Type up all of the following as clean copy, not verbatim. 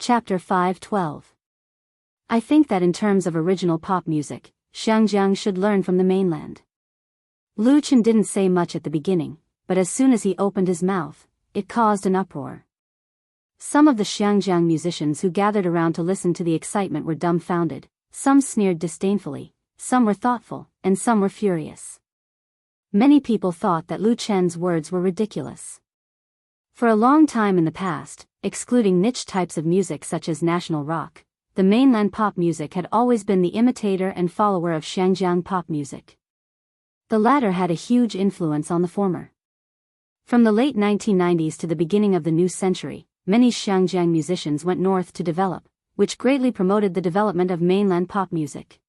Chapter 5:12. I think that in terms of original pop music, Xiangjiang should learn from the mainland. Lu Chen didn't say much at the beginning, but as soon as he opened his mouth, it caused an uproar. Some of the Xiangjiang musicians who gathered around to listen to the excitement were dumbfounded, some sneered disdainfully, some were thoughtful, and some were furious. Many people thought that Lu Chen's words were ridiculous. For a long time in the past, excluding niche types of music such as national rock, the mainland pop music had always been the imitator and follower of Xiangjiang pop music. The latter had a huge influence on the former. From the late 1990s to the beginning of the new century, many Xiangjiang musicians went north to develop, which greatly promoted the development of mainland pop music.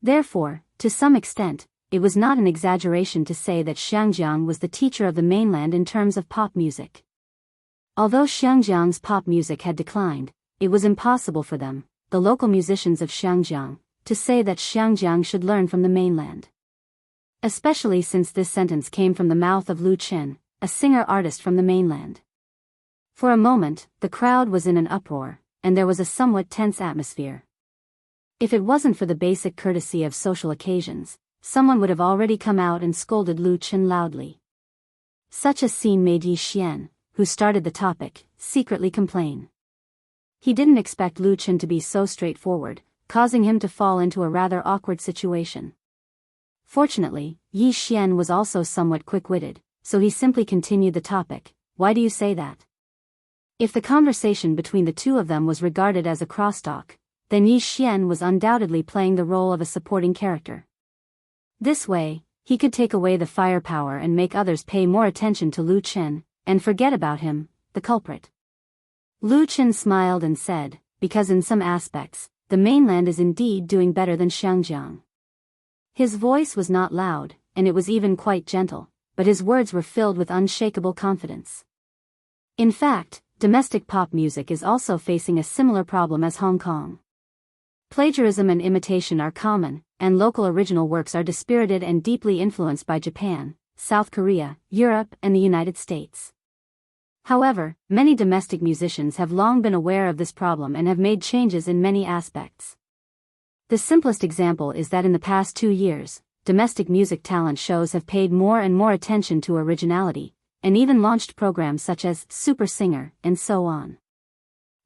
Therefore, to some extent, it was not an exaggeration to say that Xiangjiang was the teacher of the mainland in terms of pop music. Although Xiangjiang's pop music had declined, it was impossible for them, the local musicians of Xiangjiang, to say that Xiangjiang should learn from the mainland. Especially since this sentence came from the mouth of Lu Chen, a singer-artist from the mainland. For a moment, the crowd was in an uproar, and there was a somewhat tense atmosphere. If it wasn't for the basic courtesy of social occasions, someone would have already come out and scolded Lu Chen loudly. Such a scene made Yi Xian, who started the topic, secretly complain. He didn't expect Lu Chen to be so straightforward, causing him to fall into a rather awkward situation. Fortunately, Yi Xian was also somewhat quick-witted, so he simply continued the topic. Why do you say that? If the conversation between the two of them was regarded as a crosstalk, then Yi Xian was undoubtedly playing the role of a supporting character. This way, he could take away the firepower and make others pay more attention to Lu Chen, and forget about him, the culprit. Lu Chen smiled and said, because in some aspects, the mainland is indeed doing better than Xiangjiang. His voice was not loud, and it was even quite gentle, but his words were filled with unshakable confidence. In fact, domestic pop music is also facing a similar problem as Hong Kong. Plagiarism and imitation are common, and local original works are dispirited and deeply influenced by Japan, South Korea, Europe, and the United States. However, many domestic musicians have long been aware of this problem and have made changes in many aspects. The simplest example is that in the past 2 years, domestic music talent shows have paid more and more attention to originality, and even launched programs such as Super Singer, and so on.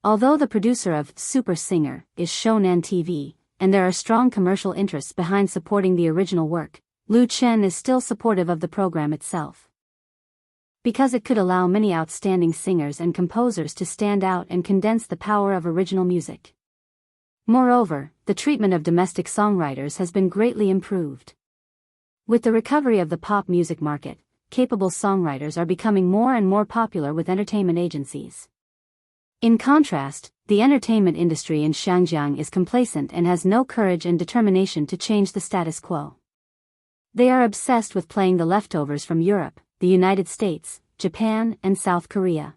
Although the producer of Super Singer is Shonan TV, and there are strong commercial interests behind supporting the original work, Lu Chen is still supportive of the program itself. Because it could allow many outstanding singers and composers to stand out and condense the power of original music. Moreover, the treatment of domestic songwriters has been greatly improved. With the recovery of the pop music market, capable songwriters are becoming more and more popular with entertainment agencies. In contrast, the entertainment industry in Xiangjiang is complacent and has no courage and determination to change the status quo. They are obsessed with playing the leftovers from Europe, the United States, Japan, and South Korea.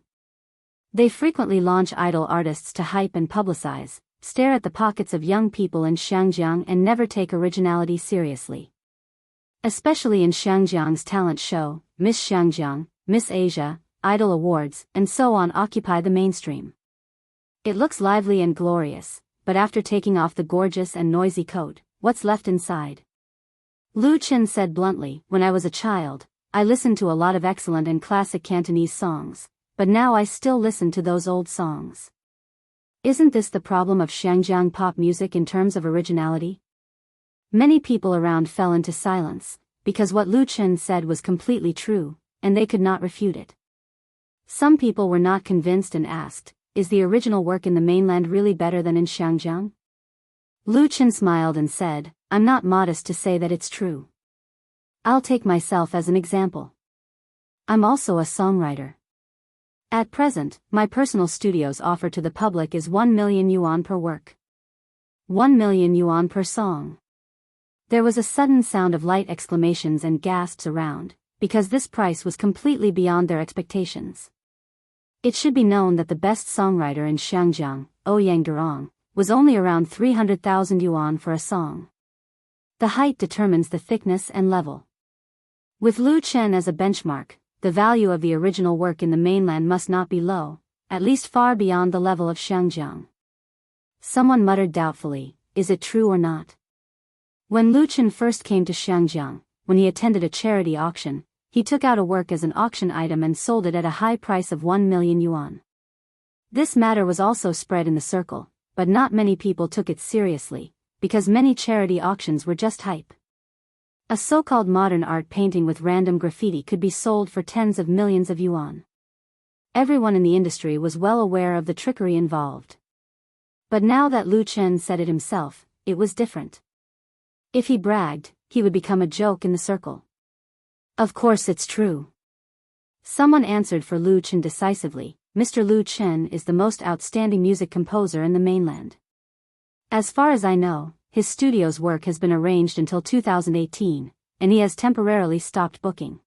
They frequently launch idol artists to hype and publicize, stare at the pockets of young people in Xiangjiang and never take originality seriously. Especially in Xiangjiang's talent show, Miss Xiangjiang, Miss Asia, Idol Awards, and so on occupy the mainstream. It looks lively and glorious, but after taking off the gorgeous and noisy coat, what's left inside? Lu Chen said bluntly, when I was a child, I listened to a lot of excellent and classic Cantonese songs, but now I still listen to those old songs. Isn't this the problem of Xiangjiang pop music in terms of originality? Many people around fell into silence, because what Lu Chen said was completely true, and they could not refute it. Some people were not convinced and asked, is the original work in the mainland really better than in Xiangjiang? Lu Chen smiled and said, I'm not modest to say that it's true. I'll take myself as an example. I'm also a songwriter. At present, my personal studio's offer to the public is 1 million yuan per work. 1 million yuan per song. There was a sudden sound of light exclamations and gasps around, because this price was completely beyond their expectations. It should be known that the best songwriter in Xiangjiang, Ouyang Durong, was only around 300,000 yuan for a song. The height determines the thickness and level. With Lu Chen as a benchmark, the value of the original work in the mainland must not be low, at least far beyond the level of Xiangjiang. Someone muttered doubtfully, "Is it true or not?" When Lu Chen first came to Xiangjiang, when he attended a charity auction, he took out a work as an auction item and sold it at a high price of 1 million yuan. This matter was also spread in the circle, but not many people took it seriously, because many charity auctions were just hype. A so-called modern art painting with random graffiti could be sold for tens of millions of yuan. Everyone in the industry was well aware of the trickery involved. But now that Lu Chen said it himself, it was different. If he bragged, he would become a joke in the circle. "Of course it's true." Someone answered for Lu Chen decisively. "Mr. Lu Chen is the most outstanding music composer in the mainland. As far as I know, his studio's work has been arranged until 2018, and he has temporarily stopped booking."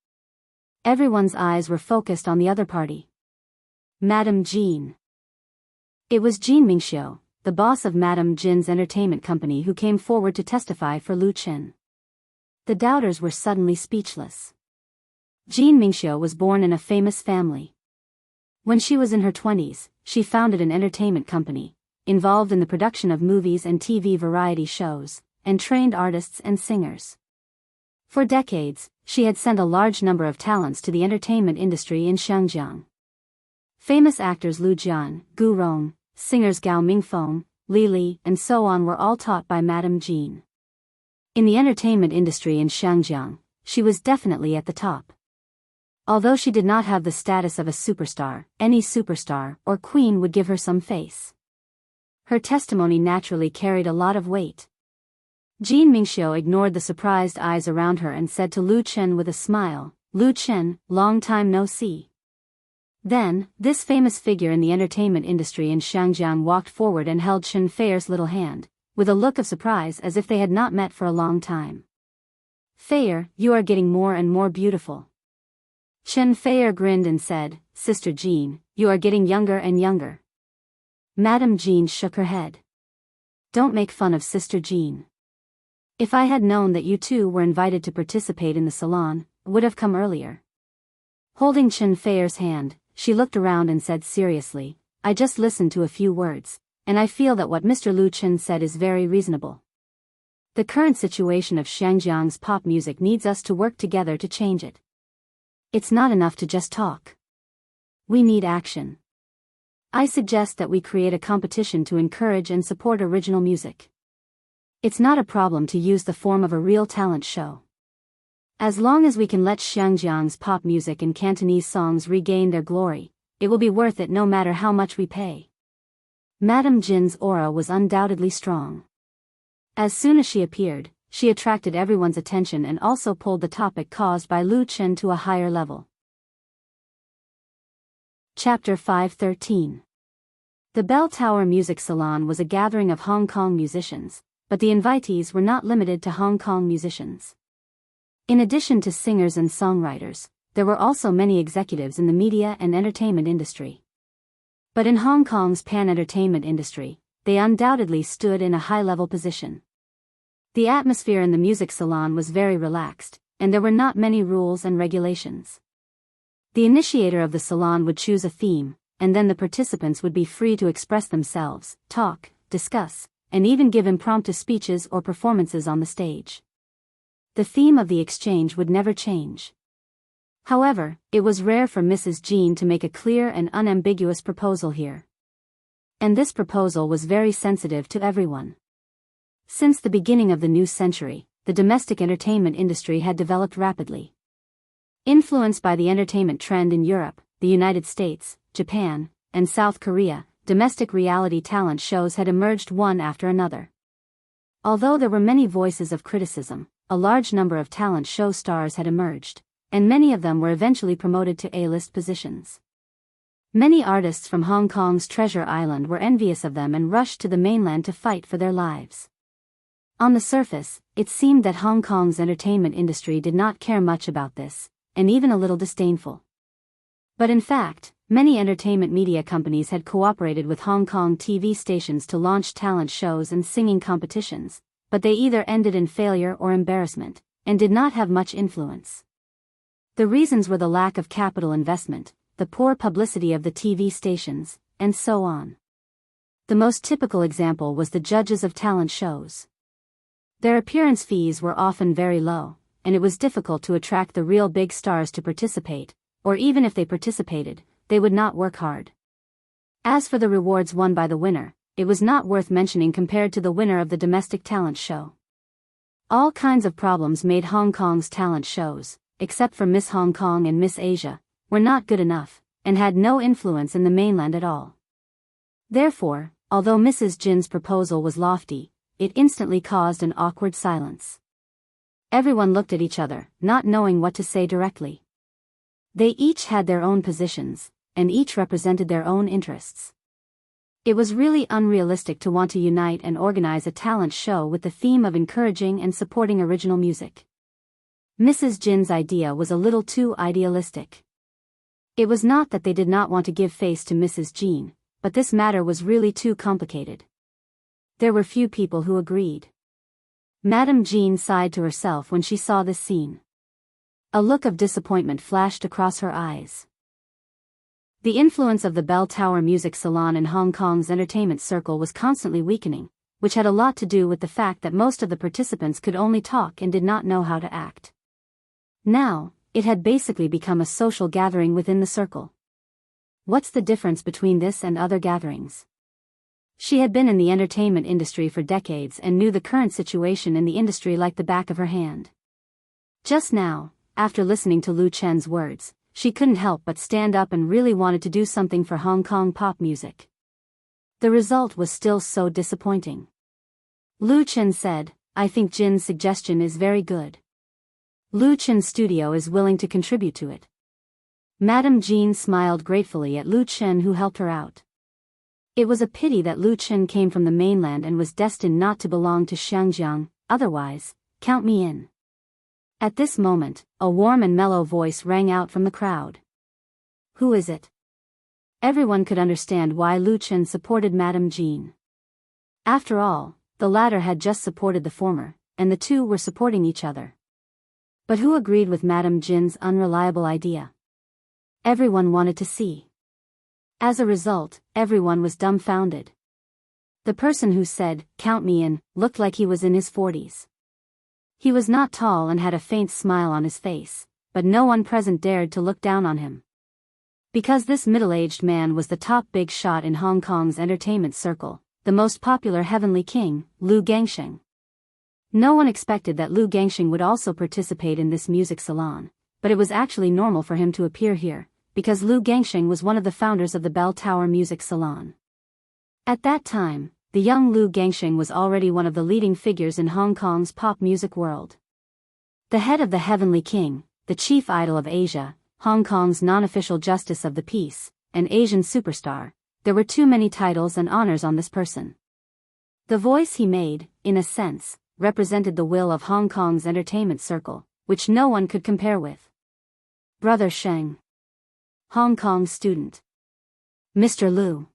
Everyone's eyes were focused on the other party. Madame Jean. It was Jean Mingxiu, the boss of Madame Jin's entertainment company, who came forward to testify for Lu Chen. The doubters were suddenly speechless. Jean Mingxiu was born in a famous family. When she was in her 20s, she founded an entertainment company, involved in the production of movies and TV variety shows, and trained artists and singers. For decades, she had sent a large number of talents to the entertainment industry in Xiangjiang. Famous actors Lu Jian, Gu Rong, singers Gao Mingfeng, Li Li, and so on were all taught by Madame Jean. In the entertainment industry in Xiangjiang, she was definitely at the top. Although she did not have the status of a superstar, any superstar or queen would give her some face. Her testimony naturally carried a lot of weight. Jean Mingxiu ignored the surprised eyes around her and said to Lu Chen with a smile, "Lu Chen, long time no see." Then, this famous figure in the entertainment industry in Xiangjiang walked forward and held Chen Feier's little hand, with a look of surprise as if they had not met for a long time. "Feier, you are getting more and more beautiful." Chen Feier grinned and said, "Sister Jean, you are getting younger and younger." Madame Jean shook her head. "Don't make fun of Sister Jean. If I had known that you two were invited to participate in the salon, I would have come earlier." Holding Chen Feier's hand, she looked around and said seriously, "I just listened to a few words, and I feel that what Mr. Lu Chen said is very reasonable. The current situation of Xiangjiang's pop music needs us to work together to change it. It's not enough to just talk. We need action. I suggest that we create a competition to encourage and support original music. It's not a problem to use the form of a real talent show. As long as we can let Xiangjiang's pop music and Cantonese songs regain their glory, it will be worth it no matter how much we pay." Madame Jin's aura was undoubtedly strong. As soon as she appeared, she attracted everyone's attention and also pulled the topic caused by Lu Chen to a higher level. Chapter 513. The Bell Tower Music Salon was a gathering of Hong Kong musicians, but the invitees were not limited to Hong Kong musicians. In addition to singers and songwriters, there were also many executives in the media and entertainment industry. But in Hong Kong's pan-entertainment industry, they undoubtedly stood in a high-level position. The atmosphere in the music salon was very relaxed, and there were not many rules and regulations. The initiator of the salon would choose a theme, and then the participants would be free to express themselves, talk, discuss, and even give impromptu speeches or performances on the stage. The theme of the exchange would never change. However, it was rare for Mrs. Jean to make a clear and unambiguous proposal here. And this proposal was very sensitive to everyone. Since the beginning of the new century, the domestic entertainment industry had developed rapidly. Influenced by the entertainment trend in Europe, the United States, Japan, and South Korea, domestic reality talent shows had emerged one after another. Although there were many voices of criticism, a large number of talent show stars had emerged, and many of them were eventually promoted to A-list positions. Many artists from Hong Kong's Treasure Island were envious of them and rushed to the mainland to fight for their lives. On the surface, it seemed that Hong Kong's entertainment industry did not care much about this, and even a little disdainful. But in fact, many entertainment media companies had cooperated with Hong Kong TV stations to launch talent shows and singing competitions, but they either ended in failure or embarrassment, and did not have much influence. The reasons were the lack of capital investment, the poor publicity of the TV stations, and so on. The most typical example was the judges of talent shows. Their appearance fees were often very low, and it was difficult to attract the real big stars to participate, or even if they participated, they would not work hard. As for the rewards won by the winner, it was not worth mentioning compared to the winner of the domestic talent show. All kinds of problems made Hong Kong's talent shows, except for Miss Hong Kong and Miss Asia, were not good enough, and had no influence in the mainland at all. Therefore, although Mrs. Jin's proposal was lofty, it instantly caused an awkward silence. Everyone looked at each other, not knowing what to say directly. They each had their own positions, and each represented their own interests. It was really unrealistic to want to unite and organize a talent show with the theme of encouraging and supporting original music. Mrs. Jin's idea was a little too idealistic. It was not that they did not want to give face to Mrs. Jin, but this matter was really too complicated. There were few people who agreed. Madame Jean sighed to herself when she saw this scene. A look of disappointment flashed across her eyes. The influence of the Bell Tower Music Salon in Hong Kong's entertainment circle was constantly weakening, which had a lot to do with the fact that most of the participants could only talk and did not know how to act. Now, it had basically become a social gathering within the circle. What's the difference between this and other gatherings? She had been in the entertainment industry for decades and knew the current situation in the industry like the back of her hand. Just now, after listening to Lu Chen's words, she couldn't help but stand up and really wanted to do something for Hong Kong pop music. The result was still so disappointing. Lu Chen said, "I think Jin's suggestion is very good. Lu Chen's studio is willing to contribute to it." Madame Jean smiled gratefully at Lu Chen, who helped her out. It was a pity that Lu Chen came from the mainland and was destined not to belong to Xiangjiang, otherwise, count me in. At this moment, a warm and mellow voice rang out from the crowd. "Who is it?" Everyone could understand why Lu Chen supported Madame Jean. After all, the latter had just supported the former, and the two were supporting each other. But who agreed with Madame Jin's unreliable idea? Everyone wanted to see. As a result, everyone was dumbfounded. The person who said, "Count me in," looked like he was in his 40s. He was not tall and had a faint smile on his face, but no one present dared to look down on him. Because this middle-aged man was the top big shot in Hong Kong's entertainment circle, the most popular heavenly king, Lu Gangsheng. No one expected that Lu Gangsheng would also participate in this music salon, but it was actually normal for him to appear here, because Lu Gangsheng was one of the founders of the Bell Tower Music Salon. At that time, the young Lu Gangsheng was already one of the leading figures in Hong Kong's pop music world. The head of the Heavenly King, the chief idol of Asia, Hong Kong's non-official justice of the peace, an Asian superstar, there were too many titles and honors on this person. The voice he made, in a sense, represented the will of Hong Kong's entertainment circle, which no one could compare with. Brother Sheng. Hong Kong student. Mr. Lu.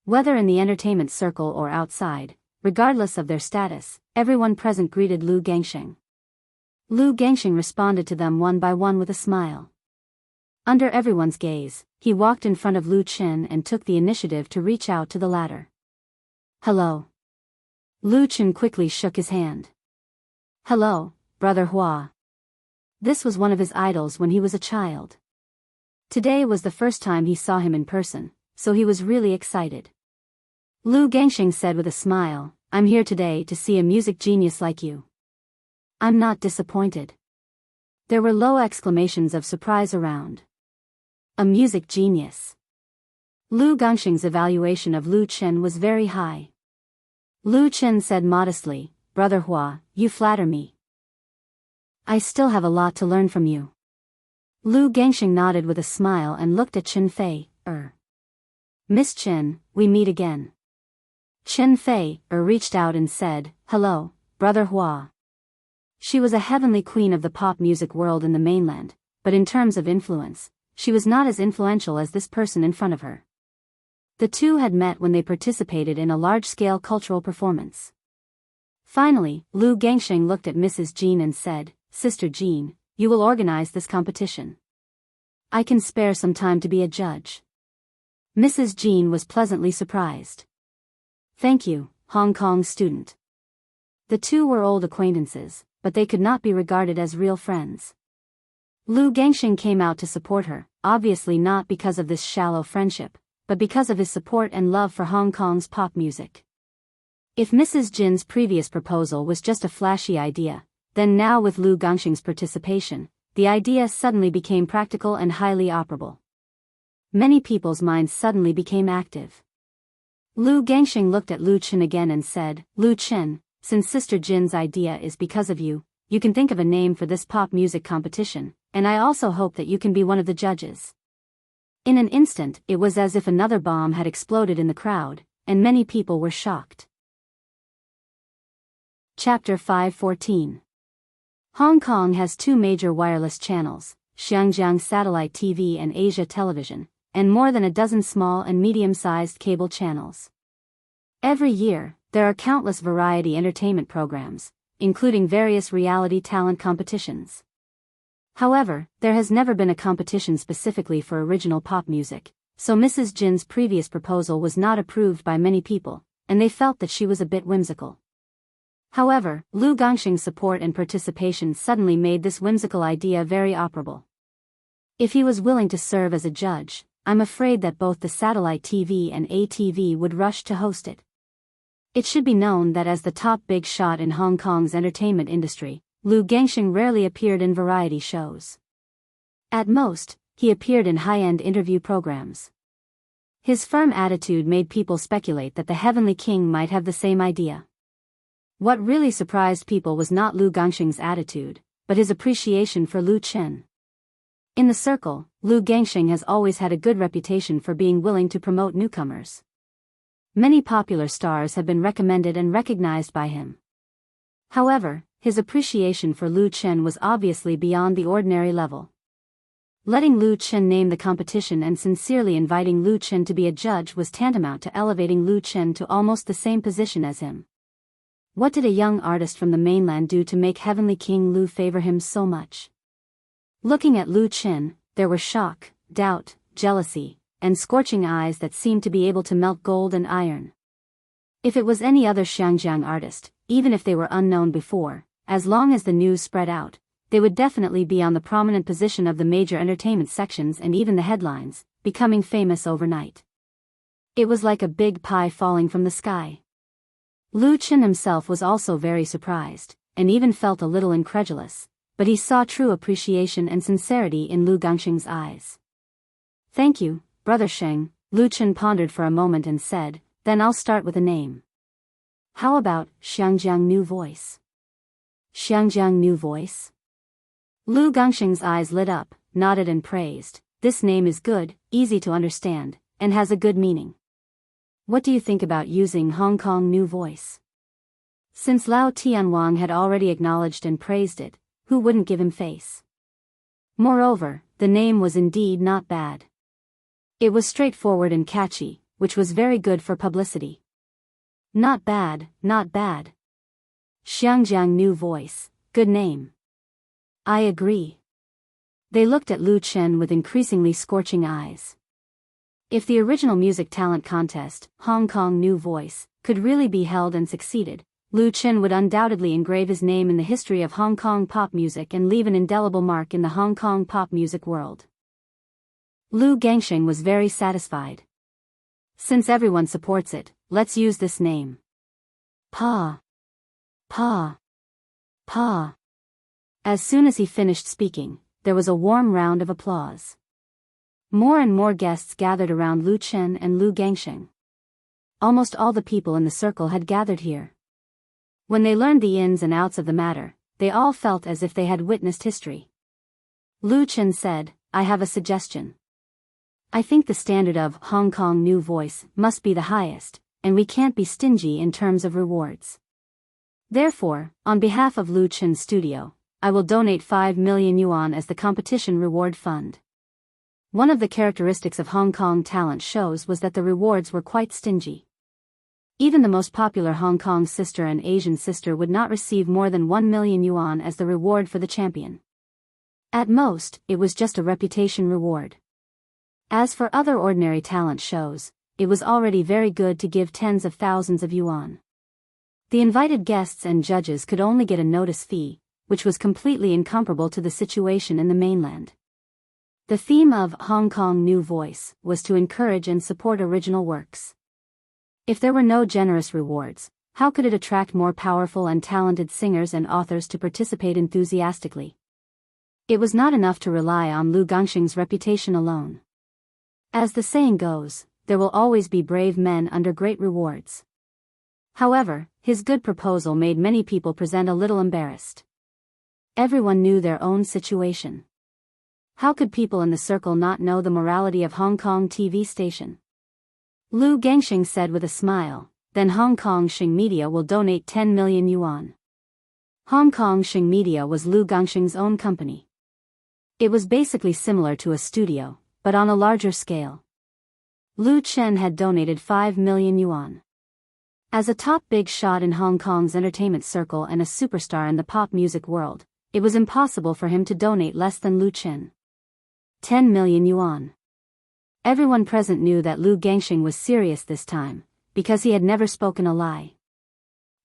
Whether in the entertainment circle or outside, regardless of their status, everyone present greeted Lu Gangsheng. Lu Gangsheng responded to them one by one with a smile. Under everyone's gaze, he walked in front of Lu Chen and took the initiative to reach out to the latter. "Hello." Lu Chen quickly shook his hand. "Hello, Brother Hua." This was one of his idols when he was a child. Today was the first time he saw him in person, so he was really excited. Lu Gangsheng said with a smile, "I'm here today to see a music genius like you." "I'm not disappointed." There were low exclamations of surprise around. A music genius. Lu Gangsheng's evaluation of Lu Chen was very high. Lu Chen said modestly, "Brother Hua, you flatter me. I still have a lot to learn from you." Lu Gangsheng nodded with a smile and looked at Chen Fei. "Miss Chen, we meet again." Chen Fei reached out and said, "Hello, Brother Hua." She was a heavenly queen of the pop music world in the mainland, but in terms of influence, she was not as influential as this person in front of her. The two had met when they participated in a large-scale cultural performance. Finally, Lu Gangsheng looked at Mrs. Jean and said, "Sister Jean, you will organize this competition." I can spare some time to be a judge. Mrs. Jean was pleasantly surprised. Thank you, Hong Kong student. The two were old acquaintances, but they could not be regarded as real friends. Lu Gangxing came out to support her, obviously not because of this shallow friendship, but because of his support and love for Hong Kong's pop music. If Mrs. Jin's previous proposal was just a flashy idea, then now with Lu Gangxing's participation, the idea suddenly became practical and highly operable. Many people's minds suddenly became active. Lu Gangxing looked at Lu Chen again and said, Lu Chen, since Sister Jin's idea is because of you, you can think of a name for this pop music competition, and I also hope that you can be one of the judges. In an instant, it was as if another bomb had exploded in the crowd, and many people were shocked. Chapter 514. Hong Kong has two major wireless channels, Xinjiang Satellite TV and Asia Television, and more than a dozen small and medium-sized cable channels. Every year, there are countless variety entertainment programs, including various reality talent competitions. However, there has never been a competition specifically for original pop music, so Mrs. Jin's previous proposal was not approved by many people, and they felt that she was a bit whimsical. However, Lu Gangxing's support and participation suddenly made this whimsical idea very operable. If he was willing to serve as a judge, I'm afraid that both the satellite TV and ATV would rush to host it. It should be known that as the top big shot in Hong Kong's entertainment industry, Lu Gangxing rarely appeared in variety shows. At most, he appeared in high-end interview programs. His firm attitude made people speculate that the Heavenly King might have the same idea. What really surprised people was not Lu Gangxing's attitude, but his appreciation for Lu Chen. In the circle, Lu Gangxing has always had a good reputation for being willing to promote newcomers. Many popular stars have been recommended and recognized by him. However, his appreciation for Lu Chen was obviously beyond the ordinary level. Letting Lu Chen name the competition and sincerely inviting Lu Chen to be a judge was tantamount to elevating Lu Chen to almost the same position as him. What did a young artist from the mainland do to make Heavenly King Lu favor him so much? Looking at Lu Chen, there were shock, doubt, jealousy, and scorching eyes that seemed to be able to melt gold and iron. If it was any other Xinjiang artist, even if they were unknown before, as long as the news spread out, they would definitely be on the prominent position of the major entertainment sections and even the headlines, becoming famous overnight. It was like a big pie falling from the sky. Lu Chen himself was also very surprised, and even felt a little incredulous, but he saw true appreciation and sincerity in Lu Gangxing's eyes. Thank you, Brother Sheng, Lu Chen pondered for a moment and said, then I'll start with a name. How about Xinjiang New Voice? Xinjiang New Voice? Lu Gangxing's eyes lit up, nodded and praised, this name is good, easy to understand, and has a good meaning. What do you think about using Hong Kong New Voice? Since Lao Tianwang had already acknowledged and praised it, who wouldn't give him face? Moreover, the name was indeed not bad. It was straightforward and catchy, which was very good for publicity. Not bad, not bad. Xinjiang New Voice, good name. I agree. They looked at Lu Chen with increasingly scorching eyes. If the original music talent contest, Hong Kong New Voice, could really be held and succeeded, Lu Chen would undoubtedly engrave his name in the history of Hong Kong pop music and leave an indelible mark in the Hong Kong pop music world. Lu Gangxing was very satisfied. Since everyone supports it, let's use this name. Pa. Pa. Pa. As soon as he finished speaking, there was a warm round of applause. More and more guests gathered around Lu Chen and Lu Gangxing. Almost all the people in the circle had gathered here. When they learned the ins and outs of the matter, they all felt as if they had witnessed history. Lu Chen said, I have a suggestion. I think the standard of Hong Kong New Voice must be the highest, and we can't be stingy in terms of rewards. Therefore, on behalf of Lu Chen's studio, I will donate 5 million yuan as the competition reward fund. One of the characteristics of Hong Kong talent shows was that the rewards were quite stingy. Even the most popular Hong Kong sister and Asian sister would not receive more than 1 million yuan as the reward for the champion. At most, it was just a reputation reward. As for other ordinary talent shows, it was already very good to give tens of thousands of yuan. The invited guests and judges could only get a notice fee, which was completely incomparable to the situation in the mainland. The theme of Hong Kong New Voice was to encourage and support original works. If there were no generous rewards, how could it attract more powerful and talented singers and authors to participate enthusiastically? It was not enough to rely on Lu Gangxing's reputation alone. As the saying goes, there will always be brave men under great rewards. However, his good proposal made many people present a little embarrassed. Everyone knew their own situation. How could people in the circle not know the morality of Hong Kong TV station? Lu Gangxing said with a smile, then Hong Kong Xing Media will donate 10 million yuan. Hong Kong Xing Media was Lu Gangxing's own company. It was basically similar to a studio, but on a larger scale. Lu Chen had donated 5 million yuan. As a top big shot in Hong Kong's entertainment circle and a superstar in the pop music world, it was impossible for him to donate less than Lu Chen. 10 million yuan. Everyone present knew that Lu Gangxing was serious this time, because he had never spoken a lie.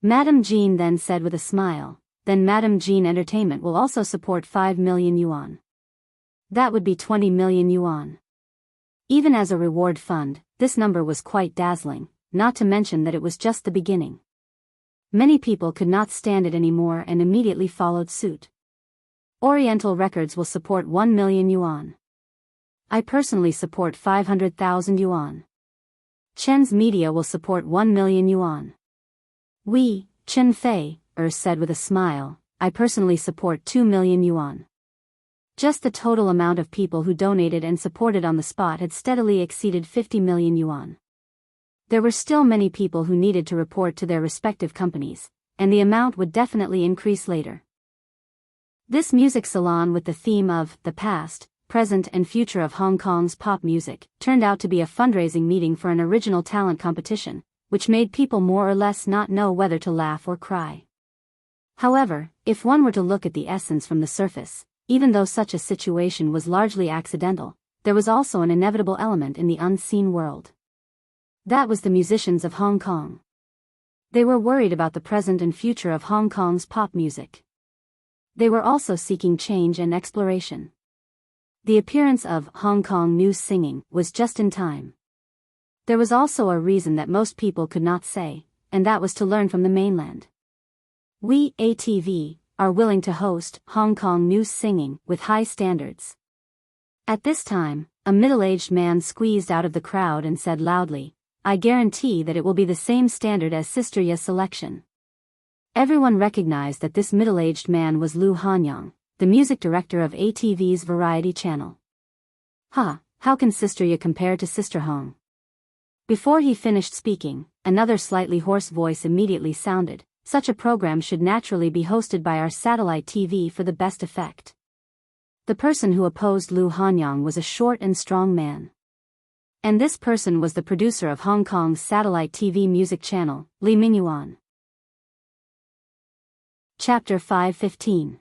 Madame Jean then said with a smile, then Madame Jean Entertainment will also support 5 million yuan. That would be 20 million yuan. Even as a reward fund, this number was quite dazzling, not to mention that it was just the beginning. Many people could not stand it anymore and immediately followed suit. Oriental Records will support 1 million yuan. I personally support 500,000 yuan. Chen's Media will support 1 million yuan. We, Chen Fei, said with a smile, I personally support 2 million yuan. Just the total amount of people who donated and supported on the spot had steadily exceeded 50 million yuan. There were still many people who needed to report to their respective companies, and the amount would definitely increase later. This music salon with the theme of the past, present and future of Hong Kong's pop music turned out to be a fundraising meeting for an original talent competition, which made people more or less not know whether to laugh or cry. However, if one were to look at the essence from the surface, even though such a situation was largely accidental, there was also an inevitable element in the unseen world. That was the musicians of Hong Kong. They were worried about the present and future of Hong Kong's pop music. They were also seeking change and exploration. The appearance of Hong Kong New Singing was just in time. There was also a reason that most people could not say, and that was to learn from the mainland. We, ATV, are willing to host Hong Kong New Singing with high standards. At this time, a middle-aged man squeezed out of the crowd and said loudly, I guarantee that it will be the same standard as Sister Ye's selection. Everyone recognized that this middle-aged man was Lu Hanyang, the music director of ATV's variety channel. How can Sister Ye compare to Sister Hong? Before he finished speaking, another slightly hoarse voice immediately sounded, such a program should naturally be hosted by our satellite TV for the best effect. The person who opposed Lu Hanyang was a short and strong man. And this person was the producer of Hong Kong's satellite TV music channel, Li Mingyuan. Chapter 5:15.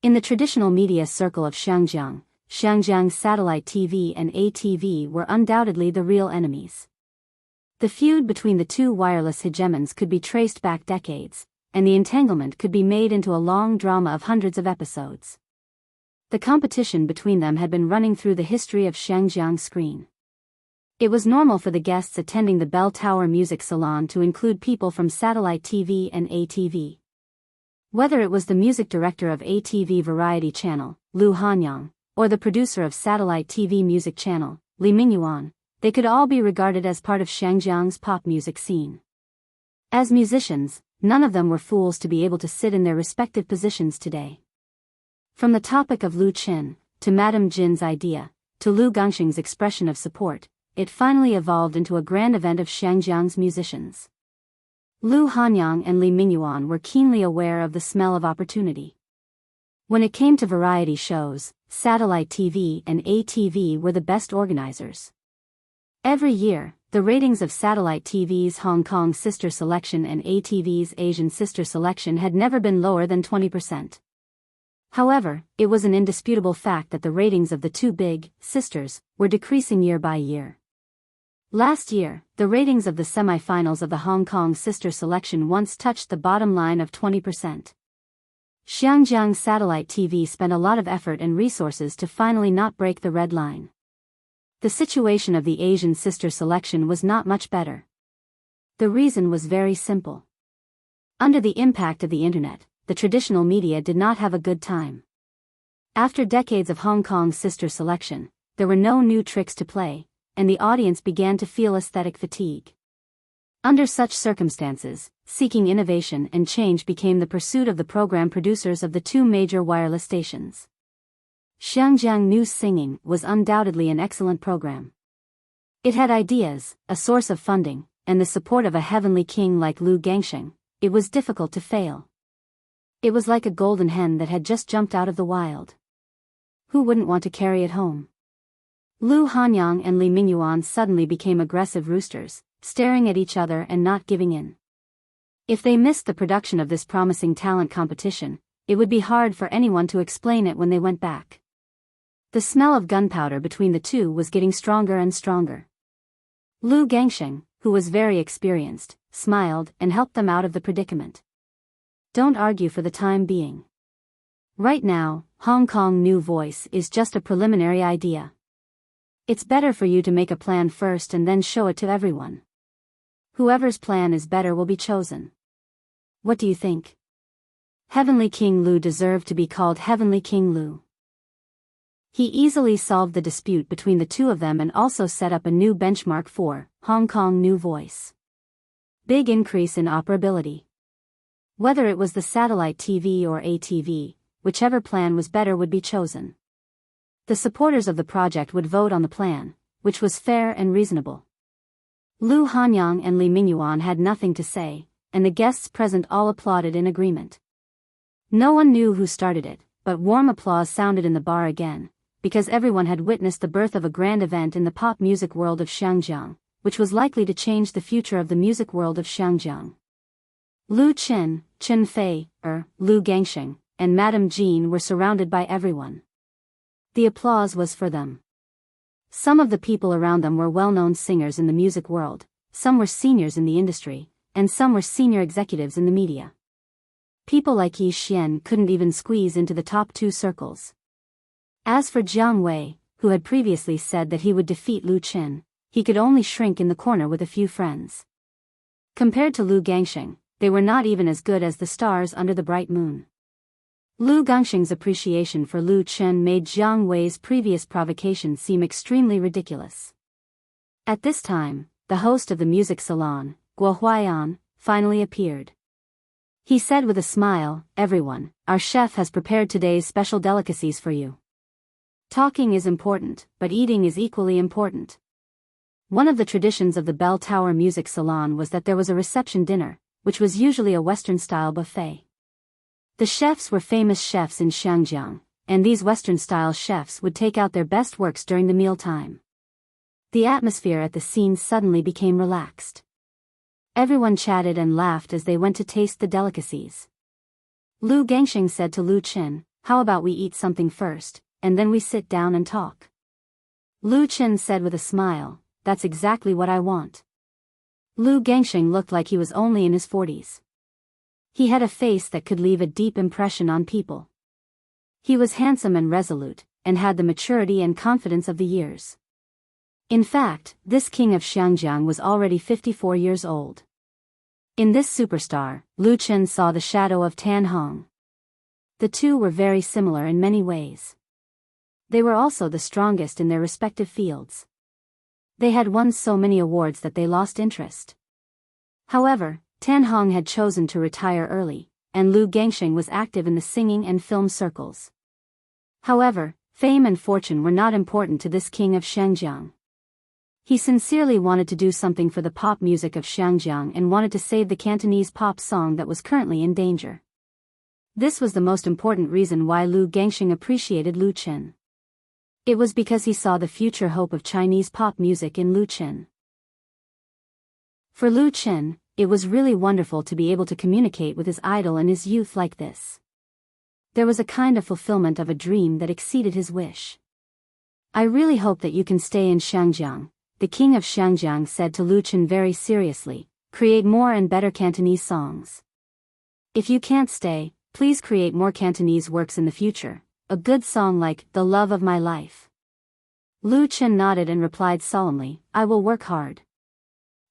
In the traditional media circle of Xiangjiang, Xiangjiang's satellite TV and ATV were undoubtedly the real enemies. The feud between the two wireless hegemons could be traced back decades, and the entanglement could be made into a long drama of hundreds of episodes. The competition between them had been running through the history of Xiangjiang's screen. It was normal for the guests attending the Bell Tower Music Salon to include people from satellite TV and ATV. Whether it was the music director of ATV Variety Channel, Lu Hanyang, or the producer of satellite TV music channel, Li Mingyuan, they could all be regarded as part of Xiangjiang's pop music scene. As musicians, none of them were fools to be able to sit in their respective positions today. From the topic of Lu Chen, to Madame Jin's idea, to Lu Gangxing's expression of support, it finally evolved into a grand event of Xiangjiang's musicians. Lu Hanyang and Li Mingyuan were keenly aware of the smell of opportunity. When it came to variety shows, satellite TV and ATV were the best organizers. Every year, the ratings of satellite TV's Hong Kong Sister Selection and ATV's Asian Sister Selection had never been lower than 20%. However, it was an indisputable fact that the ratings of the two big sisters were decreasing year by year. Last year, the ratings of the semi-finals of the Hong Kong sister selection once touched the bottom line of 20%. Xiangjiang Satellite TV spent a lot of effort and resources to finally not break the red line. The situation of the Asian sister selection was not much better. The reason was very simple. Under the impact of the internet, the traditional media did not have a good time. After decades of Hong Kong sister selection, there were no new tricks to play, and the audience began to feel aesthetic fatigue. Under such circumstances, seeking innovation and change became the pursuit of the program producers of the two major wireless stations. Xiangjiang News Singing was undoubtedly an excellent program. It had ideas, a source of funding, and the support of a heavenly king like Lu Gangsheng. It was difficult to fail. It was like a golden hen that had just jumped out of the wild. Who wouldn't want to carry it home? Lu Hanyang and Li Mingyuan suddenly became aggressive roosters, staring at each other and not giving in. If they missed the production of this promising talent competition, it would be hard for anyone to explain it when they went back. The smell of gunpowder between the two was getting stronger and stronger. Lu Gangsheng, who was very experienced, smiled and helped them out of the predicament. Don't argue for the time being. Right now, Hong Kong New Voice is just a preliminary idea. It's better for you to make a plan first and then show it to everyone. Whoever's plan is better will be chosen. What do you think? Heavenly King Lu deserved to be called Heavenly King Lu. He easily solved the dispute between the two of them and also set up a new benchmark for Hong Kong New Voice. Big increase in operability. Whether it was the satellite TV or ATV, whichever plan was better would be chosen. The supporters of the project would vote on the plan, which was fair and reasonable. Lu Hanyang and Li Mingyuan had nothing to say, and the guests present all applauded in agreement. No one knew who started it, but warm applause sounded in the bar again, because everyone had witnessed the birth of a grand event in the pop music world of Xiangjiang, which was likely to change the future of the music world of Xiangjiang. Lu Qin, Chen Fei, Lu Gangsheng, and Madame Jean were surrounded by everyone. The applause was for them. Some of the people around them were well-known singers in the music world, some were seniors in the industry, and some were senior executives in the media. People like Yi Xian couldn't even squeeze into the top two circles. As for Jiang Wei, who had previously said that he would defeat Lu Qin, he could only shrink in the corner with a few friends. Compared to Lu Gangsheng, they were not even as good as the stars under the bright moon. Lu Gangsheng's appreciation for Lu Qin made Jiang Wei's previous provocation seem extremely ridiculous. At this time, the host of the music salon, Guo Huaiyan, finally appeared. He said with a smile, "Everyone, our chef has prepared today's special delicacies for you. Talking is important, but eating is equally important." One of the traditions of the Bell Tower Music Salon was that there was a reception dinner, which was usually a Western-style buffet. The chefs were famous chefs in Xiangjiang, and these Western-style chefs would take out their best works during the mealtime. The atmosphere at the scene suddenly became relaxed. Everyone chatted and laughed as they went to taste the delicacies. Lu Gangsheng said to Lu Qin, "How about we eat something first, and then we sit down and talk?" Lu Qin said with a smile, "That's exactly what I want." Lu Gangsheng looked like he was only in his 40s. He had a face that could leave a deep impression on people. He was handsome and resolute, and had the maturity and confidence of the years. In fact, this king of Xiangjiang was already 54 years old. In this superstar, Lu Qin saw the shadow of Tan Hong. The two were very similar in many ways. They were also the strongest in their respective fields. They had won so many awards that they lost interest. However, Tan Hong had chosen to retire early, and Lu Gangsheng was active in the singing and film circles. However, fame and fortune were not important to this king of Xiangjiang. He sincerely wanted to do something for the pop music of Xiangjiang and wanted to save the Cantonese pop song that was currently in danger. This was the most important reason why Lu Gangsheng appreciated Lu Qin. It was because he saw the future hope of Chinese pop music in Lu Qin. For Lu Qin, it was really wonderful to be able to communicate with his idol in his youth like this. There was a kind of fulfillment of a dream that exceeded his wish. I really hope that you can stay in Xiangjiang, the king of Xiangjiang said to Lu Chen very seriously. Create more and better Cantonese songs. If you can't stay, please create more Cantonese works in the future, a good song like The Love of My Life. Lu Chen nodded and replied solemnly, I will work hard.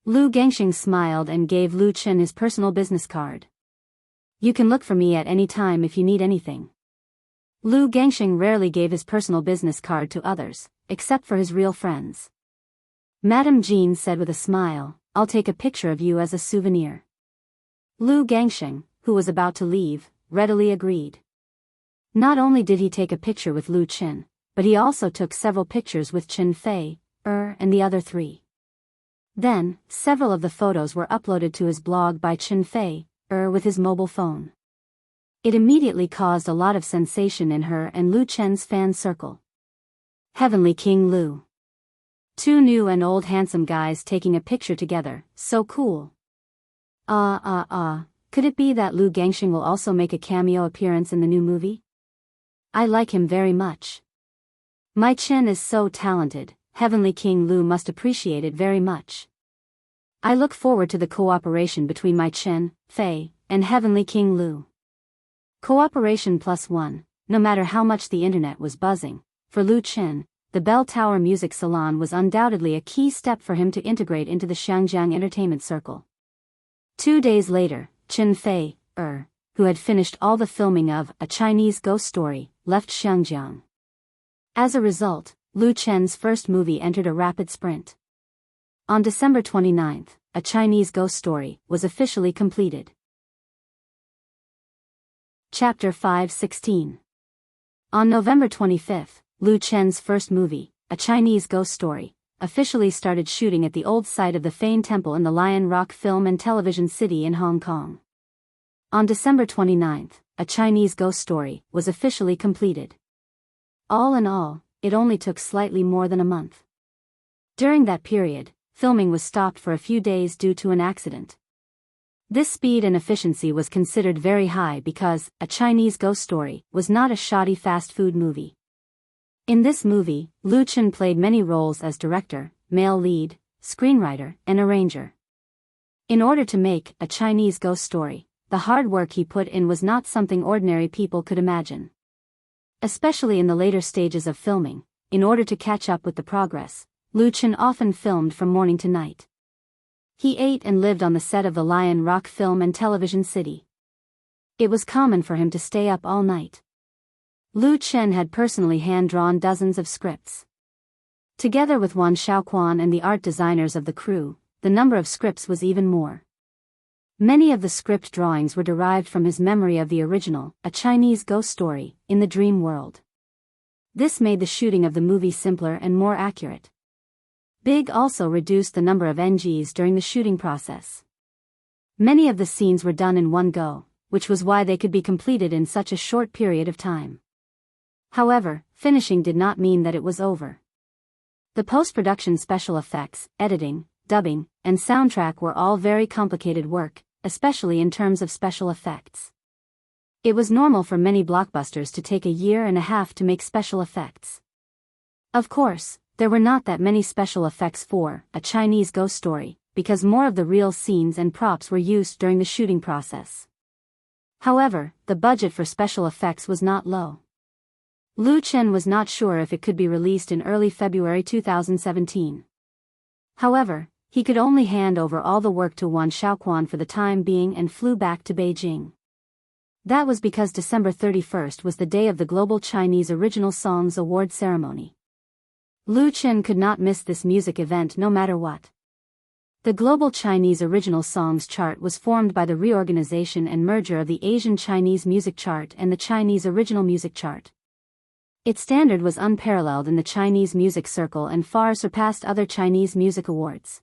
Lu Gangxing smiled and gave Lu Chen his personal business card. You can look for me at any time if you need anything. Lu Gangxing rarely gave his personal business card to others, except for his real friends. Madame Jean said with a smile, I'll take a picture of you as a souvenir. Lu Gangxing, who was about to leave, readily agreed. Not only did he take a picture with Lu Chen, but he also took several pictures with Chen Fei, and the other three. Then, several of the photos were uploaded to his blog by Chen Fei, with his mobile phone. It immediately caused a lot of sensation in her and Lu Chen's fan circle. Heavenly King Lu. Two new and old handsome guys taking a picture together, so cool. Could it be that Lu Gangxing will also make a cameo appearance in the new movie? I like him very much. My Chen is so talented, Heavenly King Lu must appreciate it very much. I look forward to the cooperation between my Chen, Fei, and Heavenly King Lu. Cooperation +1, no matter how much the internet was buzzing, for Lu Chen, the Bell Tower Music Salon was undoubtedly a key step for him to integrate into the Xiangjiang entertainment circle. 2 days later, Chen Fei, who had finished all the filming of A Chinese Ghost Story, left Xiangjiang. As a result, Lu Chen's first movie entered a rapid sprint. On December 29, A Chinese Ghost Story was officially completed. Chapter 5:16. On November 25, Lu Chen's first movie, A Chinese Ghost Story, officially started shooting at the old site of the Fain Temple in the Lion Rock Film and Television City in Hong Kong. On December 29, A Chinese Ghost Story was officially completed. All in all, it only took slightly more than a month. During that period, filming was stopped for a few days due to an accident. This speed and efficiency was considered very high because A Chinese Ghost Story was not a shoddy fast food movie. In this movie, Lu Chen played many roles as director, male lead, screenwriter, and arranger. In order to make A Chinese Ghost Story, the hard work he put in was not something ordinary people could imagine. Especially in the later stages of filming, in order to catch up with the progress, Lu Chen often filmed from morning to night. He ate and lived on the set of the Lion Rock Film and Television City. It was common for him to stay up all night. Lu Chen had personally hand-drawn dozens of scripts. Together with Wan Xiaoquan and the art designers of the crew, the number of scripts was even more. Many of the script drawings were derived from his memory of the original, A Chinese Ghost Story, in the dream world. This made the shooting of the movie simpler and more accurate. Big also reduced the number of NGs during the shooting process. Many of the scenes were done in one go, which was why they could be completed in such a short period of time. However, finishing did not mean that it was over. The post-production special effects, editing, dubbing, and soundtrack were all very complicated work, especially in terms of special effects. It was normal for many blockbusters to take a year and a half to make special effects. Of course, there were not that many special effects for A Chinese Ghost Story, because more of the real scenes and props were used during the shooting process. However, the budget for special effects was not low. Lu Chen was not sure if it could be released in early February 2017. However, he could only hand over all the work to Wan Xiaoquan for the time being and flew back to Beijing. That was because December 31st was the day of the Global Chinese Original Songs Award ceremony. Lu Chen could not miss this music event no matter what. The Global Chinese Original Songs chart was formed by the reorganization and merger of the Asian Chinese Music Chart and the Chinese Original Music Chart. Its standard was unparalleled in the Chinese music circle and far surpassed other Chinese music awards.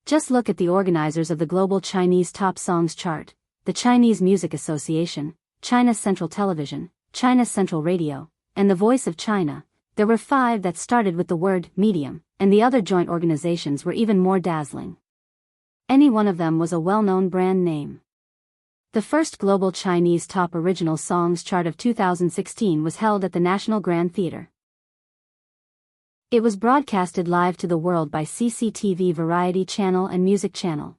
Just look at the organizers of the Global Chinese Top Songs chart, the Chinese Music Association, China Central Television, China Central Radio, and the Voice of China. There were 5 that started with the word medium, and the other joint organizations were even more dazzling. Any one of them was a well-known brand name. The first global Chinese top original songs chart of 2016 was held at the National Grand Theatre. It was broadcasted live to the world by CCTV Variety Channel and Music Channel.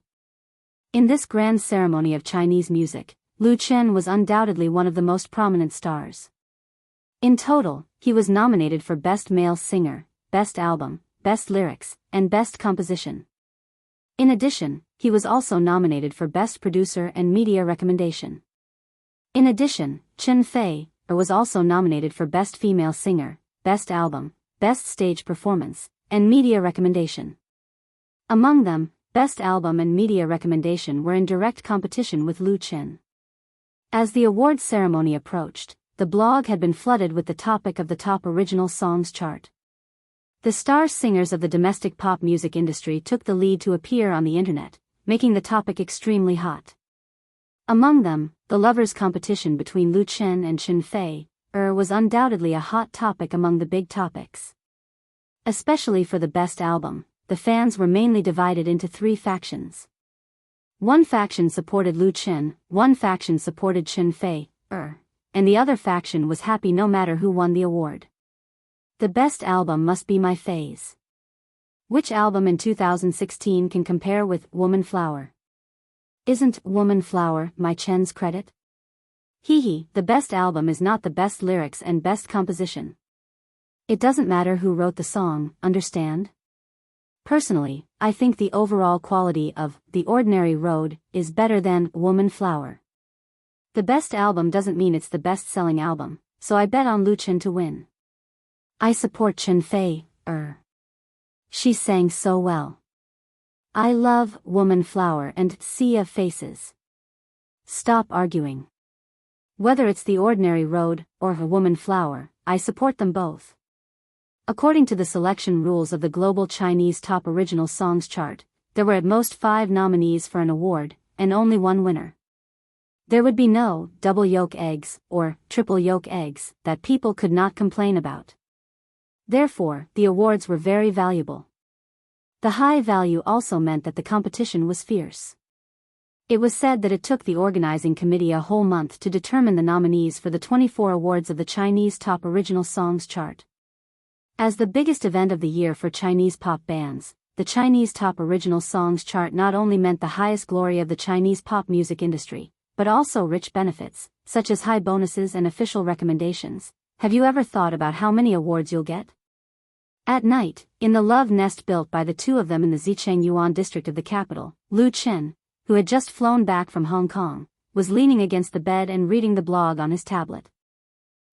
In this grand ceremony of Chinese music, Lu Chen was undoubtedly one of the most prominent stars. In total, he was nominated for Best Male Singer, Best Album, Best Lyrics, and Best Composition. In addition, he was also nominated for Best Producer and Media Recommendation. In addition, Chen Fei was also nominated for Best Female Singer, Best Album, Best Stage Performance, and Media Recommendation. Among them, Best Album and Media Recommendation were in direct competition with Lu Chen. As the awards ceremony approached, the blog had been flooded with the topic of the top original songs chart. The star singers of the domestic pop music industry took the lead to appear on the internet, making the topic extremely hot. Among them, the lovers' competition between Lu Chen and Chen Fei was undoubtedly a hot topic among the big topics. Especially for the best album, the fans were mainly divided into three factions. One faction supported Lu Chen, one faction supported Chen Fei, and the other faction was happy no matter who won the award. The best album must be My Phase. Which album in 2016 can compare with Woman Flower? Isn't Woman Flower My Chen's credit? The best album is not the best lyrics and best composition. It doesn't matter who wrote the song, understand? Personally, I think the overall quality of The Ordinary Road is better than Woman Flower. The best album doesn't mean it's the best-selling album, so I bet on Lu Chen to win. I support Chen Fei, She sang so well. I love Woman Flower and Sea of Faces. Stop arguing. Whether it's The Ordinary Road or A Woman Flower, I support them both. According to the selection rules of the global Chinese top original songs chart, there were at most 5 nominees for an award, and only one winner. There would be no double yolk eggs or triple yolk eggs that people could not complain about. Therefore, the awards were very valuable. The high value also meant that the competition was fierce. It was said that it took the organizing committee a whole month to determine the nominees for the 24 awards of the Chinese Top Original Songs chart. As the biggest event of the year for Chinese pop bands, the Chinese Top Original Songs chart not only meant the highest glory of the Chinese pop music industry, but also rich benefits, such as high bonuses and official recommendations. Have you ever thought about how many awards you'll get? At night, in the love nest built by the two of them in the Zicheng Yuan district of the capital, Lu Chen, who had just flown back from Hong Kong, was leaning against the bed and reading the blog on his tablet.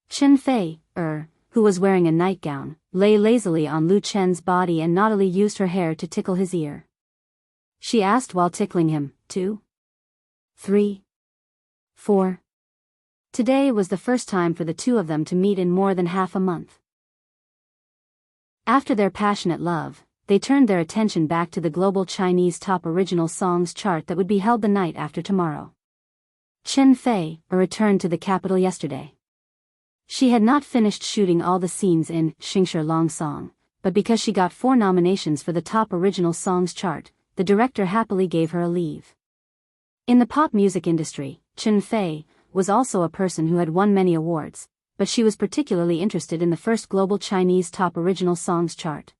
Chen Fei, who was wearing a nightgown, lay lazily on Lu Chen's body and naughtily used her hair to tickle his ear. She asked while tickling him, 2, 3, 4. Today was the first time for the two of them to meet in more than half a month. After their passionate love, they turned their attention back to the global Chinese Top Original Songs chart that would be held the night after tomorrow. Chen Fei returned to the capital yesterday. She had not finished shooting all the scenes in Xingshi Long Song, but because she got 4 nominations for the Top Original Songs chart, the director happily gave her a leave. In the pop music industry, Chen Fei was also a person who had won many awards, but she was particularly interested in the first global Chinese Top Original Songs chart.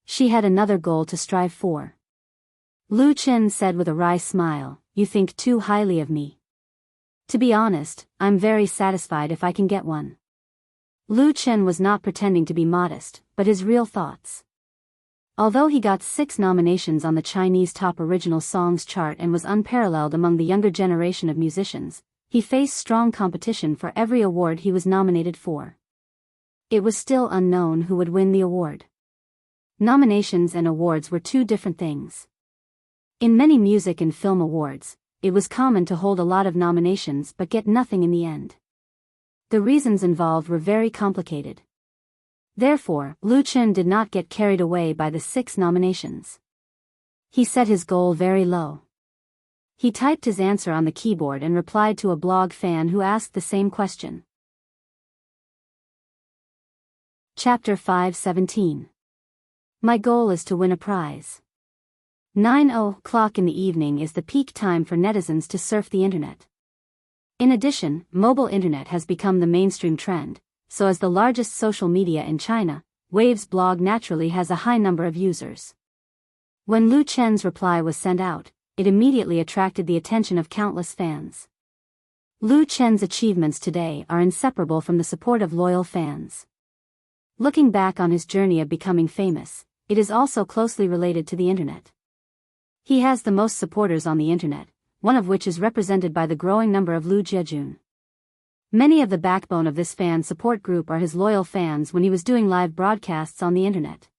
She had another goal to strive for. Lu Chen said with a wry smile, "You think too highly of me. To be honest, I'm very satisfied if I can get one." Lu Chen was not pretending to be modest, but his real thoughts. Although he got 6 nominations on the Chinese Top Original Songs chart and was unparalleled among the younger generation of musicians, he faced strong competition for every award he was nominated for. It was still unknown who would win the award. Nominations and awards were 2 different things. In many music and film awards, it was common to hold a lot of nominations but get nothing in the end. The reasons involved were very complicated. Therefore, Lu Chen did not get carried away by the 6 nominations. He set his goal very low. He typed his answer on the keyboard and replied to a blog fan who asked the same question. Chapter 5:17. My goal is to win a prize. 9 o'clock in the evening is the peak time for netizens to surf the internet. In addition, mobile internet has become the mainstream trend, so as the largest social media in China, Wave's blog naturally has a high number of users. When Lu Chen's reply was sent out, it immediately attracted the attention of countless fans. Lu Chen's achievements today are inseparable from the support of loyal fans. Looking back on his journey of becoming famous, it is also closely related to the internet. He has the most supporters on the internet, one of which is represented by the growing number of Lu Jiejun. Many of the backbone of this fan support group are his loyal fans when he was doing live broadcasts on the internet.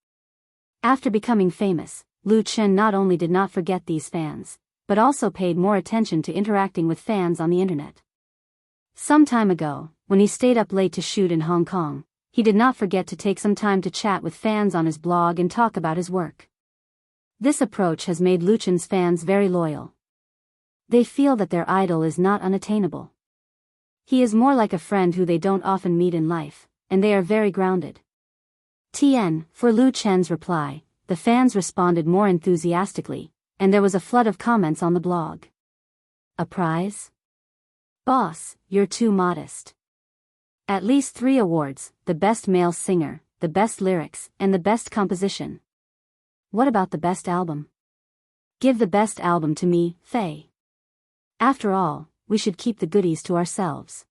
After becoming famous, Lu Chen not only did not forget these fans, but also paid more attention to interacting with fans on the internet. Some time ago, when he stayed up late to shoot in Hong Kong, he did not forget to take some time to chat with fans on his blog and talk about his work. This approach has made Lu Chen's fans very loyal. They feel that their idol is not unattainable. He is more like a friend who they don't often meet in life, and they are very grounded. For Lu Chen's reply, the fans responded more enthusiastically, and there was a flood of comments on the blog. A prize? Boss, you're too modest. At least 3 awards, the best male singer, the best lyrics, and the best composition. What about the best album? Give the best album to me, Faye. After all, we should keep the goodies to ourselves.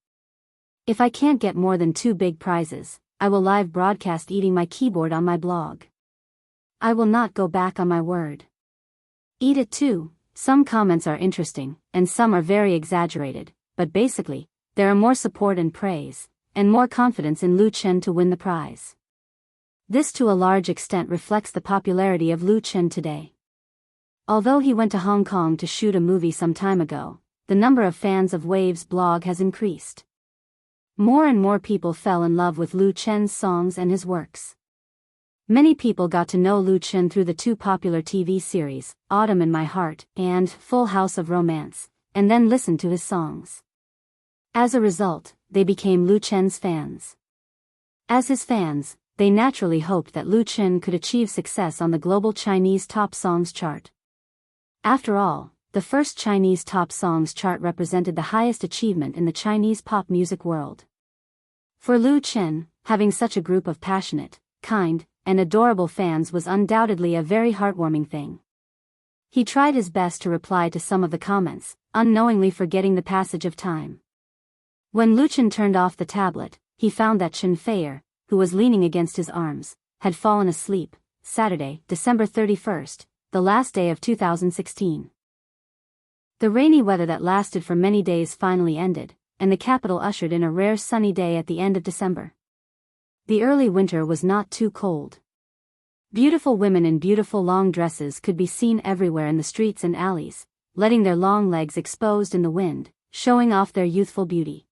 If I can't get more than 2 big prizes, I will live broadcast eating my keyboard on my blog. I will not go back on my word. Eat it too. Some comments are interesting, and some are very exaggerated, but basically, there are more support and praise, and more confidence in Lu Chen to win the prize. This to a large extent reflects the popularity of Lu Chen today. Although he went to Hong Kong to shoot a movie some time ago, the number of fans of Wave's blog has increased. More and more people fell in love with Lu Chen's songs and his works. Many people got to know Lu Chen through the 2 popular TV series, Autumn in My Heart and Full House of Romance, and then listened to his songs. As a result, they became Lu Chen's fans. As his fans, they naturally hoped that Lu Chen could achieve success on the global Chinese top songs chart. After all, the first Chinese top songs chart represented the highest achievement in the Chinese pop music world. For Lu Chen, having such a group of passionate, kind, and adorable fans was undoubtedly a very heartwarming thing. He tried his best to reply to some of the comments, unknowingly forgetting the passage of time. When Lu Chen turned off the tablet, he found that Chen Feier, who was leaning against his arms, had fallen asleep. Saturday, December 31st, the last day of 2016. The rainy weather that lasted for many days finally ended, and the capital ushered in a rare sunny day at the end of December. The early winter was not too cold. Beautiful women in beautiful long dresses could be seen everywhere in the streets and alleys, letting their long legs exposed in the wind, showing off their youthful beauty.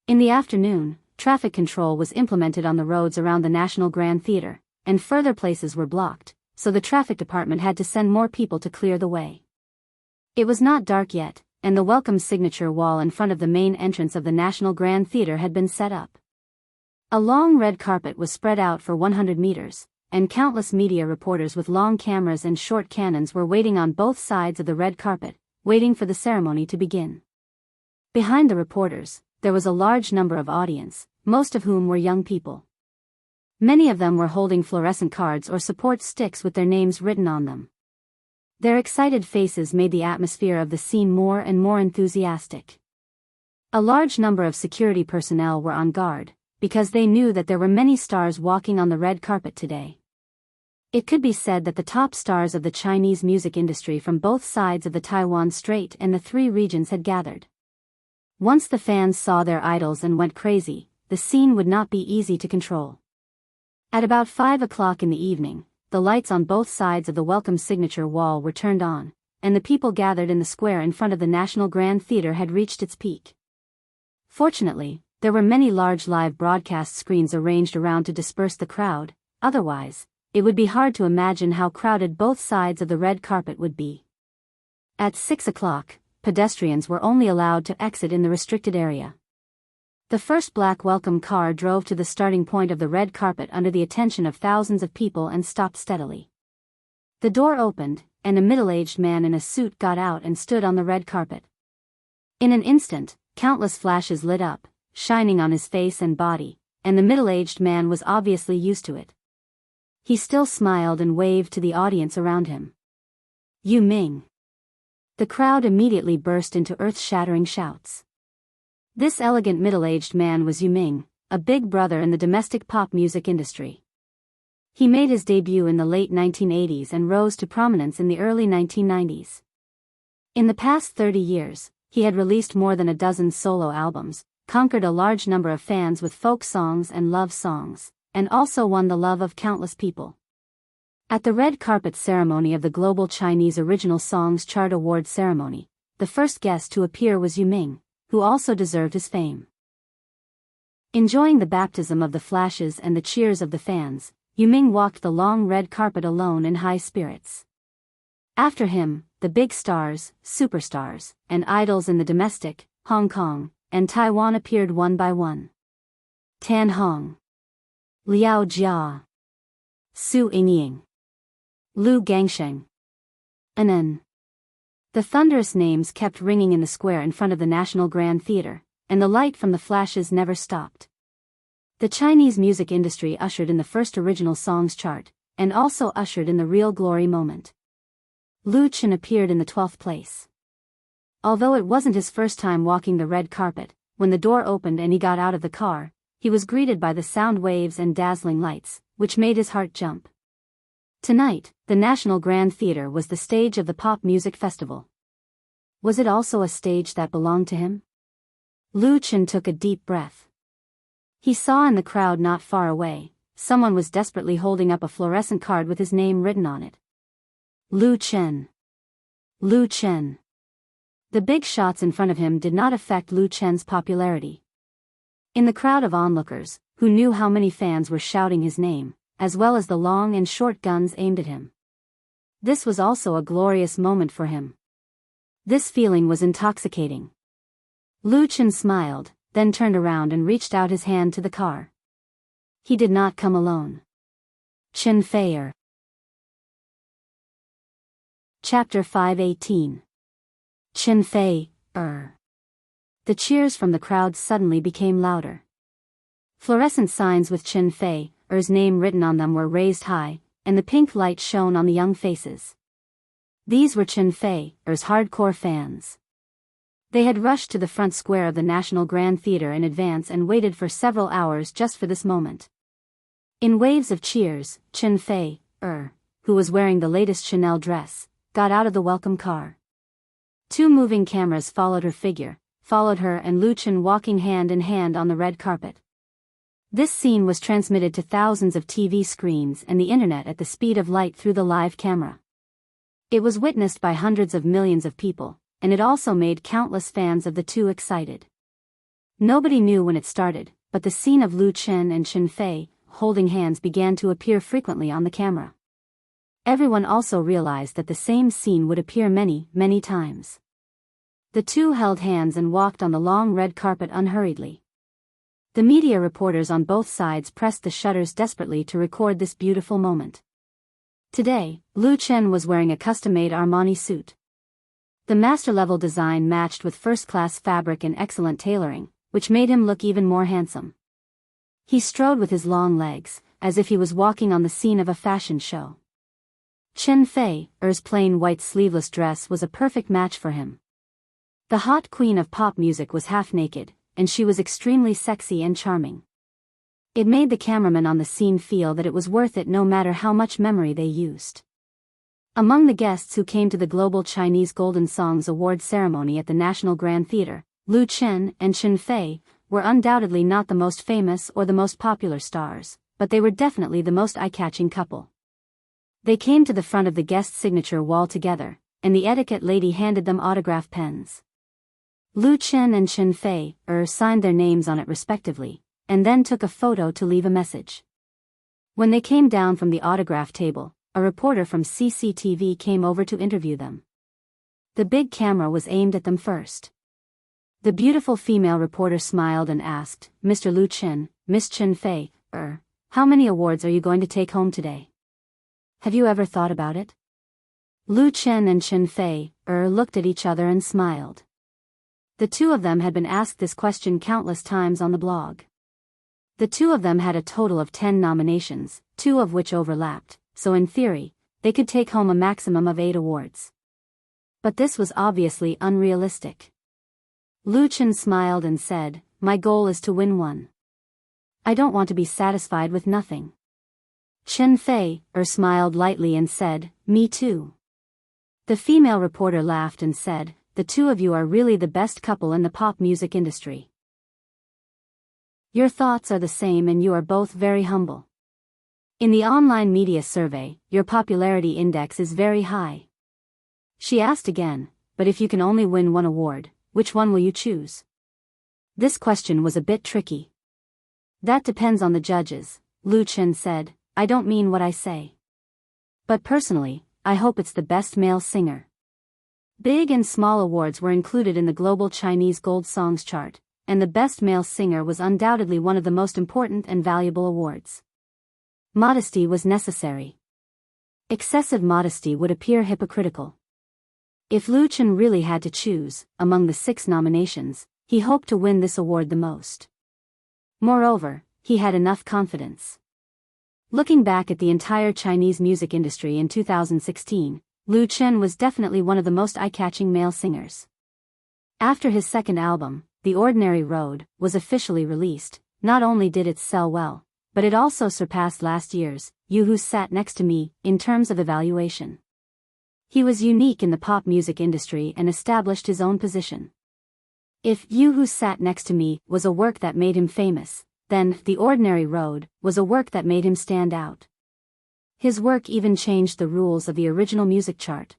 In the afternoon, traffic control was implemented on the roads around the National Grand Theatre, and further places were blocked, so the traffic department had to send more people to clear the way. It was not dark yet, and the welcome signature wall in front of the main entrance of the National Grand Theatre had been set up. A long red carpet was spread out for 100 meters, and countless media reporters with long cameras and short cannons were waiting on both sides of the red carpet, waiting for the ceremony to begin. Behind the reporters, there was a large number of audience, most of whom were young people. Many of them were holding fluorescent cards or support sticks with their names written on them. Their excited faces made the atmosphere of the scene more and more enthusiastic. A large number of security personnel were on guard, because they knew that there were many stars walking on the red carpet today. It could be said that the top stars of the Chinese music industry from both sides of the Taiwan Strait and the 3 regions had gathered. Once the fans saw their idols and went crazy, the scene would not be easy to control. At about 5 o'clock in the evening, the lights on both sides of the welcome signature wall were turned on, and the people gathered in the square in front of the National Grand Theatre had reached its peak. Fortunately, there were many large live broadcast screens arranged around to disperse the crowd, otherwise, it would be hard to imagine how crowded both sides of the red carpet would be. At 6 o'clock, pedestrians were only allowed to exit in the restricted area. The first black welcome car drove to the starting point of the red carpet under the attention of thousands of people and stopped steadily. The door opened, and a middle-aged man in a suit got out and stood on the red carpet. In an instant, countless flashes lit up, shining on his face and body, and the middle-aged man was obviously used to it. He still smiled and waved to the audience around him. Yu Ming. The crowd immediately burst into earth-shattering shouts. This elegant middle-aged man was Yu Ming, a big brother in the domestic pop music industry. He made his debut in the late 1980s and rose to prominence in the early 1990s. In the past 30 years, he had released more than a dozen solo albums, conquered a large number of fans with folk songs and love songs, and also won the love of countless people. At the red carpet ceremony of the Global Chinese Original Songs Chart Award ceremony, the first guest to appear was Yu Ming, who also deserved his fame. Enjoying the baptism of the flashes and the cheers of the fans, Yu Ming walked the long red carpet alone in high spirits. After him, the big stars, superstars, and idols in the domestic, Hong Kong, and Taiwan appeared one by one. Tan Hong, Liao Jia, Su Yingying, Lu Gangsheng, Anan. The thunderous names kept ringing in the square in front of the National Grand Theatre, and the light from the flashes never stopped. The Chinese music industry ushered in the first original songs chart, and also ushered in the real glory moment. Lu Chen appeared in the 12th place. Although it wasn't his first time walking the red carpet, when the door opened and he got out of the car, he was greeted by the sound waves and dazzling lights, which made his heart jump. Tonight, the National Grand Theatre was the stage of the pop music festival. Was it also a stage that belonged to him? Lu Chen took a deep breath. He saw in the crowd not far away, someone was desperately holding up a fluorescent card with his name written on it. Lu Chen. Lu Chen. The big shots in front of him did not affect Lu Chen's popularity. In the crowd of onlookers, who knew how many fans were shouting his name, as well as the long and short guns aimed at him. This was also a glorious moment for him. This feeling was intoxicating. Lu Chen smiled, then turned around and reached out his hand to the car. He did not come alone. Chen Fei. Chapter 518. Chen Fei. The cheers from the crowd suddenly became louder. Fluorescent signs with Chen Fei's name written on them were raised high, and the pink light shone on the young faces. These were Chen Fei's hardcore fans. They had rushed to the front square of the National Grand Theatre in advance and waited for several hours just for this moment. In waves of cheers, Chen Fei, who was wearing the latest Chanel dress, got out of the welcome car. 2 moving cameras followed her and Lu Chen walking hand in hand on the red carpet. This scene was transmitted to thousands of TV screens and the internet at the speed of light through the live camera. It was witnessed by hundreds of millions of people, and it also made countless fans of the two excited. Nobody knew when it started, but the scene of Lu Chen and Chen Fei holding hands began to appear frequently on the camera. Everyone also realized that the same scene would appear many, many times. The two held hands and walked on the long red carpet unhurriedly. The media reporters on both sides pressed the shutters desperately to record this beautiful moment. Today, Lu Chen was wearing a custom-made Armani suit. The master-level design matched with first-class fabric and excellent tailoring, which made him look even more handsome. He strode with his long legs, as if he was walking on the scene of a fashion show. Chen Fei's plain white sleeveless dress was a perfect match for him. The hot queen of pop music was half naked, and she was extremely sexy and charming. It made the cameraman on the scene feel that it was worth it no matter how much memory they used. Among the guests who came to the Global Chinese Golden Songs Award ceremony at the National Grand Theatre, Lu Chen and Chen Fei were undoubtedly not the most famous or the most popular stars, but they were definitely the most eye-catching couple. They came to the front of the guest signature wall together, and the etiquette lady handed them autograph pens. Lu Chen and Chen Fei signed their names on it respectively, and then took a photo to leave a message. When they came down from the autograph table, a reporter from CCTV came over to interview them. The big camera was aimed at them first. The beautiful female reporter smiled and asked, "Mr. Lu Chen, Miss Chen Fei, how many awards are you going to take home today? Have you ever thought about it?" Lu Chen and Chen Fei looked at each other and smiled. The two of them had been asked this question countless times on the blog. The two of them had a total of 10 nominations, 2 of which overlapped, so in theory, they could take home a maximum of 8 awards. But this was obviously unrealistic. Lu Chen smiled and said, "My goal is to win one. I don't want to be satisfied with nothing." Chen Fei smiled lightly and said, "Me too." The female reporter laughed and said, "The two of you are really the best couple in the pop music industry. Your thoughts are the same and you are both very humble. In the online media survey, your popularity index is very high." She asked again, "But if you can only win one award, which one will you choose?" This question was a bit tricky. "That depends on the judges," Lu Chen said. "I don't mean what I say. But personally, I hope it's the best male singer." Big and small awards were included in the global Chinese Gold Songs chart, and the best male singer was undoubtedly one of the most important and valuable awards. Modesty was necessary. Excessive modesty would appear hypocritical. If Lu Chen really had to choose, among the 6 nominations, he hoped to win this award the most. Moreover, he had enough confidence. Looking back at the entire Chinese music industry in 2016, Lu Chen was definitely one of the most eye-catching male singers. After his second album, The Ordinary Road, was officially released, not only did it sell well, but it also surpassed last year's You Who Sat Next to Me in terms of evaluation. He was unique in the pop music industry and established his own position. If You Who Sat Next to Me was a work that made him famous, then The Ordinary Road was a work that made him stand out. His work even changed the rules of the original music chart.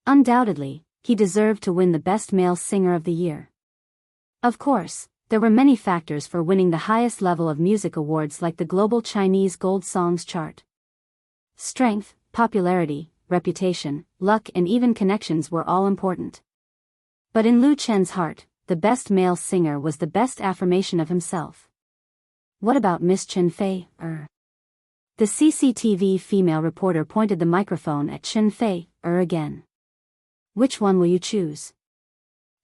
Undoubtedly, he deserved to win the Best Male Singer of the Year. Of course, there were many factors for winning the highest level of music awards like the global Chinese Gold Songs chart. Strength, popularity, reputation, luck and even connections were all important. But in Lu Chen's heart, the best male singer was the best affirmation of himself. "What about Miss Chen Fei, The CCTV female reporter pointed the microphone at Chen Fei, again. "Which one will you choose?"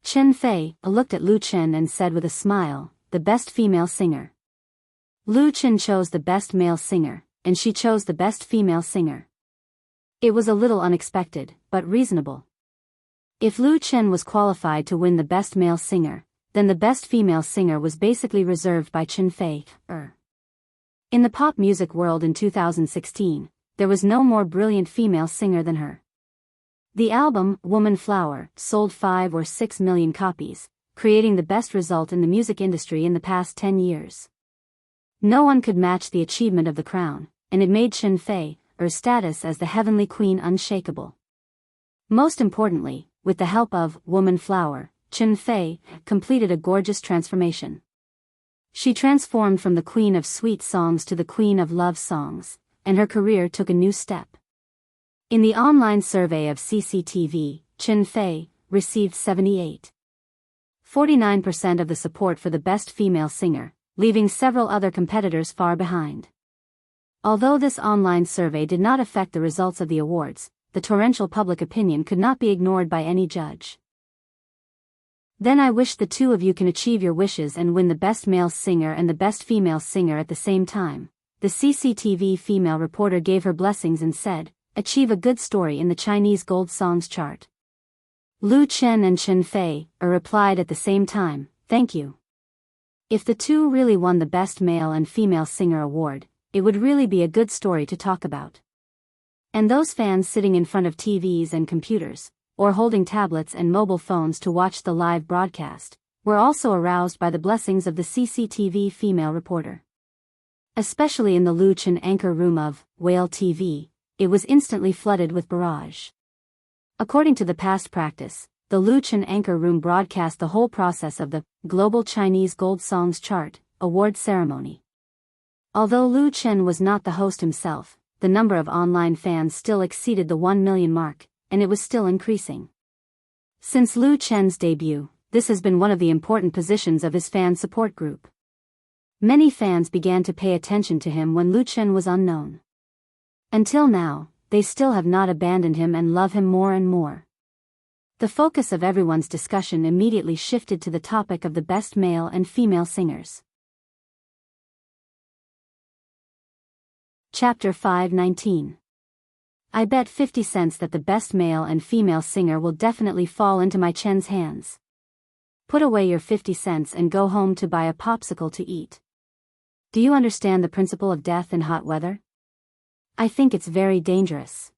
Chen Fei looked at Lu Chen and said with a smile, "The best female singer." Lu Chen chose the best male singer, and she chose the best female singer. It was a little unexpected, but reasonable. If Lu Chen was qualified to win the best male singer, then the best female singer was basically reserved by Chen Fei. In the pop music world in 2016, there was no more brilliant female singer than her. The album, Woman Flower, sold 5 or 6 million copies, creating the best result in the music industry in the past 10 years. No one could match the achievement of the crown, and it made Chen Fei, her status as the heavenly queen unshakable. Most importantly, with the help of Woman Flower, Chen Fei completed a gorgeous transformation. She transformed from the queen of sweet songs to the queen of love songs, and her career took a new step. In the online survey of CCTV, Chen Fei received 48.49% of the support for the best female singer, leaving several other competitors far behind. Although this online survey did not affect the results of the awards, the torrential public opinion could not be ignored by any judge. "Then I wish the two of you can achieve your wishes and win the best male singer and the best female singer at the same time," the CCTV female reporter gave her blessings and said, "Achieve a good story in the Chinese Gold Songs chart." Lu Chen and Chen Fei replied at the same time, "Thank you." If the two really won the Best Male and Female Singer award, it would really be a good story to talk about. And those fans sitting in front of TVs and computers, or holding tablets and mobile phones to watch the live broadcast, were also aroused by the blessings of the CCTV female reporter. Especially in the Lu Chen anchor room of Whale TV, it was instantly flooded with barrage. According to the past practice, the Lu Chen anchor room broadcast the whole process of the Global Chinese Gold Songs Chart award ceremony. Although Lu Chen was not the host himself, the number of online fans still exceeded the 1 million mark, and it was still increasing. Since Lu Chen's debut, this has been one of the important positions of his fan support group. Many fans began to pay attention to him when Lu Chen was unknown. Until now, they still have not abandoned him and love him more and more. The focus of everyone's discussion immediately shifted to the topic of the best male and female singers. Chapter 5:19. I bet 50 cents that the best male and female singer will definitely fall into my Chen's hands. Put away your 50 cents and go home to buy a popsicle to eat. Do you understand the principle of death in hot weather? I think it's very dangerous.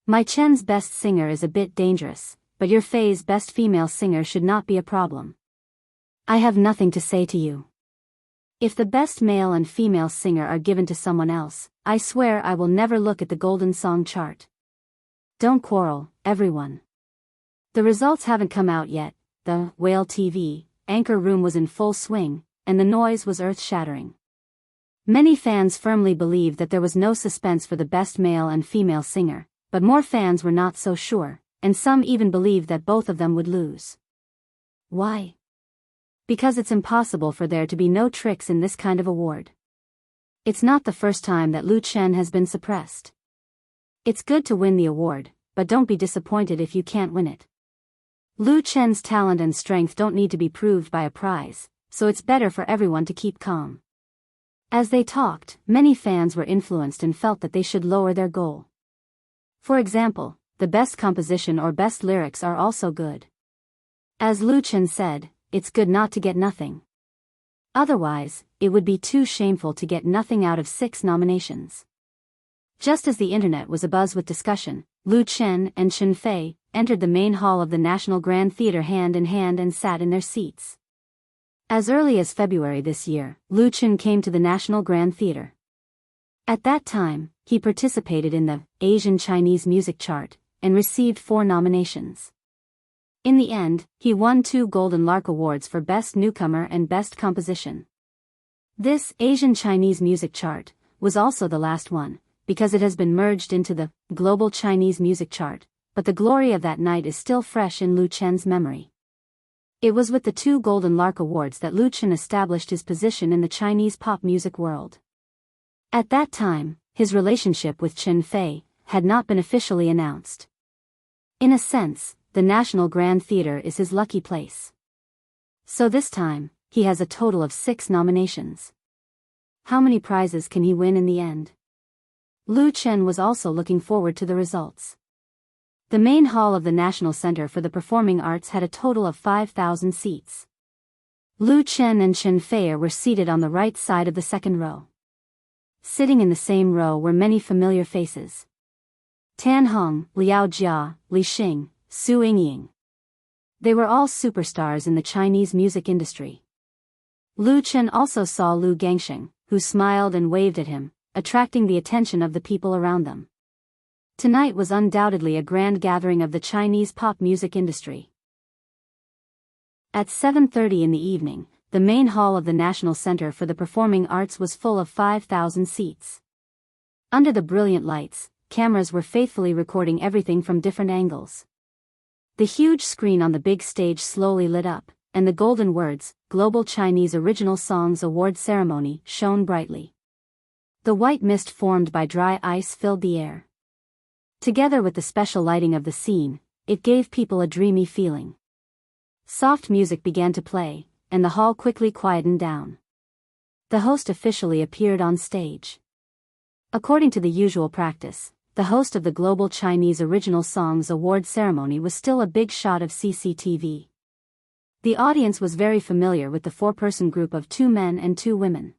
My Chen's best singer is a bit dangerous, but your Fei's best female singer should not be a problem. I have nothing to say to you. If the best male and female singer are given to someone else, I swear I will never look at the Golden Song chart. Don't quarrel, everyone. The results haven't come out yet. The Whale TV anchor room was in full swing, and the noise was earth-shattering. Many fans firmly believed that there was no suspense for the best male and female singer, but more fans were not so sure, and some even believed that both of them would lose. Why? Because it's impossible for there to be no tricks in this kind of award. It's not the first time that Lu Chen has been suppressed. It's good to win the award, but don't be disappointed if you can't win it. Lu Chen's talent and strength don't need to be proved by a prize, so it's better for everyone to keep calm. As they talked, many fans were influenced and felt that they should lower their goal. For example, the best composition or best lyrics are also good. As Lu Chen said, it's good not to get nothing. Otherwise, it would be too shameful to get nothing out of 6 nominations. Just as the internet was abuzz with discussion, Lu Chen and Chen Fei entered the main hall of the National Grand Theatre hand in hand and sat in their seats. As early as February this year, Lu Chen came to the National Grand Theatre. At that time, he participated in the Asian Chinese Music Chart and received 4 nominations. In the end, he won 2 Golden Lark Awards for Best Newcomer and Best Composition. This Asian Chinese Music Chart was also the last one, because it has been merged into the Global Chinese Music Chart, but the glory of that night is still fresh in Lu Chen's memory. It was with the 2 Golden Lark Awards that Lu Chen established his position in the Chinese pop music world. At that time, his relationship with Chen Fei had not been officially announced. In a sense, the National Grand Theatre is his lucky place. So this time, he has a total of 6 nominations. How many prizes can he win in the end? Lu Chen was also looking forward to the results. The main hall of the National Center for the Performing Arts had a total of 5,000 seats. Lu Chen and Chen Fei were seated on the right side of the second row. Sitting in the same row were many familiar faces. Tan Hong, Liao Jia, Li Xing, Su Yingying. They were all superstars in the Chinese music industry. Lu Chen also saw Lu Gangsheng, who smiled and waved at him, attracting the attention of the people around them. Tonight was undoubtedly a grand gathering of the Chinese pop music industry. At 7:30 in the evening, the main hall of the National Center for the Performing Arts was full of 5,000 seats. Under the brilliant lights, cameras were faithfully recording everything from different angles. The huge screen on the big stage slowly lit up, and the golden words, Global Chinese Original Songs Award Ceremony, shone brightly. The white mist formed by dry ice filled the air. Together with the special lighting of the scene, it gave people a dreamy feeling. Soft music began to play, and the hall quickly quietened down. The host officially appeared on stage. According to the usual practice, the host of the Global Chinese Original Songs Award Ceremony was still a big shot of CCTV. The audience was very familiar with the 4-person group of 2 men and 2 women.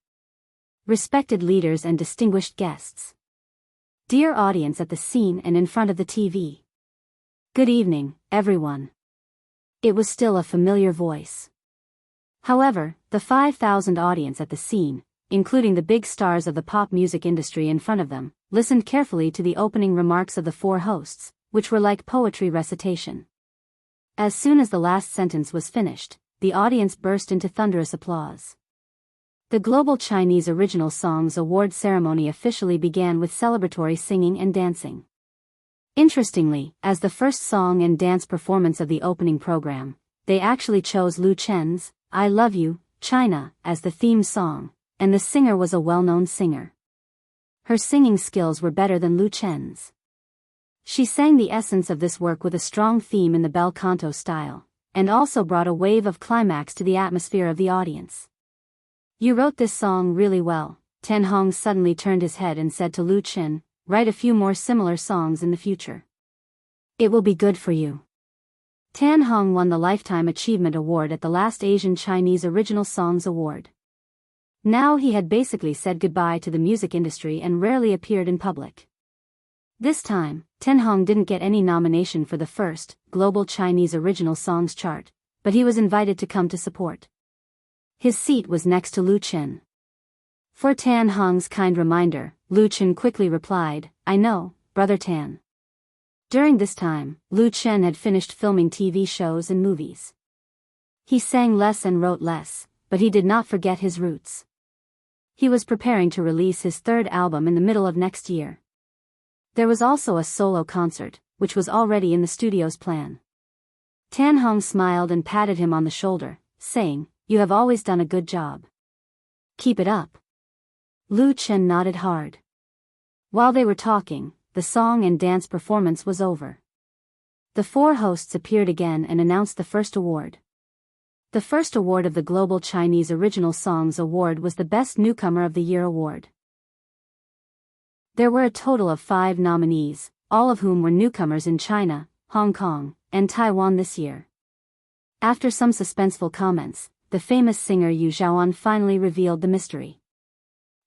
Respected leaders and distinguished guests. Dear audience at the scene and in front of the TV. Good evening, everyone. It was still a familiar voice. However, the 5,000 audience at the scene, including the big stars of the pop music industry in front of them, listened carefully to the opening remarks of the 4 hosts, which were like poetry recitation. As soon as the last sentence was finished, the audience burst into thunderous applause. The Global Chinese Original Songs Award ceremony officially began with celebratory singing and dancing. Interestingly, as the first song and dance performance of the opening program, they actually chose Lu Chen's I Love You, China, as the theme song, and the singer was a well-known singer. Her singing skills were better than Lu Chen's. She sang the essence of this work with a strong theme in the bel canto style, and also brought a wave of climax to the atmosphere of the audience. You wrote this song really well. Tan Hong suddenly turned his head and said to Lu Chen, write a few more similar songs in the future. It will be good for you. Tan Hong won the Lifetime Achievement Award at the last Asian Chinese Original Songs Award. Now he had basically said goodbye to the music industry and rarely appeared in public. This time, Tan Hong didn't get any nomination for the first Global Chinese Original Songs chart, but he was invited to come to support. His seat was next to Lu Chen. For Tan Hong's kind reminder, Lu Chen quickly replied, I know, Brother Tan. During this time, Lu Chen had finished filming TV shows and movies. He sang less and wrote less, but he did not forget his roots. He was preparing to release his third album in the middle of next year. There was also a solo concert, which was already in the studio's plan. Tan Hong smiled and patted him on the shoulder, saying, You have always done a good job. Keep it up. Lu Chen nodded hard. While they were talking, the song and dance performance was over. The four hosts appeared again and announced the first award. The first award of the Global Chinese Original Songs Award was the Best Newcomer of the Year award. There were a total of 5 nominees, all of whom were newcomers in China, Hong Kong, and Taiwan this year. After some suspenseful comments, the famous singer Yu Zhaoan finally revealed the mystery.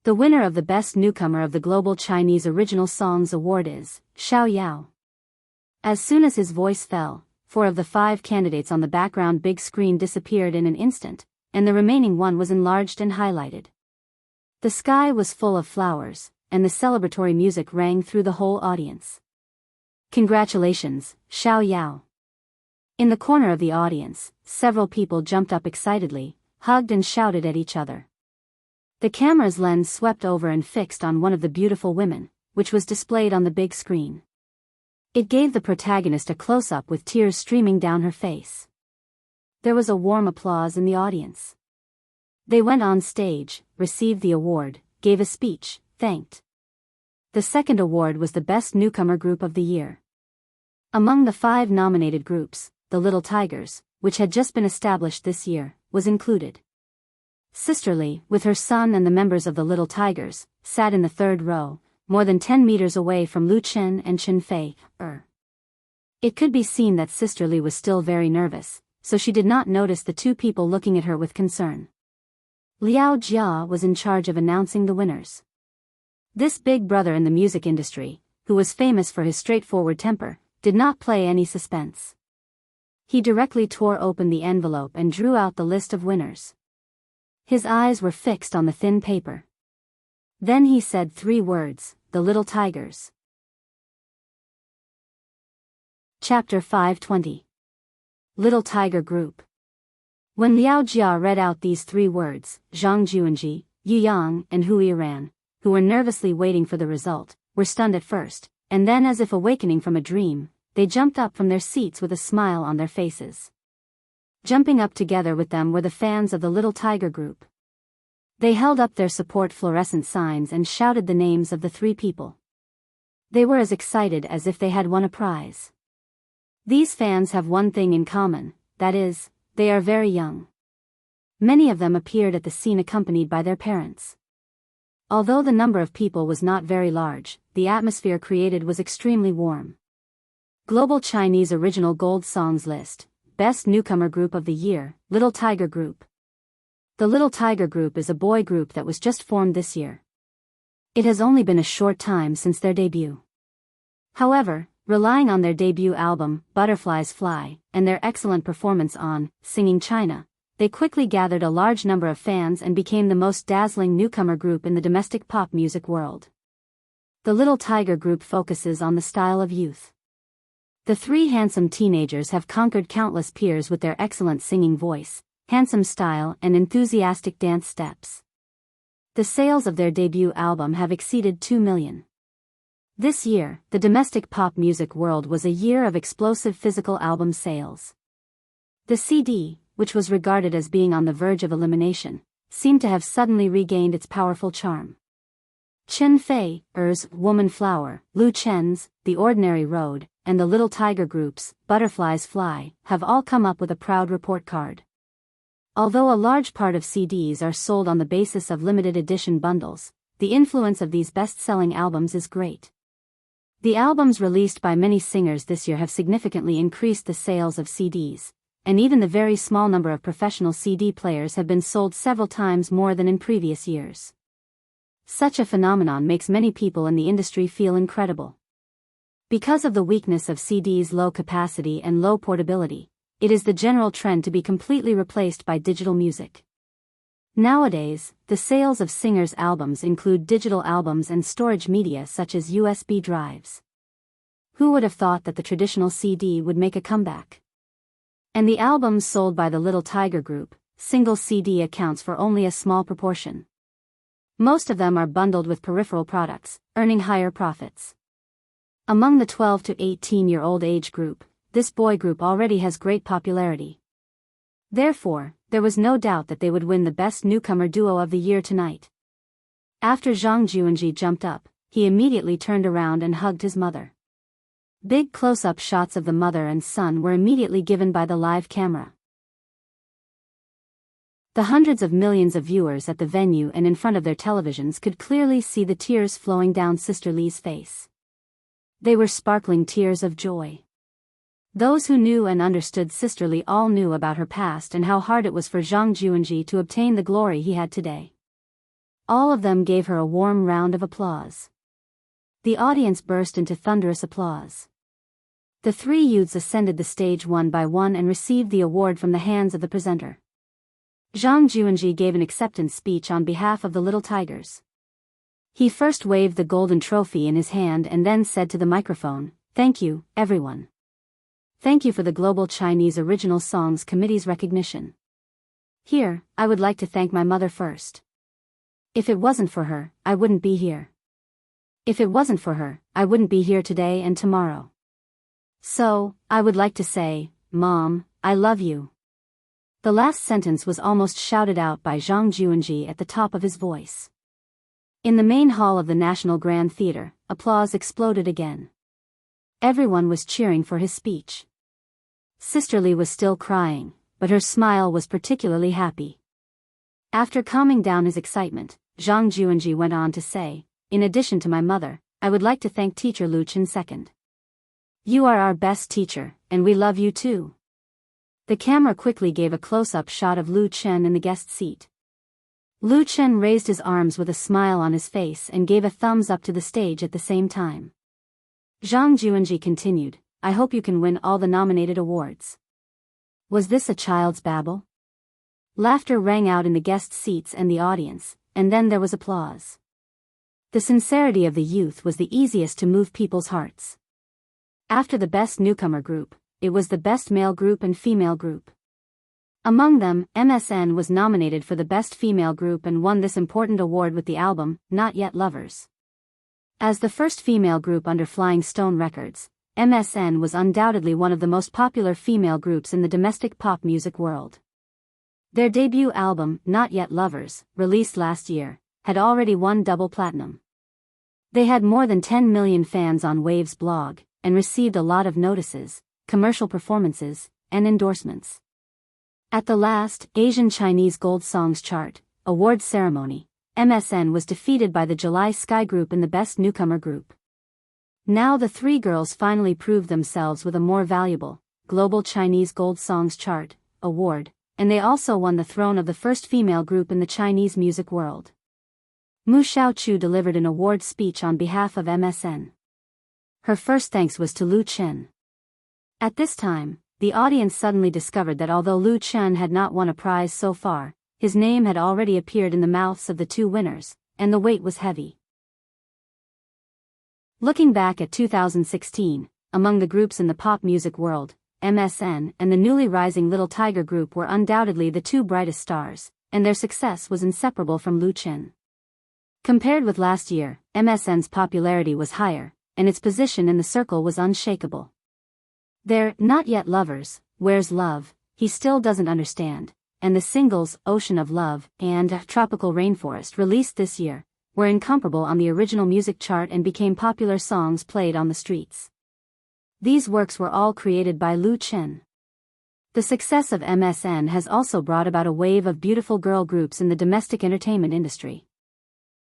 The winner of the Best Newcomer of the Global Chinese Original Songs Award is Xiao Yao. As soon as his voice fell, 4 of the 5 candidates on the background big screen disappeared in an instant, and the remaining one was enlarged and highlighted. The sky was full of flowers, and the celebratory music rang through the whole audience. Congratulations, Xiao Yao. In the corner of the audience, several people jumped up excitedly, hugged and shouted at each other. The camera's lens swept over and fixed on one of the beautiful women, which was displayed on the big screen. It gave the protagonist a close-up with tears streaming down her face. There was a warm applause in the audience. They went on stage, received the award, gave a speech, thanked. The second award was the Best Newcomer Group of the Year. Among the 5 nominated groups, the Little Tigers, which had just been established this year, was included. Sisterly, with her son and the members of the Little Tigers, sat in the third row, more than 10 meters away from Lu Chen and Chen Fei. It could be seen that Sisterly was still very nervous, so she did not notice the 2 people looking at her with concern. Liao Jia was in charge of announcing the winners. This big brother in the music industry, who was famous for his straightforward temper, did not play any suspense. He directly tore open the envelope and drew out the list of winners. His eyes were fixed on the thin paper. Then he said 3 words, the Little Tigers. Chapter 520. Little Tiger Group. When Liao Jia read out these 3 words, Zhang Juanji, Yu Yang, and Hui Ran, who were nervously waiting for the result, were stunned at first, and then as if awakening from a dream, they jumped up from their seats with a smile on their faces. Jumping up together with them were the fans of the Little Tiger Group. They held up their support fluorescent signs and shouted the names of the 3 people. They were as excited as if they had won a prize. These fans have one thing in common, that is, they are very young. Many of them appeared at the scene accompanied by their parents. Although the number of people was not very large, the atmosphere created was extremely warm. Global Chinese Original Gold Songs List. Best Newcomer Group of the Year, Little Tiger Group. The Little Tiger Group is a boy group that was just formed this year. It has only been a short time since their debut. However, relying on their debut album, Butterflies Fly, and their excellent performance on Singing China, they quickly gathered a large number of fans and became the most dazzling newcomer group in the domestic pop music world. The Little Tiger Group focuses on the style of youth. The 3 handsome teenagers have conquered countless peers with their excellent singing voice, handsome style and enthusiastic dance steps. The sales of their debut album have exceeded 2 million. This year, the domestic pop music world was a year of explosive physical album sales. The CD, which was regarded as being on the verge of elimination, seemed to have suddenly regained its powerful charm. Chen Fei's Woman Flower, Lu Chen's The Ordinary Road, and the Little Tiger Group's Butterflies Fly have all come up with a proud report card. Although a large part of CDs are sold on the basis of limited edition bundles, the influence of these best-selling albums is great. The albums released by many singers this year have significantly increased the sales of CDs, and even the very small number of professional CD players have been sold several times more than in previous years. Such a phenomenon makes many people in the industry feel incredible. Because of the weakness of CDs' low capacity and low portability, it is the general trend to be completely replaced by digital music. Nowadays, the sales of singers' albums include digital albums and storage media such as USB drives. Who would have thought that the traditional CD would make a comeback? And the albums sold by the Little Tiger Group, single CD accounts for only a small proportion. Most of them are bundled with peripheral products, earning higher profits. Among the 12 to 18-year-old age group, this boy group already has great popularity. Therefore, there was no doubt that they would win the Best Newcomer Duo of the Year tonight. After Zhang Juanji jumped up, he immediately turned around and hugged his mother. Big close-up shots of the mother and son were immediately given by the live camera. The hundreds of millions of viewers at the venue and in front of their televisions could clearly see the tears flowing down Sister Lee's face. They were sparkling tears of joy. Those who knew and understood Sister Lee all knew about her past and how hard it was for Zhang Juanji to obtain the glory he had today. All of them gave her a warm round of applause. The audience burst into thunderous applause. The three youths ascended the stage one by one and received the award from the hands of the presenter. Zhang Juanji gave an acceptance speech on behalf of the Little Tigers. He first waved the golden trophy in his hand and then said to the microphone, "Thank you, everyone. Thank you for the Global Chinese Original Songs Committee's recognition. Here, I would like to thank my mother first. If it wasn't for her, I wouldn't be here. If it wasn't for her, I wouldn't be here today and tomorrow. So, I would like to say, Mom, I love you." The last sentence was almost shouted out by Zhang Juanji at the top of his voice. In the main hall of the National Grand Theatre, applause exploded again. Everyone was cheering for his speech. Sister Lee was still crying, but her smile was particularly happy. After calming down his excitement, Zhang Juanji went on to say, "In addition to my mother, I would like to thank Teacher Lu Chen second. You are our best teacher, and we love you too." The camera quickly gave a close-up shot of Lu Chen in the guest seat. Lu Chen raised his arms with a smile on his face and gave a thumbs up to the stage at the same time. Zhang Juanji continued, "I hope you can win all the nominated awards." Was this a child's babble? Laughter rang out in the guest seats and the audience, and then there was applause. The sincerity of the youth was the easiest to move people's hearts. After the Best Newcomer Group, it was the Best Male Group and Female Group. Among them, MSN was nominated for the Best Female Group and won this important award with the album, Not Yet Lovers. As the first female group under Flying Stone Records, MSN was undoubtedly one of the most popular female groups in the domestic pop music world. Their debut album, Not Yet Lovers, released last year, had already won double platinum. They had more than 10 million fans on Wave's blog, and received a lot of notices, commercial performances, and endorsements. At the last Asian Chinese Gold Songs Chart award ceremony, MSN was defeated by the July Sky Group in the Best Newcomer Group. Now the three girls finally proved themselves with a more valuable, Global Chinese Gold Songs Chart award, and they also won the throne of the first female group in the Chinese music world. Mu Xiaochu delivered an award speech on behalf of MSN. Her first thanks was to Lu Chen. At this time, the audience suddenly discovered that although Lu Chen had not won a prize so far, his name had already appeared in the mouths of the two winners, and the weight was heavy. Looking back at 2016, among the groups in the pop music world, MSN and the newly rising Little Tiger Group were undoubtedly the two brightest stars, and their success was inseparable from Lu Chen. Compared with last year, MSN's popularity was higher, and its position in the circle was unshakable. Their Not Yet Lovers, Where's Love, He Still Doesn't Understand, and the singles Ocean of Love and Tropical Rainforest released this year, were incomparable on the original music chart and became popular songs played on the streets. These works were all created by Lu Chen. The success of MSN has also brought about a wave of beautiful girl groups in the domestic entertainment industry.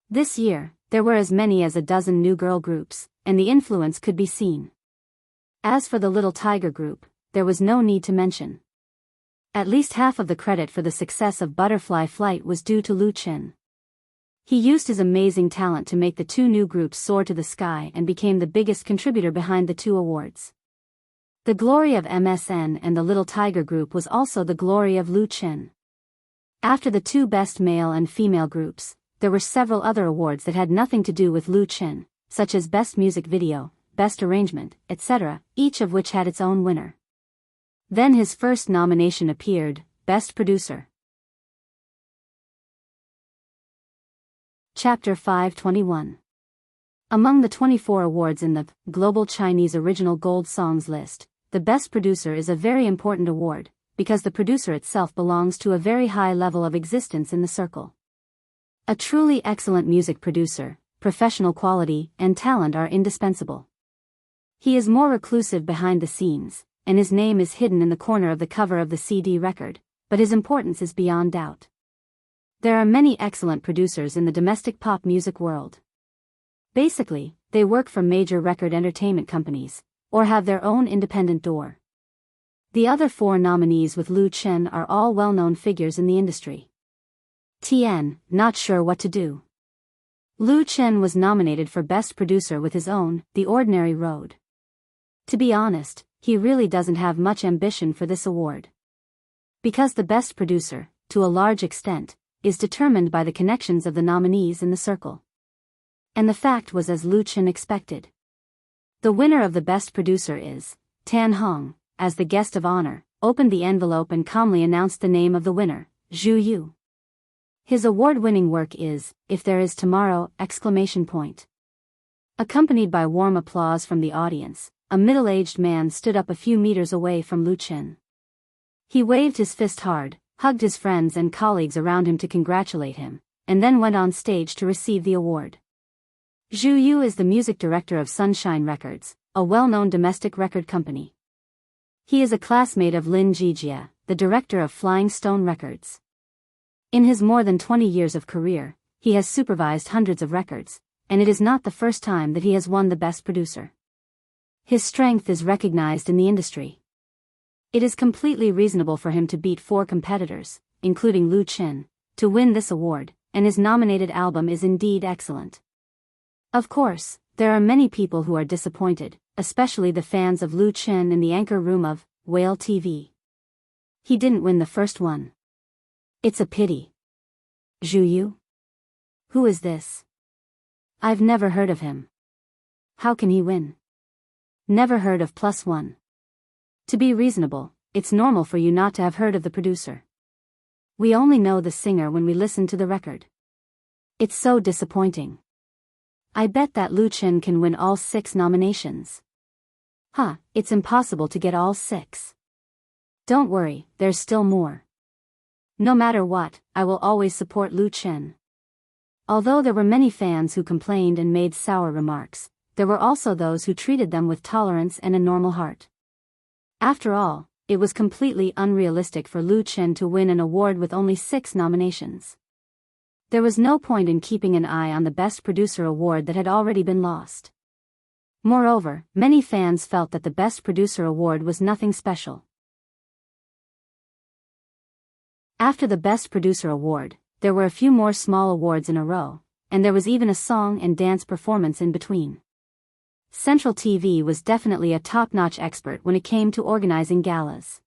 This year, there were as many as a dozen new girl groups, and the influence could be seen. As for the Little Tiger group, there was no need to mention. At least half of the credit for the success of Butterfly Flight was due to Lu Chen. He used his amazing talent to make the two new groups soar to the sky and became the biggest contributor behind the two awards. The glory of MSN and the Little Tiger group was also the glory of Lu Chen. After the two best male and female groups, there were several other awards that had nothing to do with Lu Chen, such as Best Music Video, Best Arrangement, etc., each of which had its own winner. Then his first nomination appeared, Best Producer. Chapter 521. Among the 24 awards in the Global Chinese Original Gold Songs list, the Best Producer is a very important award, because the producer itself belongs to a very high level of existence in the circle. A truly excellent music producer, professional quality, and talent are indispensable. He is more reclusive behind the scenes, and his name is hidden in the corner of the cover of the CD record, but his importance is beyond doubt. There are many excellent producers in the domestic pop music world. Basically, they work for major record entertainment companies, or have their own independent door. The other four nominees with Lu Chen are all well-known figures in the industry. Tien, not sure what to do. Lu Chen was nominated for Best Producer with his own, The Ordinary Road. To be honest, he really doesn't have much ambition for this award. Because the Best Producer, to a large extent, is determined by the connections of the nominees in the circle. And the fact was as Lu Chen expected. The winner of the Best Producer is Tan Hong, as the guest of honor, opened the envelope and calmly announced the name of the winner, Zhu Yu. His award-winning work is If There Is Tomorrow! Accompanied by warm applause from the audience, a middle-aged man stood up a few meters away from Lu Chen. He waved his fist hard, hugged his friends and colleagues around him to congratulate him, and then went on stage to receive the award. Zhu Yu is the music director of Sunshine Records, a well-known domestic record company. He is a classmate of Lin Jijia, the director of Flying Stone Records. In his more than 20 years of career, he has supervised hundreds of records, and it is not the first time that he has won the Best Producer. His strength is recognized in the industry. It is completely reasonable for him to beat 4 competitors, including Lu Chen, to win this award, and his nominated album is indeed excellent. Of course, there are many people who are disappointed, especially the fans of Lu Chen in the anchor room of Whale TV. He didn't win the first one. It's a pity. Zhu Yu? Who is this? I've never heard of him. How can he win? Never heard of +1. To be reasonable, it's normal for you not to have heard of the producer. We only know the singer when we listen to the record. It's so disappointing. I bet that Lu Chen can win all 6 nominations. It's impossible to get all 6. Don't worry, there's still more. No matter what, I will always support Lu Chen. Although there were many fans who complained and made sour remarks, there were also those who treated them with tolerance and a normal heart. After all, it was completely unrealistic for Lu Chen to win an award with only 6 nominations. There was no point in keeping an eye on the Best Producer award that had already been lost. Moreover, many fans felt that the Best Producer award was nothing special. After the Best Producer award, there were a few more small awards in a row, and there was even a song and dance performance in between. Central TV was definitely a top-notch expert when it came to organizing galas.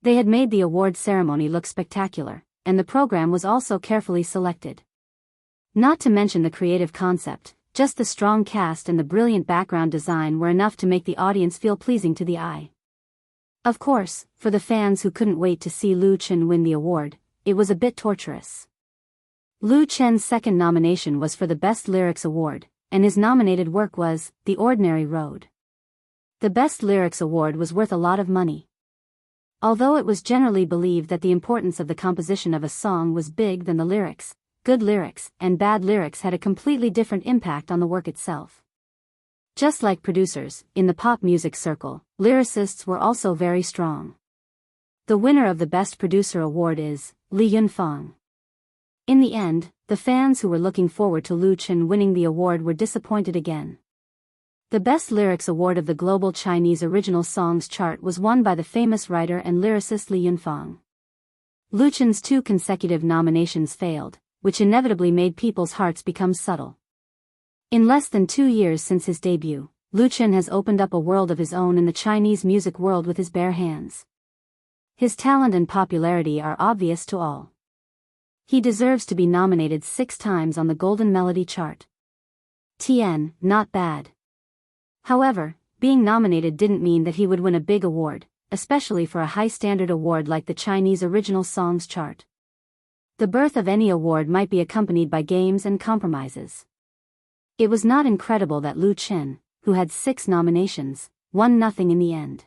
They had made the award ceremony look spectacular, and the program was also carefully selected. Not to mention the creative concept, just the strong cast and the brilliant background design were enough to make the audience feel pleasing to the eye. Of course, for the fans who couldn't wait to see Lu Chen win the award, it was a bit torturous. Lu Chen's second nomination was for the Best Lyrics Award, and his nominated work was The Ordinary Road. The Best Lyrics Award was worth a lot of money. Although it was generally believed that the importance of the composition of a song was big than the lyrics, good lyrics and bad lyrics had a completely different impact on the work itself. Just like producers, in the pop music circle, lyricists were also very strong. The winner of the Best Producer award is Li Yunfang. In the end, the fans who were looking forward to Lu Chen winning the award were disappointed again. The Best Lyrics Award of the Global Chinese Original Songs chart was won by the famous writer and lyricist Li Yunfang. Lu Chen's 2 consecutive nominations failed, which inevitably made people's hearts become subtle. In less than 2 years since his debut, Lu Chen has opened up a world of his own in the Chinese music world with his bare hands. His talent and popularity are obvious to all. He deserves to be nominated 6 times on the Golden Melody chart. TN, not bad. However, being nominated didn't mean that he would win a big award, especially for a high-standard award like the Chinese Original Songs chart. The birth of any award might be accompanied by games and compromises. It was not incredible that Lu Chen, who had 6 nominations, won nothing in the end.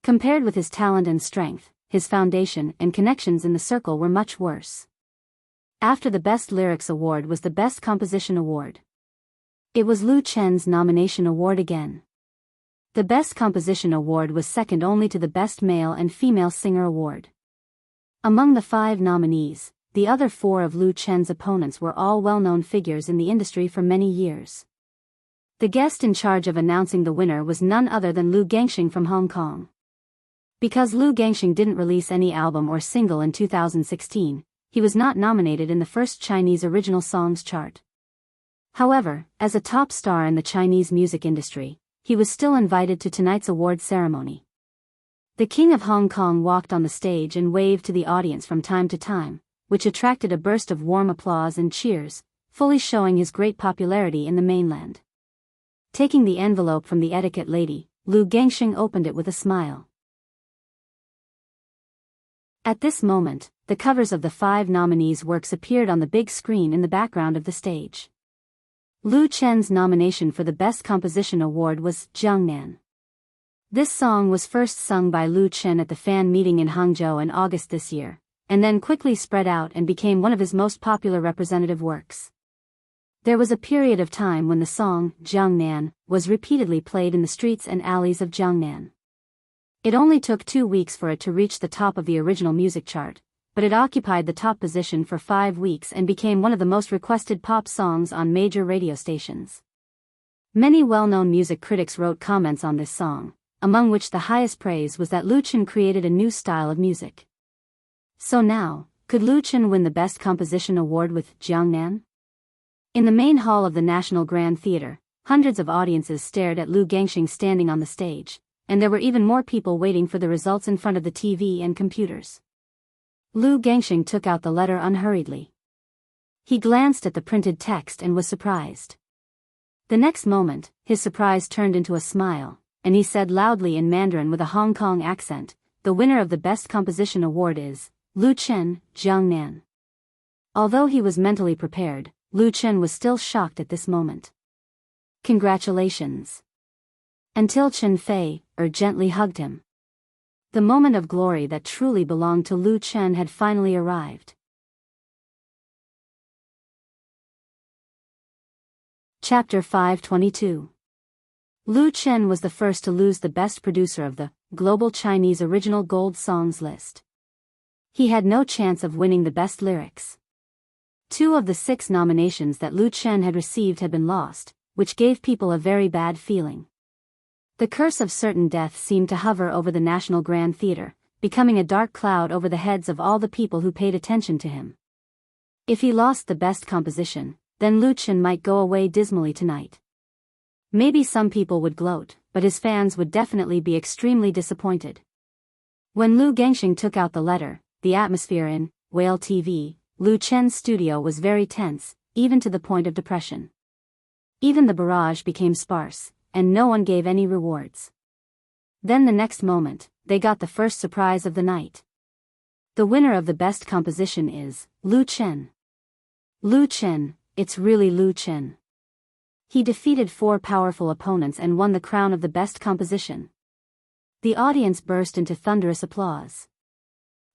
Compared with his talent and strength, his foundation and connections in the circle were much worse. After the Best Lyrics Award was the Best Composition Award. It was Lu Chen's nomination award again. The Best Composition Award was second only to the Best Male and Female Singer Award. Among the 5 nominees, the other 4 of Lu Chen's opponents were all well-known figures in the industry for many years. The guest in charge of announcing the winner was none other than Lu Gangxing from Hong Kong. Because Lu Gangxing didn't release any album or single in 2016, he was not nominated in the first Chinese Original Songs chart. However, as a top star in the Chinese music industry, he was still invited to tonight's award ceremony. The King of Hong Kong walked on the stage and waved to the audience from time to time, which attracted a burst of warm applause and cheers, fully showing his great popularity in the mainland. Taking the envelope from the etiquette lady, Lu Gangxing opened it with a smile. At this moment, the covers of the 5 nominees' works appeared on the big screen in the background of the stage. Lu Chen's nomination for the Best Composition Award was Jiangnan. This song was first sung by Lu Chen at the fan meeting in Hangzhou in August this year, and then quickly spread out and became one of his most popular representative works. There was a period of time when the song, Jiangnan, was repeatedly played in the streets and alleys of Jiangnan. It only took 2 weeks for it to reach the top of the original music chart, but it occupied the top position for 5 weeks and became one of the most requested pop songs on major radio stations. Many well-known music critics wrote comments on this song, among which the highest praise was that Lu Chen created a new style of music. So now, could Lu Chen win the Best Composition Award with Jiangnan? In the main hall of the National Grand Theatre, hundreds of audiences stared at Lu Gangxing standing on the stage, and there were even more people waiting for the results in front of the TV and computers. Lu Gangxing took out the letter unhurriedly. He glanced at the printed text and was surprised. The next moment, his surprise turned into a smile, and he said loudly in Mandarin with a Hong Kong accent, "The winner of the Best Composition Award is Lu Chen, Jiangnan." Although he was mentally prepared, Lu Chen was still shocked at this moment. "Congratulations." Until Chen Fei gently hugged him. The moment of glory that truly belonged to Lu Chen had finally arrived. Chapter 522. Lu Chen was the first to lose the Best Producer of the Global Chinese Original Gold Songs list. He had no chance of winning the Best Lyrics. 2 of the 6 nominations that Lu Chen had received had been lost, which gave people a very bad feeling. The curse of certain death seemed to hover over the National Grand Theatre, becoming a dark cloud over the heads of all the people who paid attention to him. If he lost the Best Composition, then Lu Chen might go away dismally tonight. Maybe some people would gloat, but his fans would definitely be extremely disappointed. When Lu Gangxing took out the letter, the atmosphere in Whale TV, Lu Chen's studio was very tense, even to the point of depression. Even the barrage became sparse, and no one gave any rewards. Then the next moment, they got the first surprise of the night. The winner of the Best Composition is Lu Chen. Lu Chen, it's really Lu Chen. He defeated 4 powerful opponents and won the crown of the Best Composition. The audience burst into thunderous applause.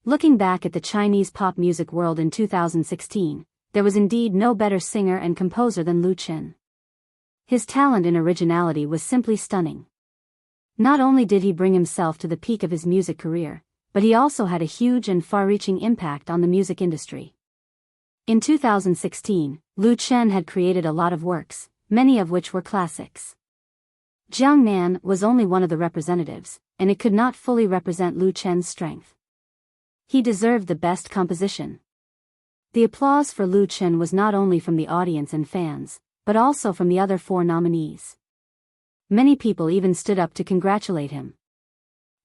Looking back at the Chinese pop music world in 2016, there was indeed no better singer and composer than Lu Chen. His talent and originality was simply stunning. Not only did he bring himself to the peak of his music career, but he also had a huge and far-reaching impact on the music industry. In 2016, Lu Chen had created a lot of works, many of which were classics. Jiangnan was only one of the representatives, and it could not fully represent Lu Chen's strength. He deserved the best composition. The applause for Lu Chen was not only from the audience and fans, but also from the other 4 nominees. Many people even stood up to congratulate him.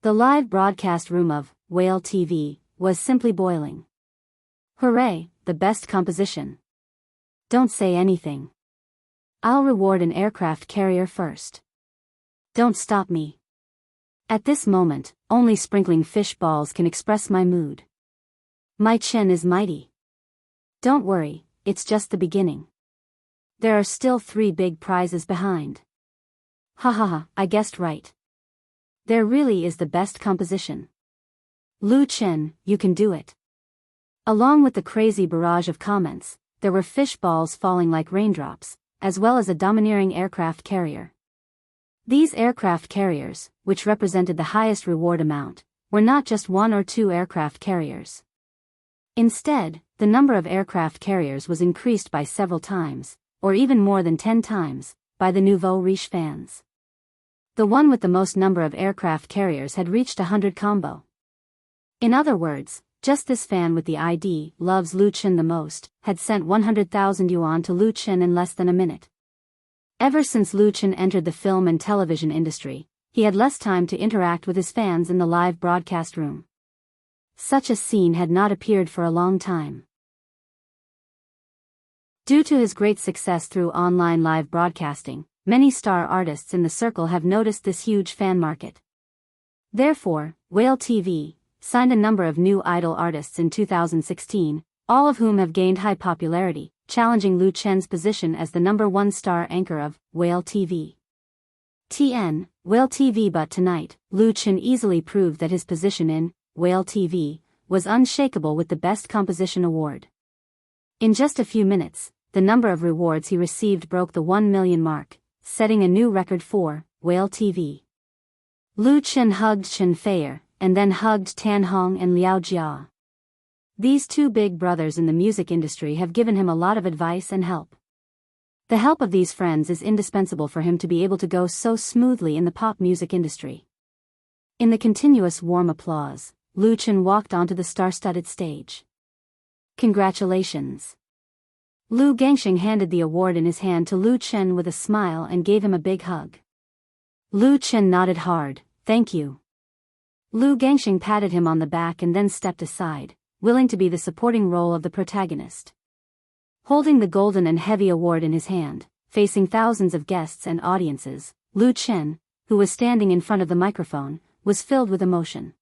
The live broadcast room of Whale TV was simply boiling. Hooray, the best composition. Don't say anything. I'll reward an aircraft carrier first. Don't stop me. At this moment, only sprinkling fish balls can express my mood. My Chen is mighty. Don't worry, it's just the beginning. There are still 3 big prizes behind. Ha ha ha, I guessed right. There really is the best composition. Lu Chen, you can do it. Along with the crazy barrage of comments, there were fish balls falling like raindrops, as well as a domineering aircraft carrier. These aircraft carriers, which represented the highest reward amount, were not just 1 or 2 aircraft carriers. Instead, the number of aircraft carriers was increased by several times, or even more than 10 times, by the nouveau riche fans. The one with the most number of aircraft carriers had reached 100 combo. In other words, just this fan with the ID loves Lu Chen the most, had sent 100,000 yuan to Lu Chen in less than a minute. Ever since Lu Chen entered the film and television industry, he had less time to interact with his fans in the live broadcast room. Such a scene had not appeared for a long time. Due to his great success through online live broadcasting, many star artists in the circle have noticed this huge fan market. Therefore, Whale TV signed a number of new idol artists in 2016, all of whom have gained high popularity, challenging Lu Chen's position as the #1 star anchor of Whale TV. Whale TV. But tonight, Lu Chen easily proved that his position in Whale TV was unshakable with the Best Composition award. In just a few minutes, the number of rewards he received broke the 1 million mark, setting a new record for Whale TV. Lu Chen hugged Chen Feier, and then hugged Tan Hong and Liao Jia. These 2 big brothers in the music industry have given him a lot of advice and help. The help of these friends is indispensable for him to be able to go so smoothly in the pop music industry. In the continuous warm applause, Lu Chen walked onto the star-studded stage. Congratulations. Lu Gangxing handed the award in his hand to Lu Chen with a smile and gave him a big hug. Lu Chen nodded hard, thank you. Lu Gangxing patted him on the back and then stepped aside, willing to be the supporting role of the protagonist. Holding the golden and heavy award in his hand, facing thousands of guests and audiences, Lu Chen, who was standing in front of the microphone, was filled with emotion.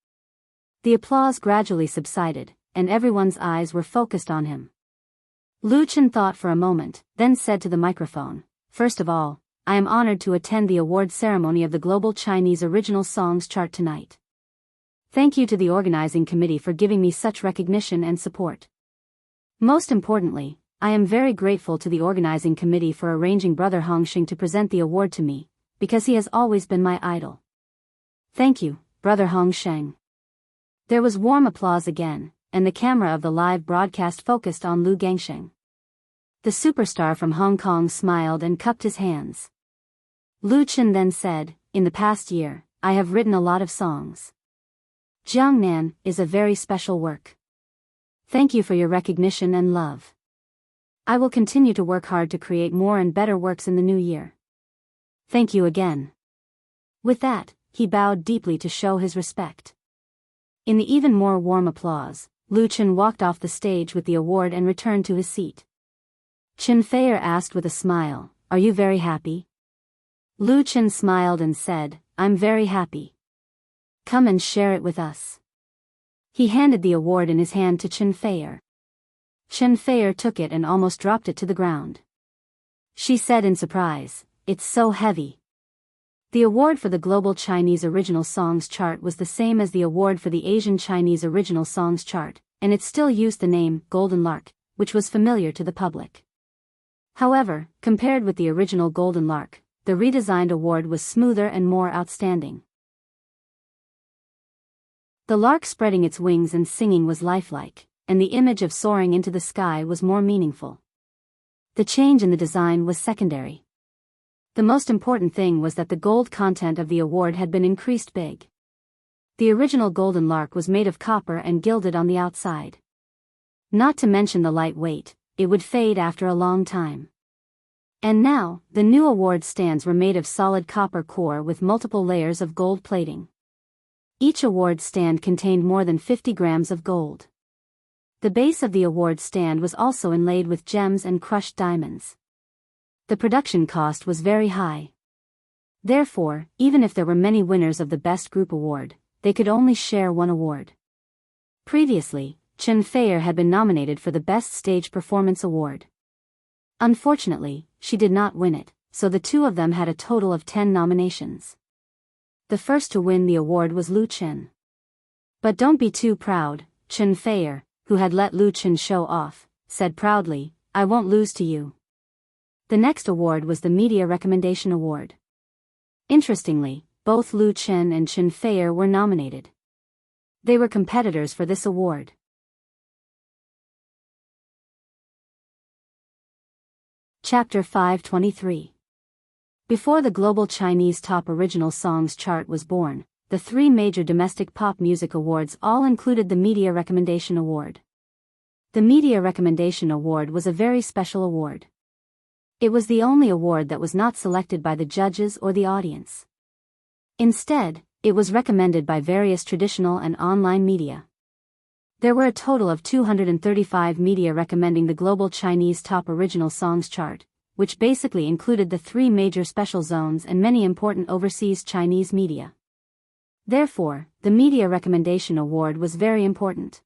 The applause gradually subsided, and everyone's eyes were focused on him. Lu Chen thought for a moment, then said to the microphone, "First of all, I am honored to attend the award ceremony of the Global Chinese Original Songs Chart tonight. Thank you to the organizing committee for giving me such recognition and support. Most importantly, I am very grateful to the organizing committee for arranging Brother Hongxing to present the award to me, because he has always been my idol. Thank you, Brother Hongxing." There was warm applause again, and the camera of the live broadcast focused on Lu Gangxing. The superstar from Hong Kong smiled and cupped his hands. Lu Chen then said, "In the past year, I have written a lot of songs. Jiangnan is a very special work. Thank you for your recognition and love. I will continue to work hard to create more and better works in the new year. Thank you again." With that, he bowed deeply to show his respect. In the even more warm applause, Lu Chen walked off the stage with the award and returned to his seat. Chen Feier asked with a smile, "Are you very happy?" Lu Chen smiled and said, "I'm very happy. Come and share it with us." He handed the award in his hand to Chen Feier. Chen Feier took it and almost dropped it to the ground. She said in surprise, "It's so heavy." The award for the Global Chinese Original Songs Chart was the same as the award for the Asian Chinese Original Songs Chart, and it still used the name Golden Lark, which was familiar to the public. However, compared with the original Golden Lark, the redesigned award was smoother and more outstanding. The lark spreading its wings and singing was lifelike, and the image of soaring into the sky was more meaningful. The change in the design was secondary. The most important thing was that the gold content of the award had been increased big. The original Golden Lark was made of copper and gilded on the outside. Not to mention the light weight, it would fade after a long time. And now, the new award stands were made of solid copper core with multiple layers of gold plating. Each award stand contained more than 50 grams of gold. The base of the award stand was also inlaid with gems and crushed diamonds. The production cost was very high. Therefore, even if there were many winners of the Best Group Award, they could only share one award. Previously, Chen Feier had been nominated for the Best Stage Performance Award. Unfortunately, she did not win it, so the two of them had a total of 10 nominations. The first to win the award was Lu Chen. But don't be too proud, Chen Feier, who had let Lu Chen show off, said proudly, "I won't lose to you." The next award was the Media Recommendation Award. Interestingly, both Lu Chen and Chen Feier were nominated. They were competitors for this award. Chapter 523. Before the global Chinese Top Original Songs chart was born, the three major domestic pop music awards all included the Media Recommendation Award. The Media Recommendation Award was a very special award. It was the only award that was not selected by the judges or the audience. Instead, it was recommended by various traditional and online media. There were a total of 235 media recommending the global Chinese Top Original Songs chart, which basically included the three major special zones and many important overseas Chinese media. Therefore, the Media Recommendation Award was very important.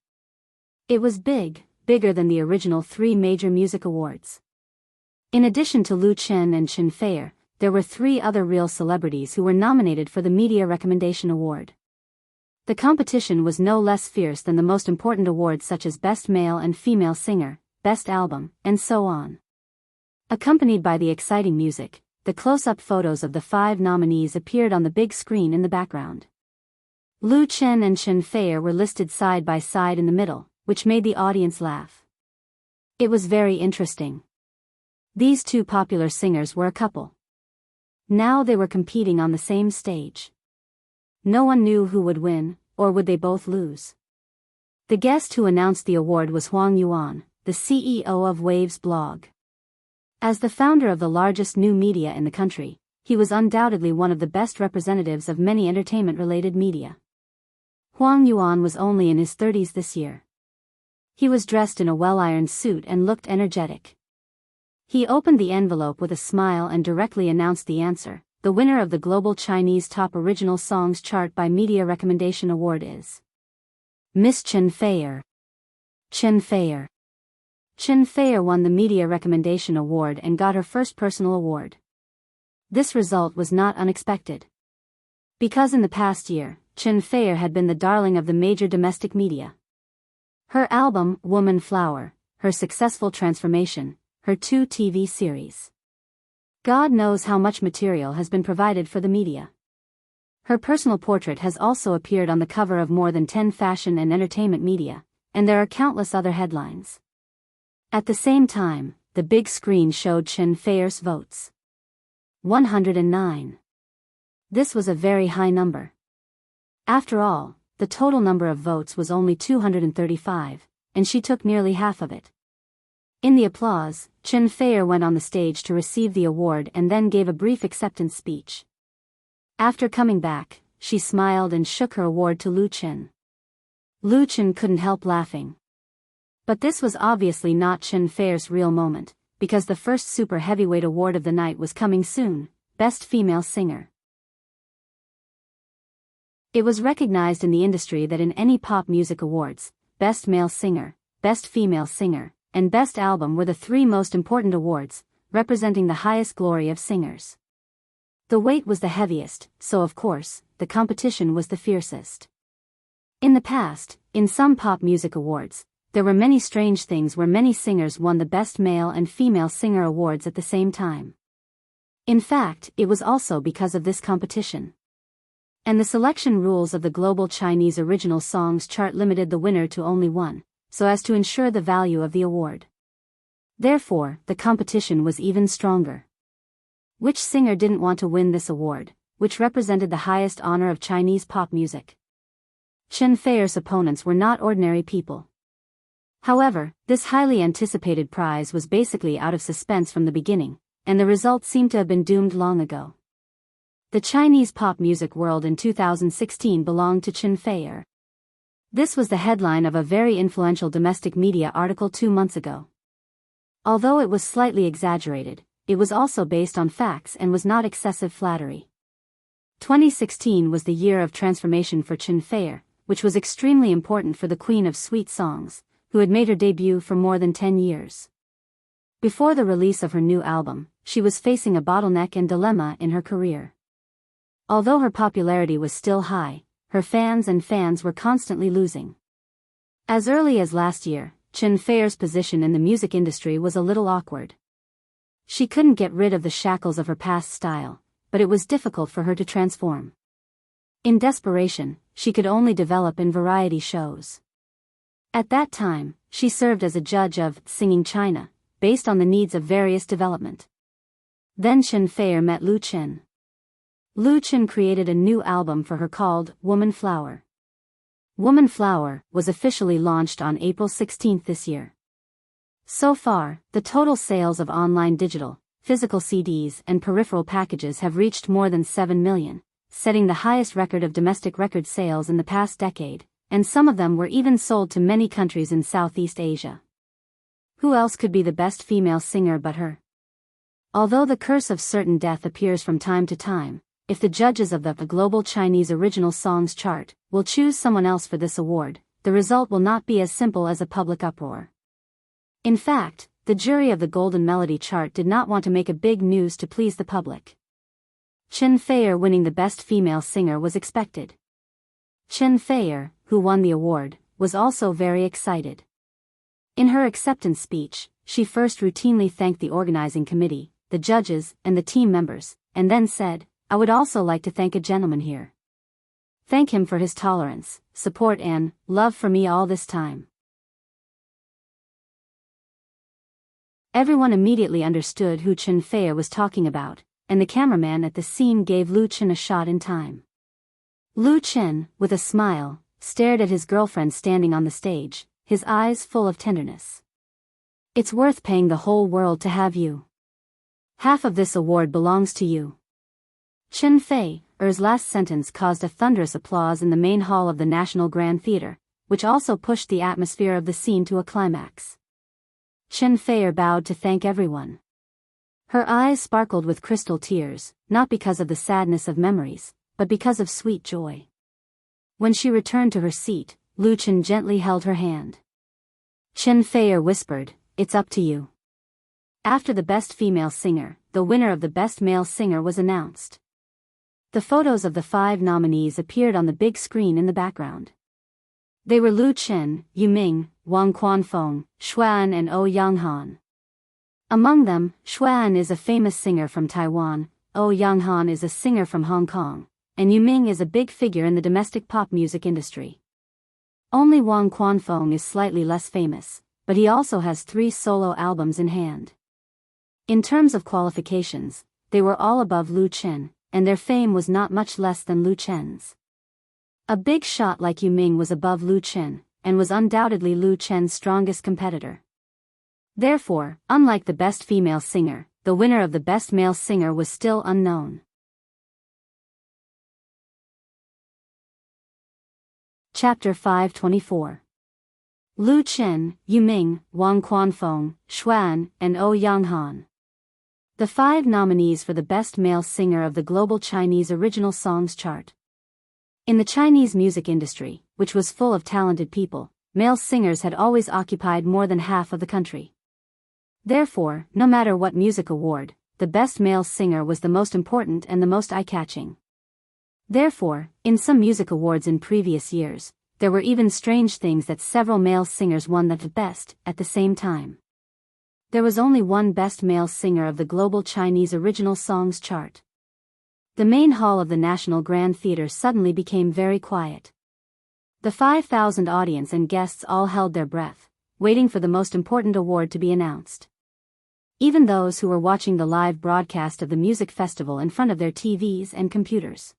It was bigger than the original three major music awards. In addition to Lu Chen and Chen Feier, there were three other real celebrities who were nominated for the Media Recommendation Award. The competition was no less fierce than the most important awards such as Best Male and Female Singer, Best Album, and so on. Accompanied by the exciting music, the close-up photos of the five nominees appeared on the big screen in the background. Lu Chen and Chen Feier were listed side by side in the middle, which made the audience laugh. It was very interesting. These two popular singers were a couple. Now they were competing on the same stage. No one knew who would win, or would they both lose. The guest who announced the award was Huang Yuan, the CEO of Waves blog. As the founder of the largest new media in the country, he was undoubtedly one of the best representatives of many entertainment-related media. Huang Yuan was only in his 30s this year. He was dressed in a well-ironed suit and looked energetic. He opened the envelope with a smile and directly announced the answer. The winner of the Global Chinese Top Original Songs chart by Media Recommendation Award is Miss Chen Feier. Chen Feier. Chen Feier won the Media Recommendation Award and got her first personal award. This result was not unexpected. Because in the past year, Chen Feier had been the darling of the major domestic media. Her album, Woman Flower, her successful transformation, her 2 TV series. God knows how much material has been provided for the media. Her personal portrait has also appeared on the cover of more than 10 fashion and entertainment media, and there are countless other headlines. At the same time, the big screen showed Chen Feier's votes. 109. This was a very high number. After all, the total number of votes was only 235, and she took nearly half of it. In the applause, Chen Feier went on the stage to receive the award and then gave a brief acceptance speech. After coming back, she smiled and shook her award to Lu Chen. Lu Chen couldn't help laughing. But this was obviously not Chen Feier's real moment, because the first super heavyweight award of the night was coming soon, Best Female Singer. It was recognized in the industry that in any pop music awards, Best Male Singer, Best Female Singer, and Best Album were the three most important awards, representing the highest glory of singers. The weight was the heaviest, so of course, the competition was the fiercest. In the past, in some pop music awards, there were many strange things where many singers won the Best Male and Female Singer awards at the same time. In fact, it was also because of this competition. And the selection rules of the global Chinese original songs chart limited the winner to only one, so as to ensure the value of the award. Therefore, the competition was even stronger. Which singer didn't want to win this award, which represented the highest honor of Chinese pop music? Chen Feier's opponents were not ordinary people. However, this highly anticipated prize was basically out of suspense from the beginning, and the result seemed to have been doomed long ago. The Chinese pop music world in 2016 belonged to Chen Feier. This was the headline of a very influential domestic media article 2 months ago. Although it was slightly exaggerated, it was also based on facts and was not excessive flattery. 2016 was the year of transformation for Chen Feier, which was extremely important for the Queen of Sweet Songs, who had made her debut for more than 10 years. Before the release of her new album, she was facing a bottleneck and dilemma in her career. Although her popularity was still high, her fans were constantly losing. As early as last year, Chen Feier's position in the music industry was a little awkward. She couldn't get rid of the shackles of her past style, but it was difficult for her to transform. In desperation, she could only develop in variety shows. At that time, she served as a judge of Singing China, based on the needs of various development. Then Chen Feier met Lu Chen. Lu Chen created a new album for her called Woman Flower. Woman Flower was officially launched on April 16 this year. So far, the total sales of online digital, physical CDs and peripheral packages have reached more than 7 million, setting the highest record of domestic record sales in the past decade, and some of them were even sold to many countries in Southeast Asia. Who else could be the best female singer but her? Although the curse of certain death appears from time to time, if the judges of the Global Chinese Original Songs chart will choose someone else for this award, the result will not be as simple as a public uproar. In fact, the jury of the Golden Melody chart did not want to make a big news to please the public. Chen Feier winning the Best Female Singer was expected. Chen Feier, who won the award, was also very excited. In her acceptance speech, she first routinely thanked the organizing committee, the judges, and the team members, and then said, "I would also like to thank a gentleman here. Thank him for his tolerance, support and love for me all this time." Everyone immediately understood who Chen Feier was talking about, and the cameraman at the scene gave Lu Chen a shot in time. Lu Chen, with a smile, stared at his girlfriend standing on the stage, his eyes full of tenderness. "It's worth paying the whole world to have you. Half of this award belongs to you." Chen Feier's last sentence caused a thunderous applause in the main hall of the National Grand Theatre, which also pushed the atmosphere of the scene to a climax. Chen Feier bowed to thank everyone. Her eyes sparkled with crystal tears, not because of the sadness of memories, but because of sweet joy. When she returned to her seat, Lu Chen gently held her hand. Chen Feier whispered, "It's up to you." After the Best Female Singer, the winner of the Best Male Singer was announced. The photos of the 5 nominees appeared on the big screen in the background. They were Lu Chen, Yu Ming, Wang Quanfeng, Xuan and Oh Yanghan. Among them, Xuan is a famous singer from Taiwan, Oh Yanghan is a singer from Hong Kong, and Yu Ming is a big figure in the domestic pop music industry. Only Wang Quanfeng is slightly less famous, but he also has 3 solo albums in hand. In terms of qualifications, they were all above Lu Chen, and their fame was not much less than Lu Chen's. A big shot like Yu Ming was above Lu Chen, and was undoubtedly Lu Chen's strongest competitor. Therefore, unlike the Best Female Singer, the winner of the Best Male Singer was still unknown. Chapter 524. Lu Chen, Yu Ming, Wang Quanfeng, Xuan, and Oh Yanghan. The 5 nominees for the Best Male Singer of the Global Chinese Original Songs chart. In the Chinese music industry, which was full of talented people, male singers had always occupied more than half of the country. Therefore, no matter what music award, the Best Male Singer was the most important and the most eye-catching. Therefore, in some music awards in previous years, There were even strange things that several male singers won the best at the same time. There was only one best male singer of the global Chinese original songs chart. The main hall of the National Grand Theatre suddenly became very quiet. The 5,000 audience and guests all held their breath, waiting for the most important award to be announced. Even those who were watching the live broadcast of the music festival in front of their TVs and computers.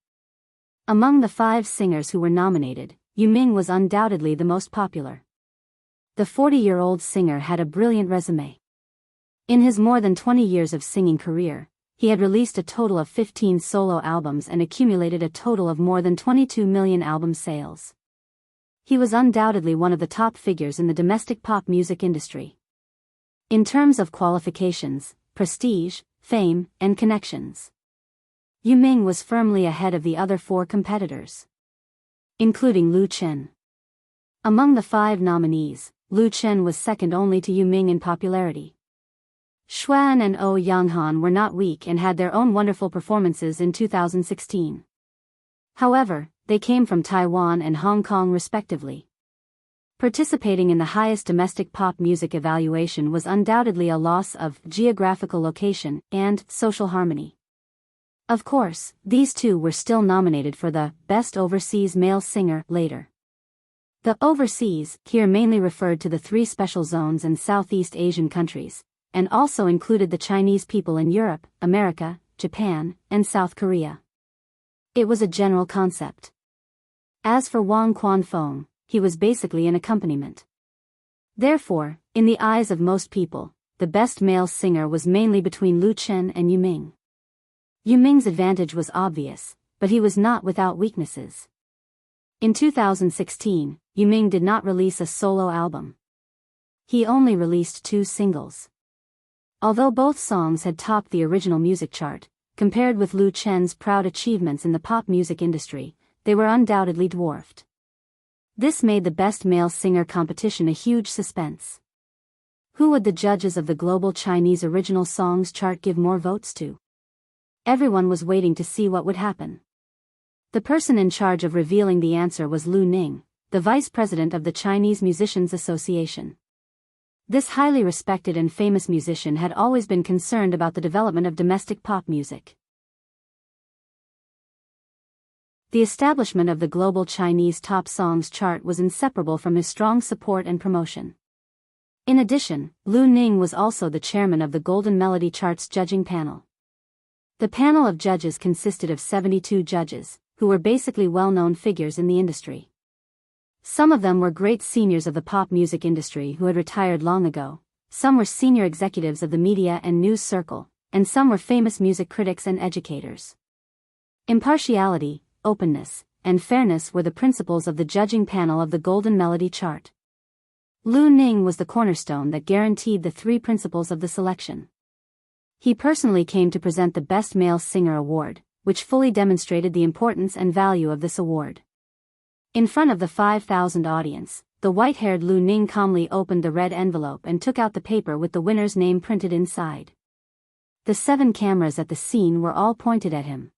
Among the 5 singers who were nominated, Yu Ming was undoubtedly the most popular. The 40-year-old singer had a brilliant resume. In his more than 20 years of singing career, he had released a total of 15 solo albums and accumulated a total of more than 22 million album sales. He was undoubtedly one of the top figures in the domestic pop music industry. In terms of qualifications, prestige, fame, and connections, Yu Ming was firmly ahead of the other 4 competitors, including Lu Chen. Among the 5 nominees, Lu Chen was second only to Yu Ming in popularity. Xuan and Oh Yanghan were not weak and had their own wonderful performances in 2016. However, they came from Taiwan and Hong Kong respectively. Participating in the highest domestic pop music evaluation was undoubtedly a loss of geographical location and social harmony. Of course, these 2 were still nominated for the Best Overseas Male Singer later. The overseas here mainly referred to the 3 special zones and Southeast Asian countries, and also included the Chinese people in Europe, America, Japan, and South Korea. It was a general concept. As for Wang Quanfeng, he was basically an accompaniment. Therefore, in the eyes of most people, the best male singer was mainly between Lu Chen and Yu Ming. Yu Ming's advantage was obvious, but he was not without weaknesses. In 2016, Yu Ming did not release a solo album. He only released 2 singles. Although both songs had topped the original music chart, compared with Lu Chen's proud achievements in the pop music industry, they were undoubtedly dwarfed. This made the Best Male Singer competition a huge suspense. Who would the judges of the global Chinese original songs chart give more votes to? Everyone was waiting to see what would happen. The person in charge of revealing the answer was Lu Ning, the vice president of the Chinese Musicians Association. This highly respected and famous musician had always been concerned about the development of domestic pop music. The establishment of the global Chinese top songs chart was inseparable from his strong support and promotion. In addition, Lu Ning was also the chairman of the Golden Melody Chart's judging panel. The panel of judges consisted of 72 judges, who were basically well-known figures in the industry. Some of them were great seniors of the pop music industry who had retired long ago, some were senior executives of the media and news circle, and some were famous music critics and educators. Impartiality, openness, and fairness were the principles of the judging panel of the Golden Melody Chart. Lu Ning was the cornerstone that guaranteed the 3 principles of the selection. He personally came to present the Best Male Singer Award, which fully demonstrated the importance and value of this award. In front of the 5,000 audience, the white-haired Lu Ning calmly opened the red envelope and took out the paper with the winner's name printed inside. The 7 cameras at the scene were all pointed at him.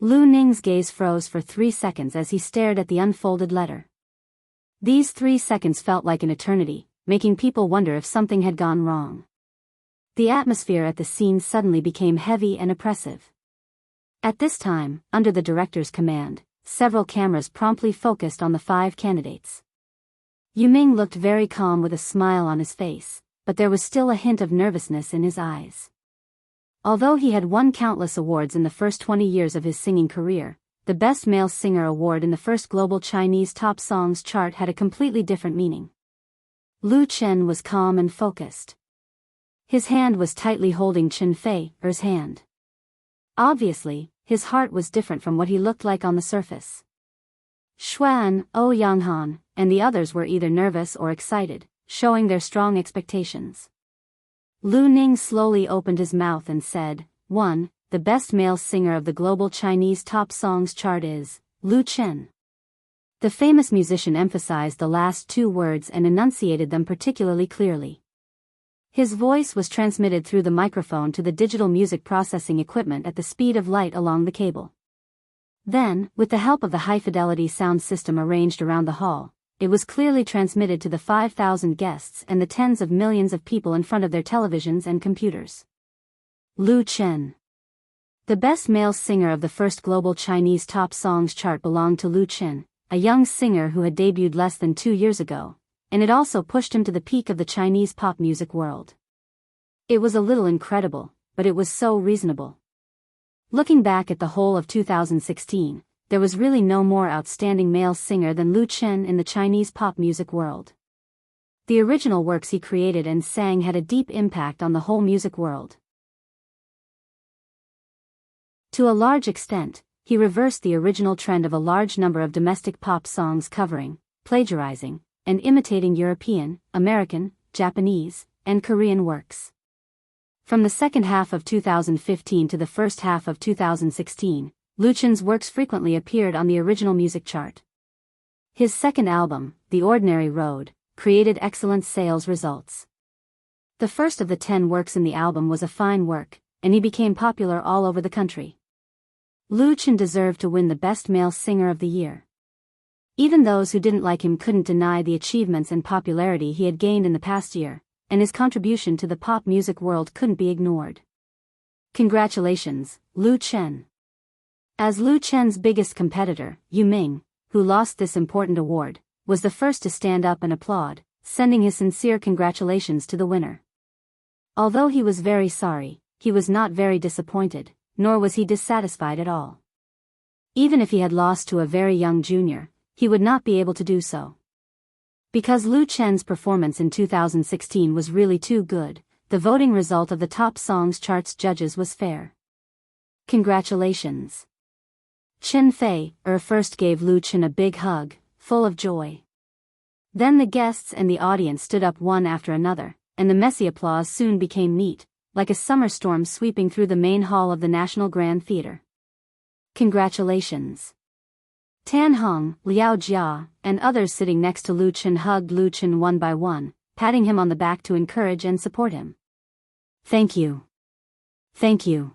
Lu Ning's gaze froze for 3 seconds as he stared at the unfolded letter. These 3 seconds felt like an eternity, making people wonder if something had gone wrong. The atmosphere at the scene suddenly became heavy and oppressive. At this time, under the director's command, several cameras promptly focused on the 5 candidates. Yu Ming looked very calm with a smile on his face, but there was still a hint of nervousness in his eyes. Although he had won countless awards in the first 20 years of his singing career, the Best Male Singer Award in the first global Chinese top songs chart had a completely different meaning. Lu Chen was calm and focused. His hand was tightly holding Chen Fei's hand. Obviously, his heart was different from what he looked like on the surface. Xuan, Oh Yanghan, and the others were either nervous or excited, showing their strong expectations. Lu Ning slowly opened his mouth and said, "1. The best male singer of the global Chinese top songs chart is Lu Chen." The famous musician emphasized the last 2 words and enunciated them particularly clearly. His voice was transmitted through the microphone to the digital music processing equipment at the speed of light along the cable. Then, with the help of the high-fidelity sound system arranged around the hall, it was clearly transmitted to the 5,000 guests and the tens of millions of people in front of their televisions and computers. Lu Chen. The best male singer of the first global Chinese top songs chart belonged to Lu Chen, a young singer who had debuted less than 2 years ago, and it also pushed him to the peak of the Chinese pop music world. It was a little incredible, but it was so reasonable. Looking back at the whole of 2016, there was really no more outstanding male singer than Lu Chen in the Chinese pop music world. The original works he created and sang had a deep impact on the whole music world. To a large extent, he reversed the original trend of a large number of domestic pop songs covering, plagiarizing, and imitating European, American, Japanese, and Korean works. From the second half of 2015 to the first half of 2016, Lu Chen's works frequently appeared on the original music chart. His second album, The Ordinary Road, created excellent sales results. The first of the 10 works in the album was a fine work, and he became popular all over the country. Lu Chen deserved to win the Best Male Singer of the Year. Even those who didn't like him couldn't deny the achievements and popularity he had gained in the past year, and his contribution to the pop music world couldn't be ignored. Congratulations, Lu Chen. As Lu Chen's biggest competitor, Yu Ming, who lost this important award, was the first to stand up and applaud, sending his sincere congratulations to the winner. Although he was very sorry, he was not very disappointed, nor was he dissatisfied at all. Even if he had lost to a very young junior, he would not be able to do so. Because Lu Chen's performance in 2016 was really too good, the voting result of the top songs charts judges was fair. Congratulations. Chen Fei first gave Lu Chen a big hug, full of joy. Then the guests and the audience stood up one after another, and the messy applause soon became neat, like a summer storm sweeping through the main hall of the National Grand Theater. Congratulations. Tan Hong, Liao Jia, and others sitting next to Lu Chen hugged Lu Chen one by one, patting him on the back to encourage and support him. Thank you. Thank you.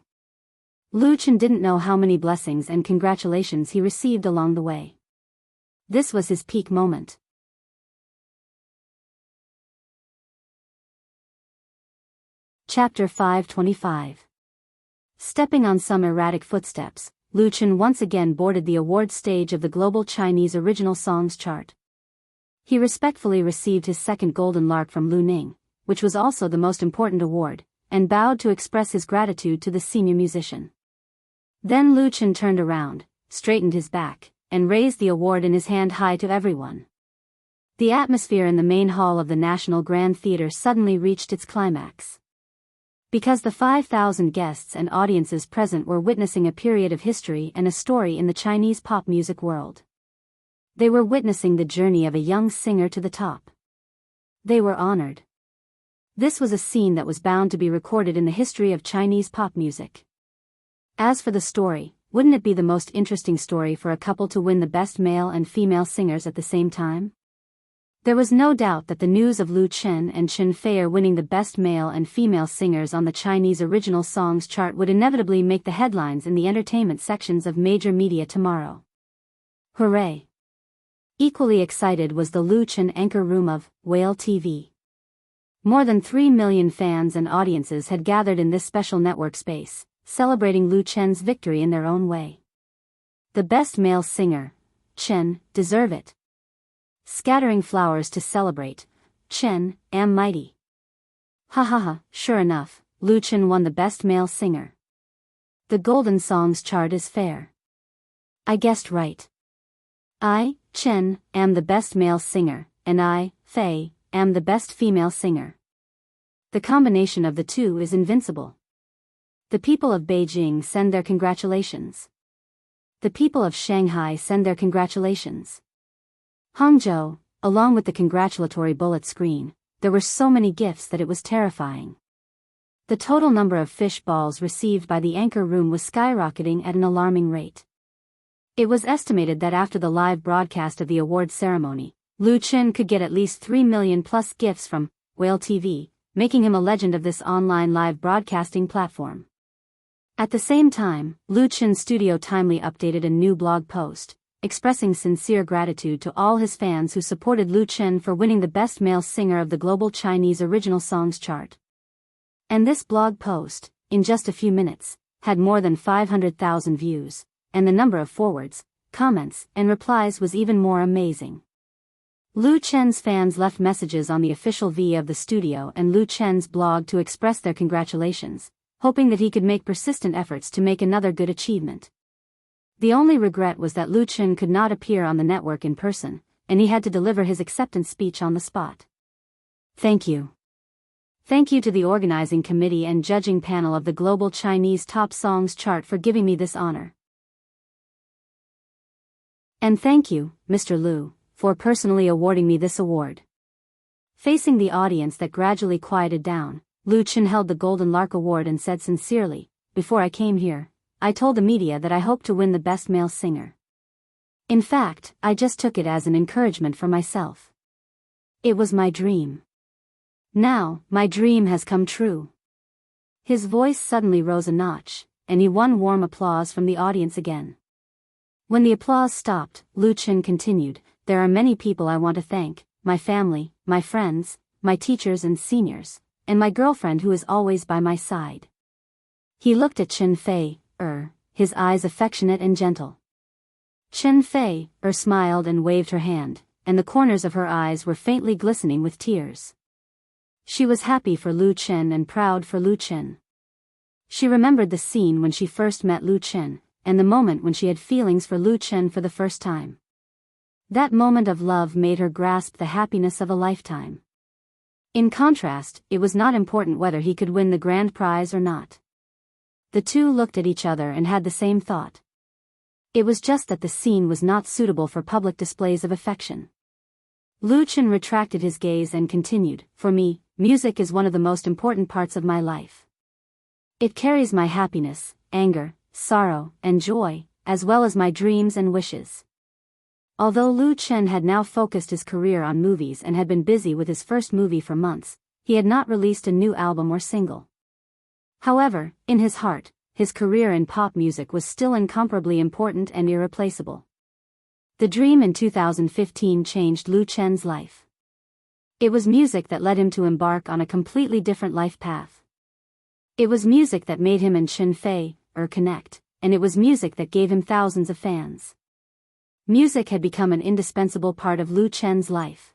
Lu Chen didn't know how many blessings and congratulations he received along the way. This was his peak moment. Chapter 525. Stepping on some erratic footsteps, Lu Chen once again boarded the awards stage of the global Chinese original songs chart. He respectfully received his second Golden Lark from Lu Ning, which was also the most important award, and bowed to express his gratitude to the senior musician. Then Lu Chen turned around, straightened his back, and raised the award in his hand high to everyone. The atmosphere in the main hall of the National Grand Theater suddenly reached its climax. Because the 5,000 guests and audiences present were witnessing a period of history and a story in the Chinese pop music world. They were witnessing the journey of a young singer to the top. They were honored. This was a scene that was bound to be recorded in the history of Chinese pop music. As for the story, wouldn't it be the most interesting story for a couple to win the best male and female singers at the same time? There was no doubt that the news of Lu Chen and Chen Fei winning the best male and female singers on the Chinese original songs chart would inevitably make the headlines in the entertainment sections of major media tomorrow. Hooray! Equally excited was the Lu Chen anchor room of Whale TV. More than 3 million fans and audiences had gathered in this special network space, celebrating Lu Chen's victory in their own way. The best male singer, Chen, deserve it. Scattering flowers to celebrate, Chen, am mighty. Ha ha ha, sure enough, Lu Chen won the best male singer. The Golden Songs chart is fair. I guessed right. I, Chen, am the best male singer, and I, Fei, am the best female singer. The combination of the two is invincible. The people of Beijing send their congratulations. The people of Shanghai send their congratulations. Hangzhou, along with the congratulatory bullet screen, there were so many gifts that it was terrifying. The total number of fish balls received by the anchor room was skyrocketing at an alarming rate. It was estimated that after the live broadcast of the awards ceremony, Lu Chen could get at least 3 million plus gifts from Whale TV, making him a legend of this online live broadcasting platform. At the same time, Lu Chen's studio timely updated a new blog post, expressing sincere gratitude to all his fans who supported Lu Chen for winning the Best Male Singer of the global Chinese original songs chart. And this blog post, in just a few minutes, had more than 500,000 views, and the number of forwards, comments, and replies was even more amazing. Lu Chen's fans left messages on the official V of the studio and Lu Chen's blog to express their congratulations, hoping that he could make persistent efforts to make another good achievement. The only regret was that Lu Chen could not appear on the network in person, and he had to deliver his acceptance speech on the spot. Thank you. Thank you to the organizing committee and judging panel of the Global Chinese Top Songs chart for giving me this honor. And thank you, Mr. Lu, for personally awarding me this award. Facing the audience that gradually quieted down, Lu Chen held the Golden Lark Award and said sincerely, "Before I came here, I told the media that I hoped to win the Best Male Singer. In fact, I just took it as an encouragement for myself. It was my dream. Now, my dream has come true." His voice suddenly rose a notch, and he won warm applause from the audience again. When the applause stopped, Lu Chen continued, "There are many people I want to thank, my family, my friends, my teachers and seniors, and my girlfriend who is always by my side." He looked at Chen Fei, his eyes affectionate and gentle. Chen Fei, smiled and waved her hand, and the corners of her eyes were faintly glistening with tears. She was happy for Lu Chen and proud for Lu Chen. She remembered the scene when she first met Lu Chen, and the moment when she had feelings for Lu Chen for the first time. That moment of love made her grasp the happiness of a lifetime. In contrast, it was not important whether he could win the grand prize or not. The two looked at each other and had the same thought. It was just that the scene was not suitable for public displays of affection. Lu Chen retracted his gaze and continued, "For me, music is one of the most important parts of my life. It carries my happiness, anger, sorrow, and joy, as well as my dreams and wishes." Although Lu Chen had now focused his career on movies and had been busy with his first movie for months, he had not released a new album or single. However, in his heart, his career in pop music was still incomparably important and irreplaceable. The Dream in 2015 changed Lu Chen's life. It was music that led him to embark on a completely different life path. It was music that made him and Chen Fei, connect, and it was music that gave him thousands of fans. Music had become an indispensable part of Lu Chen's life.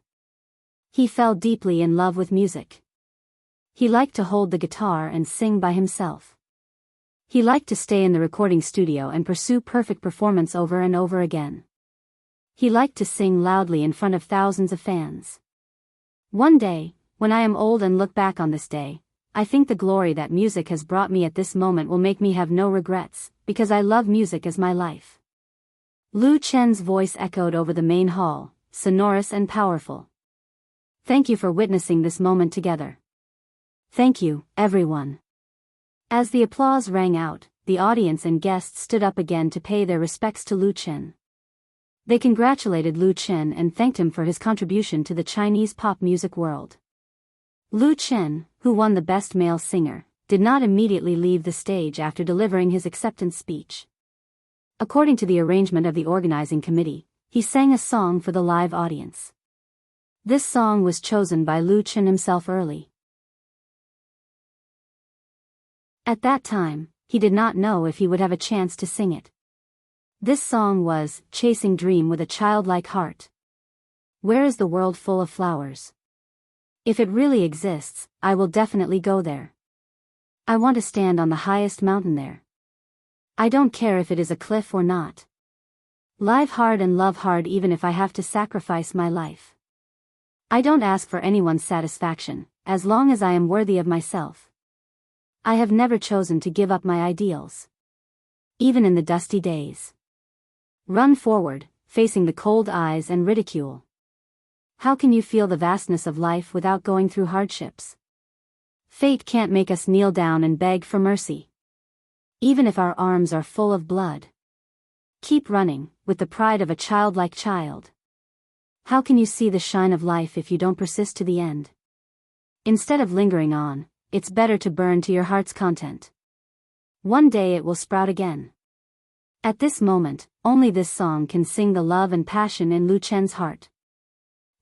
He fell deeply in love with music. He liked to hold the guitar and sing by himself. He liked to stay in the recording studio and pursue perfect performance over and over again. He liked to sing loudly in front of thousands of fans. One day, when I am old and look back on this day, I think the glory that music has brought me at this moment will make me have no regrets, because I love music as my life. Lu Chen's voice echoed over the main hall, sonorous and powerful. Thank you for witnessing this moment together. Thank you, everyone. As the applause rang out, the audience and guests stood up again to pay their respects to Lu Chen. They congratulated Lu Chen and thanked him for his contribution to the Chinese pop music world. Lu Chen, who won the Best Male Singer, did not immediately leave the stage after delivering his acceptance speech. According to the arrangement of the organizing committee, he sang a song for the live audience. This song was chosen by Lu Chen himself early. At that time, he did not know if he would have a chance to sing it. This song was "Chasing Dream with a Childlike Heart." Where is the world full of flowers? If it really exists, I will definitely go there. I want to stand on the highest mountain there. I don't care if it is a cliff or not. Live hard and love hard even if I have to sacrifice my life. I don't ask for anyone's satisfaction, as long as I am worthy of myself. I have never chosen to give up my ideals. Even in the dusty days. Run forward, facing the cold eyes and ridicule. How can you feel the vastness of life without going through hardships? Fate can't make us kneel down and beg for mercy. Even if our arms are full of blood. Keep running, with the pride of a childlike child. How can you see the shine of life if you don't persist to the end? Instead of lingering on, it's better to burn to your heart's content. One day it will sprout again. At this moment, only this song can sing the love and passion in Lu Chen's heart.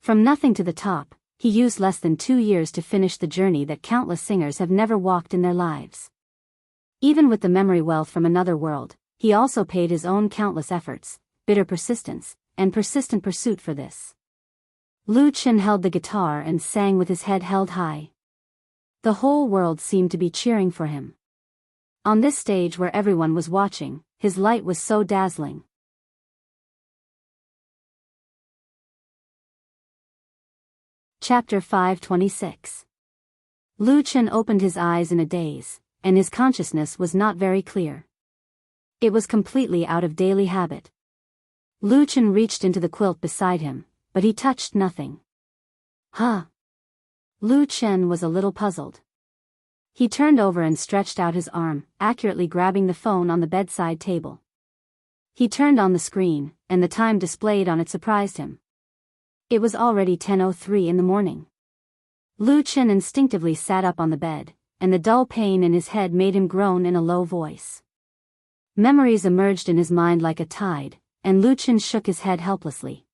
From nothing to the top, he used less than 2 years to finish the journey that countless singers have never walked in their lives. Even with the memory wealth from another world, he also paid his own countless efforts, bitter persistence, and persistent pursuit for this. Lu Chen held the guitar and sang with his head held high. The whole world seemed to be cheering for him. On this stage where everyone was watching, his light was so dazzling. Chapter 526. Lu Chen opened his eyes in a daze, and his consciousness was not very clear. It was completely out of daily habit. Lu Chen reached into the quilt beside him, but he touched nothing. Huh? Lu Chen was a little puzzled. He turned over and stretched out his arm, accurately grabbing the phone on the bedside table. He turned on the screen, and the time displayed on it surprised him. It was already 10:03 in the morning. Lu Chen instinctively sat up on the bed, and the dull pain in his head made him groan in a low voice. Memories emerged in his mind like a tide, and Lu Chen shook his head helplessly.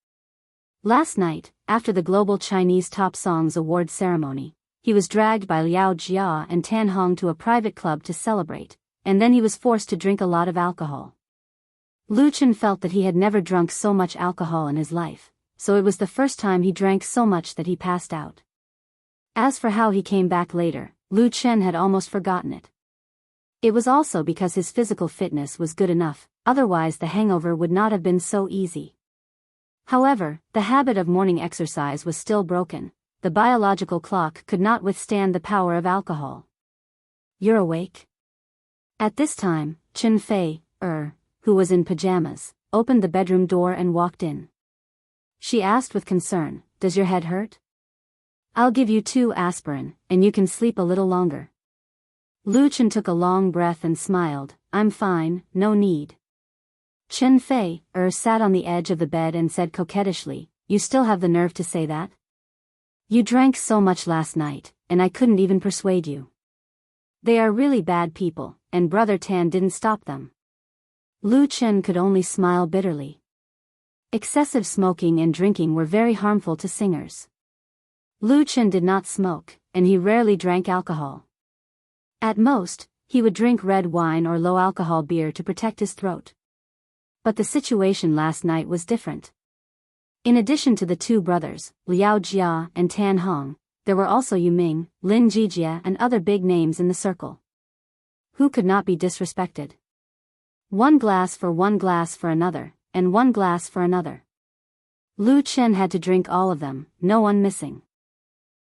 Last night, after the Global Chinese Top Songs Award ceremony, he was dragged by Liao Jia and Tan Hong to a private club to celebrate, and then he was forced to drink a lot of alcohol. Lu Chen felt that he had never drunk so much alcohol in his life, so it was the first time he drank so much that he passed out. As for how he came back later, Lu Chen had almost forgotten it. It was also because his physical fitness was good enough, otherwise the hangover would not have been so easy. However, the habit of morning exercise was still broken. The biological clock could not withstand the power of alcohol. "You're awake?" At this time, Chen Fei, who was in pajamas, opened the bedroom door and walked in. She asked with concern, "Does your head hurt? I'll give you 2 aspirin, and you can sleep a little longer." Lu Chen took a long breath and smiled, "I'm fine, no need." Chen Fei, sat on the edge of the bed and said coquettishly, "You still have the nerve to say that? You drank so much last night, and I couldn't even persuade you. They are really bad people, and Brother Tan didn't stop them." Lu Chen could only smile bitterly. Excessive smoking and drinking were very harmful to singers. Lu Chen did not smoke, and he rarely drank alcohol. At most, he would drink red wine or low-alcohol beer to protect his throat. But the situation last night was different. In addition to the 2 brothers, Liao Jia and Tan Hong, there were also Yu Ming, Lin Jijia and other big names in the circle. Who could not be disrespected? 1 glass for another, and 1 glass for another. Lu Chen had to drink all of them, no one missing.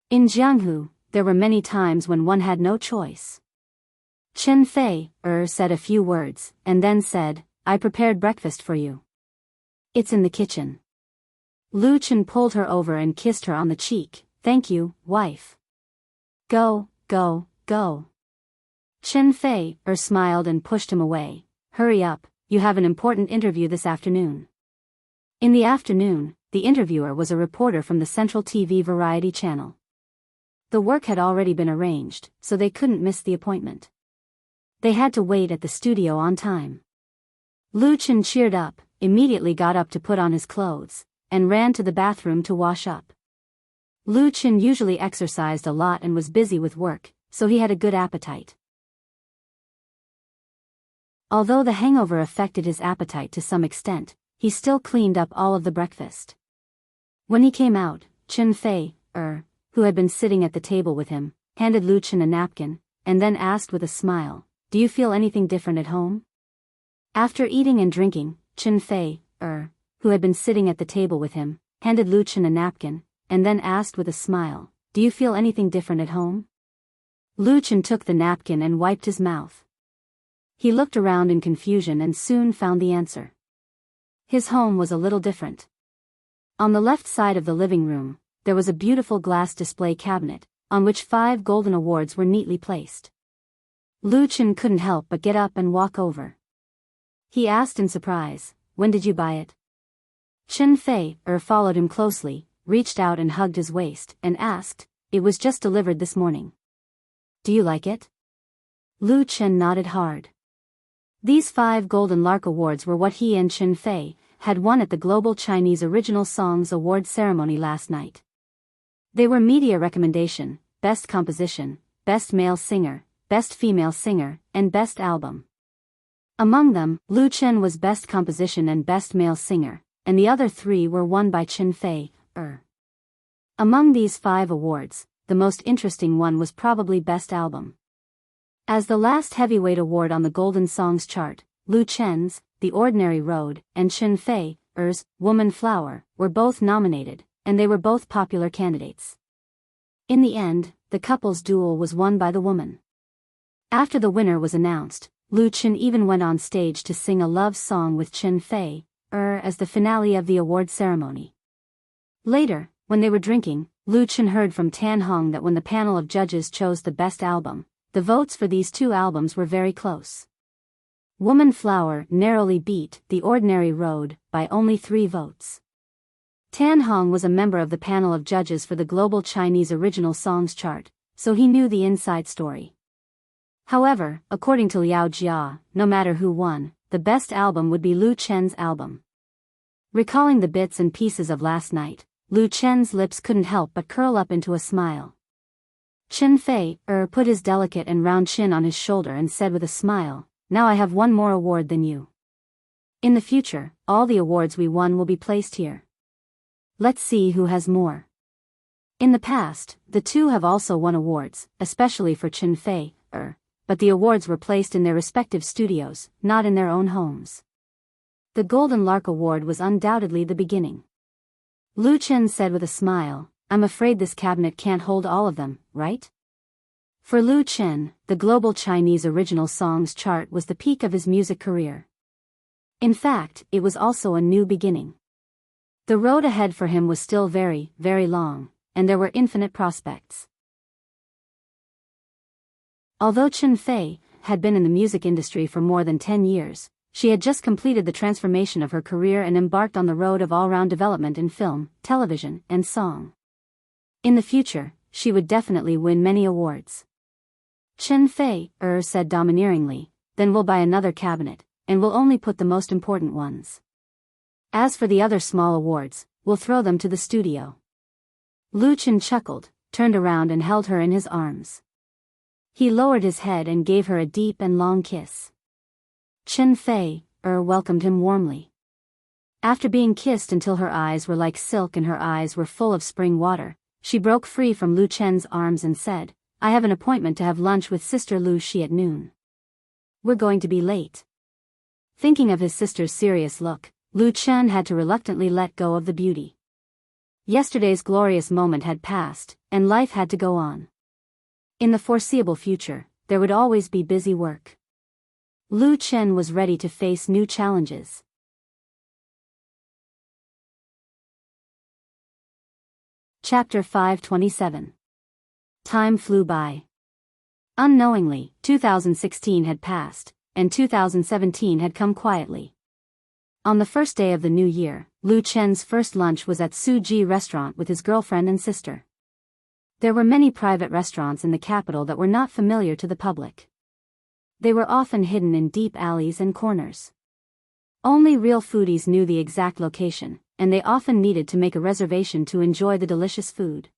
In Jianghu, there were many times when one had no choice. Chen Fei, said a few words, and then said, "I prepared breakfast for you. It's in the kitchen." Lu Chen pulled her over and kissed her on the cheek. "Thank you, wife. Go, go, go." Chen Fei, smiled and pushed him away. "Hurry up, you have an important interview this afternoon." In the afternoon, the interviewer was a reporter from the Central TV Variety channel. The work had already been arranged, so they couldn't miss the appointment. They had to wait at the studio on time. Lu Chen cheered up, immediately got up to put on his clothes, and ran to the bathroom to wash up. Lu Chen usually exercised a lot and was busy with work, so he had a good appetite. Although the hangover affected his appetite to some extent, he still cleaned up all of the breakfast. When he came out, Chen Fei, who had been sitting at the table with him, handed Lu Chen a napkin, and then asked with a smile, "Do you feel anything different at home?" After eating and drinking, Chen Fei, who had been sitting at the table with him, handed Lu Chen a napkin, and then asked with a smile, "Do you feel anything different at home?" Lu Chen took the napkin and wiped his mouth. He looked around in confusion and soon found the answer. His home was a little different. On the left side of the living room, there was a beautiful glass display cabinet, on which 5 golden awards were neatly placed. Lu Chen couldn't help but get up and walk over. He asked in surprise, "When did you buy it?" Chen Fei, followed him closely, reached out and hugged his waist, and asked, "It was just delivered this morning. Do you like it?" Lu Chen nodded hard. These 5 Golden Lark Awards were what he and Chen Fei had won at the Global Chinese Original Songs Award ceremony last night. They were Media Recommendation, Best Composition, Best Male Singer, Best Female Singer, and Best Album. Among them, Lu Chen was Best Composition and Best Male Singer, and the other 3 were won by Chen Fei. Among these 5 awards, the most interesting one was probably Best Album. As the last heavyweight award on the Golden Songs chart, Lu Chen's The Ordinary Road and Chen Fei's Woman Flower were both nominated, and they were both popular candidates. In the end, the couple's duel was won by the woman. After the winner was announced, Lu Chen even went on stage to sing a love song with Chen Fei as the finale of the award ceremony. Later, when they were drinking, Lu Chen heard from Tan Hong that when the panel of judges chose the best album, the votes for these 2 albums were very close. Woman Flower narrowly beat The Ordinary Road by only 3 votes. Tan Hong was a member of the panel of judges for the Global Chinese Original Songs chart, so he knew the inside story. However, according to Liao Jia, no matter who won, the best album would be Lu Chen's album. Recalling the bits and pieces of last night, Lu Chen's lips couldn't help but curl up into a smile. Chen Fei put his delicate and round chin on his shoulder and said with a smile, "Now I have one more award than you. In the future, all the awards we won will be placed here. Let's see who has more." In the past, the 2 have also won awards, especially for Chen Fei, but the awards were placed in their respective studios, not in their own homes. The Golden Lark Award was undoubtedly the beginning. Lu Chen said with a smile, "I'm afraid this cabinet can't hold all of them, right?" For Lu Chen, the Global Chinese Original Songs chart was the peak of his music career. In fact, it was also a new beginning. The road ahead for him was still very, very long, and there were infinite prospects. Although Chen Fei had been in the music industry for more than 10 years, she had just completed the transformation of her career and embarked on the road of all-round development in film, television, and song. In the future, she would definitely win many awards. Chen Fei said domineeringly, "Then we'll buy another cabinet, and we'll only put the most important ones. As for the other small awards, we'll throw them to the studio." Lu Chen chuckled, turned around and held her in his arms. He lowered his head and gave her a deep and long kiss. Chen Fei welcomed him warmly. After being kissed until her eyes were like silk and her eyes were full of spring water, she broke free from Lu Chen's arms and said, "I have an appointment to have lunch with Sister Lu Shi at noon. We're going to be late." Thinking of his sister's serious look, Lu Chen had to reluctantly let go of the beauty. Yesterday's glorious moment had passed, and life had to go on. In the foreseeable future, there would always be busy work. Lu Chen was ready to face new challenges. Chapter 527. Time flew by. Unknowingly, 2016 had passed, and 2017 had come quietly. On the first day of the new year, Lu Chen's first lunch was at Suji Restaurant with his girlfriend and sister. There were many private restaurants in the capital that were not familiar to the public. They were often hidden in deep alleys and corners. Only real foodies knew the exact location, and they often needed to make a reservation to enjoy the delicious food.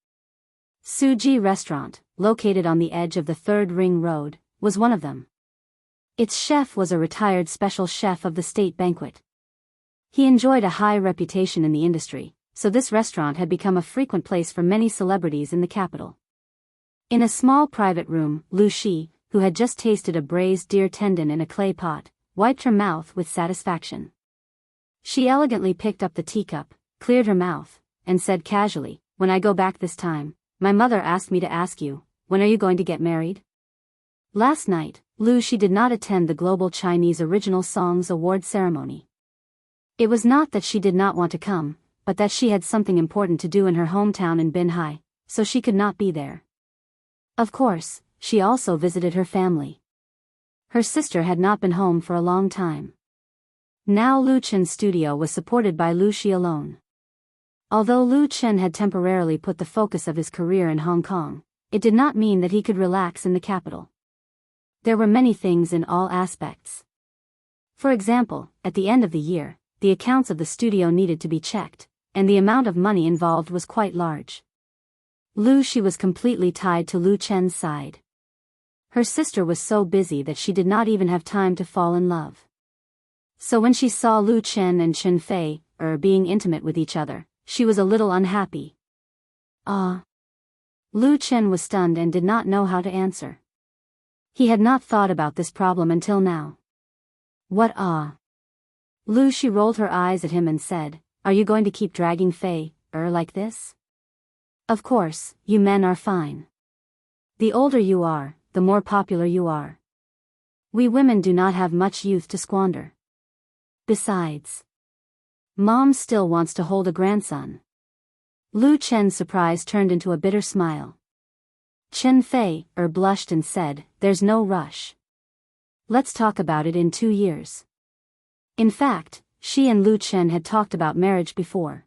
Suji Restaurant, located on the edge of the Third Ring Road, was one of them. Its chef was a retired special chef of the state banquet. He enjoyed a high reputation in the industry, so this restaurant had become a frequent place for many celebrities in the capital. In a small private room, Lu Shi, who had just tasted a braised deer tendon in a clay pot, wiped her mouth with satisfaction. She elegantly picked up the teacup, cleared her mouth, and said casually, "When I go back this time, my mother asked me to ask you, when are you going to get married?" Last night, Lu Shi did not attend the Global Chinese Original Songs Award ceremony. It was not that she did not want to come, but that she had something important to do in her hometown in Binhai, so she could not be there. Of course, she also visited her family. Her sister had not been home for a long time. Now Lu Chen's studio was supported by Lu Shi alone. Although Lu Chen had temporarily put the focus of his career in Hong Kong, it did not mean that he could relax in the capital. There were many things in all aspects. For example, at the end of the year, the accounts of the studio needed to be checked, and the amount of money involved was quite large. Lu Shi was completely tied to Lu Chen's side. Her sister was so busy that she did not even have time to fall in love. So when she saw Lu Chen and Chen Fei being intimate with each other, she was a little unhappy. Lu Chen was stunned and did not know how to answer. He had not thought about this problem until now. What Lu Shi rolled her eyes at him and said, "Are you going to keep dragging Fei like this? Of course, you men are fine. The older you are, the more popular you are. We women do not have much youth to squander. Besides, Mom still wants to hold a grandson." Lu Chen's surprise turned into a bitter smile. Chen Fei blushed and said, "There's no rush. Let's talk about it in 2 years." In fact, she and Lu Chen had talked about marriage before.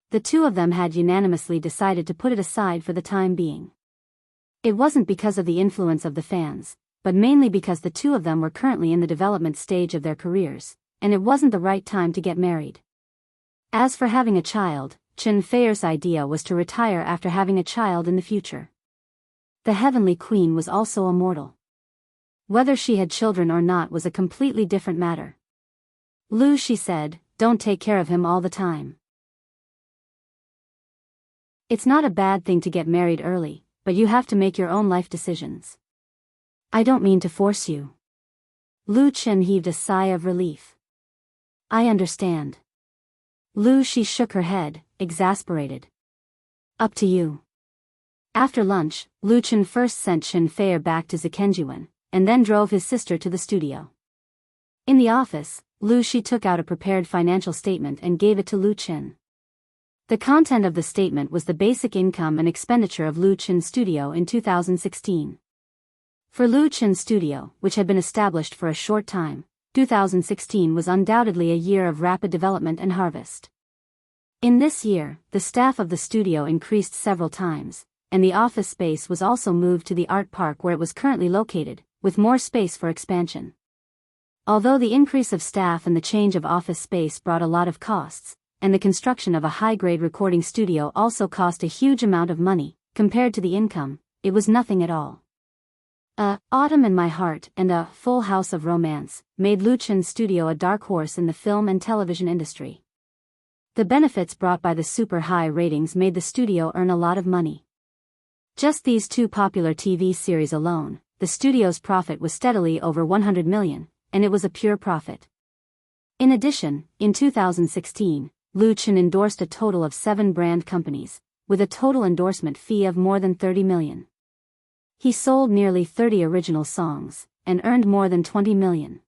The two of them had unanimously decided to put it aside for the time being. It wasn't because of the influence of the fans, but mainly because the two of them were currently in the development stage of their careers, and it wasn't the right time to get married. As for having a child, Chen Fei's idea was to retire after having a child in the future. The Heavenly Queen was also a mortal. Whether she had children or not was a completely different matter. Lu Shi said, "Don't take care of him all the time. It's not a bad thing to get married early, but you have to make your own life decisions. I don't mean to force you." Lu Chen heaved a sigh of relief. "I understand." Lu Shi shook her head, exasperated. "Up to you." After lunch, Lu Chen first sent Chen Fei back to Zhekenjuan, and then drove his sister to the studio. In the office, Lu Shi took out a prepared financial statement and gave it to Lu Chen. The content of the statement was the basic income and expenditure of Lu Chen's studio in 2016. For Lu Chen's studio, which had been established for a short time, 2016 was undoubtedly a year of rapid development and harvest. In this year, the staff of the studio increased several times, and the office space was also moved to the art park where it was currently located, with more space for expansion. Although the increase of staff and the change of office space brought a lot of costs, and the construction of a high-grade recording studio also cost a huge amount of money, compared to the income, it was nothing at all. Autumn in My Heart and A Full House of Romance made Lu Chen's studio a dark horse in the film and television industry. The benefits brought by the super high ratings made the studio earn a lot of money. Just these two popular TV series alone, the studio's profit was steadily over 100 million, and it was a pure profit. In addition, in 2016, Lu Chen endorsed a total of 7 brand companies, with a total endorsement fee of more than 30 million. He sold nearly 30 original songs, and earned more than 20 million.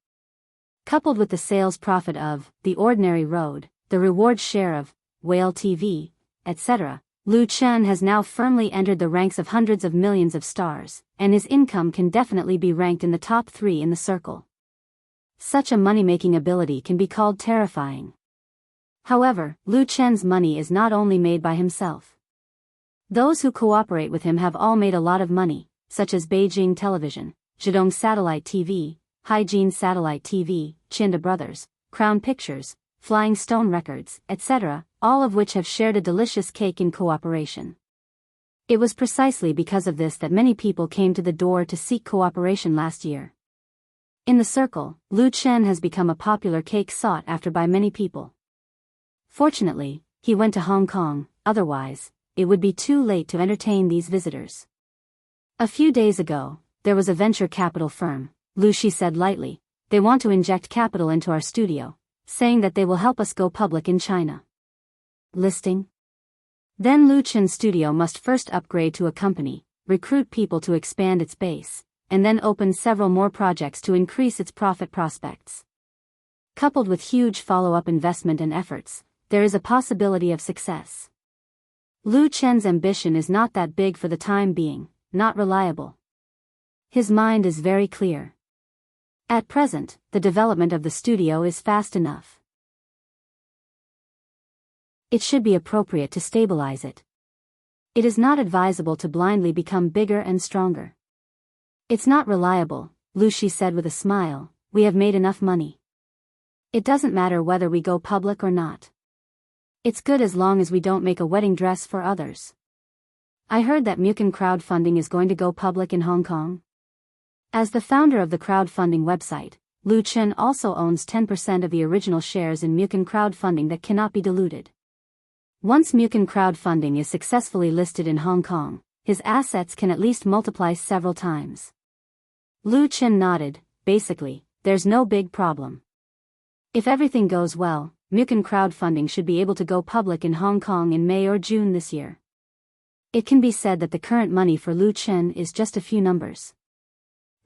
Coupled with the sales profit of The Ordinary Road, the reward share of Whale TV, etc., Lu Chen has now firmly entered the ranks of hundreds of millions of stars, and his income can definitely be ranked in the top 3 in the circle. Such a money-making ability can be called terrifying. However, Lu Chen's money is not only made by himself. Those who cooperate with him have all made a lot of money, such as Beijing Television, Zhejiang Satellite TV, Haijin Satellite TV, Chinda Brothers, Crown Pictures, Flying Stone Records, etc., all of which have shared a delicious cake in cooperation. It was precisely because of this that many people came to the door to seek cooperation last year. In the circle, Lu Chen has become a popular cake sought after by many people. Fortunately, he went to Hong Kong, otherwise, it would be too late to entertain these visitors. A few days ago, there was a venture capital firm, Lu Shi said lightly. They want to inject capital into our studio, saying that they will help us go public in China. Listing? Then Lu Chen's studio must first upgrade to a company, recruit people to expand its base, and then open several more projects to increase its profit prospects. Coupled with huge follow-up investment and efforts, there is a possibility of success. Lu Chen's ambition is not that big for the time being, not reliable. His mind is very clear. At present, the development of the studio is fast enough. It should be appropriate to stabilize it. It is not advisable to blindly become bigger and stronger. It's not reliable, Lu Shi said with a smile. We have made enough money. It doesn't matter whether we go public or not. It's good as long as we don't make a wedding dress for others. I heard that Mukin crowdfunding is going to go public in Hong Kong. As the founder of the crowdfunding website, Lu Chen also owns 10% of the original shares in Mukin crowdfunding that cannot be diluted. Once Mukin crowdfunding is successfully listed in Hong Kong, his assets can at least multiply several times. Lu Chen nodded. Basically, there's no big problem. If everything goes well, Mukin crowdfunding should be able to go public in Hong Kong in May or June this year. It can be said that the current money for Lu Chen is just a few numbers.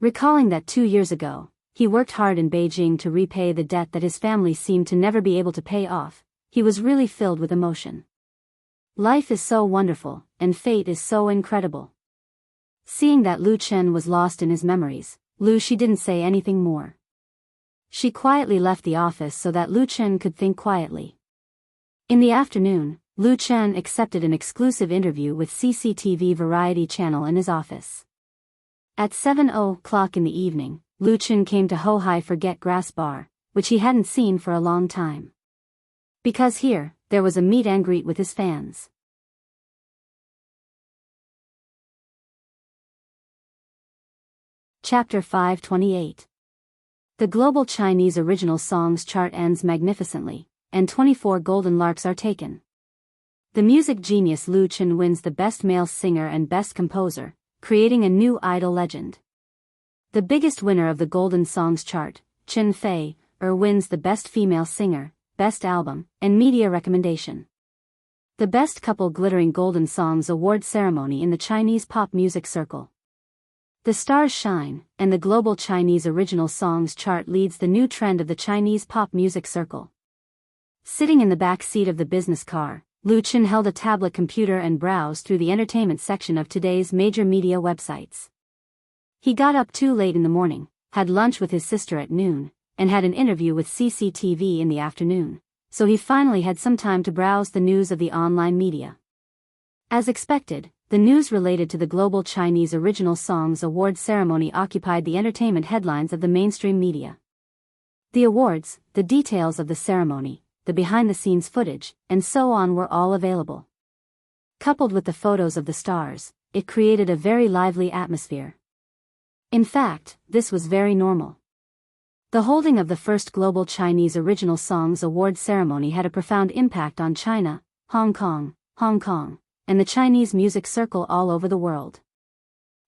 Recalling that 2 years ago, he worked hard in Beijing to repay the debt that his family seemed to never be able to pay off, he was really filled with emotion. Life is so wonderful, and fate is so incredible. Seeing that Lu Chen was lost in his memories, She didn't say anything more. She quietly left the office so that Lu Chen could think quietly. In the afternoon, Lu Chen accepted an exclusive interview with CCTV variety channel in his office. At 7:00 in the evening, Lu Chen came to Ho Hai Forget Grass Bar, which he hadn't seen for a long time. Because here, there was a meet and greet with his fans. Chapter 528. The global Chinese original songs chart ends magnificently, and 24 golden larks are taken. The music genius Lu Chen wins the Best Male Singer and Best Composer, creating a new idol legend. The biggest winner of the Golden Songs chart, Chen Fei, wins the Best Female Singer, Best Album, and Media Recommendation. The Best Couple Glittering Golden Songs Award Ceremony in the Chinese Pop Music Circle. The stars shine, and the global Chinese original songs chart leads the new trend of the Chinese pop music circle. Sitting in the back seat of the business car, Lu Chen held a tablet computer and browsed through the entertainment section of today's major media websites. He got up too late in the morning, had lunch with his sister at noon, and had an interview with CCTV in the afternoon, so he finally had some time to browse the news of the online media. As expected, the news related to the Global Chinese Original Songs Award ceremony occupied the entertainment headlines of the mainstream media. The awards, the details of the ceremony, the behind-the-scenes footage, and so on were all available. Coupled with the photos of the stars, it created a very lively atmosphere. In fact, this was very normal. The holding of the first Global Chinese Original Songs Award ceremony had a profound impact on China, Hong Kong, and the Chinese music circle all over the world.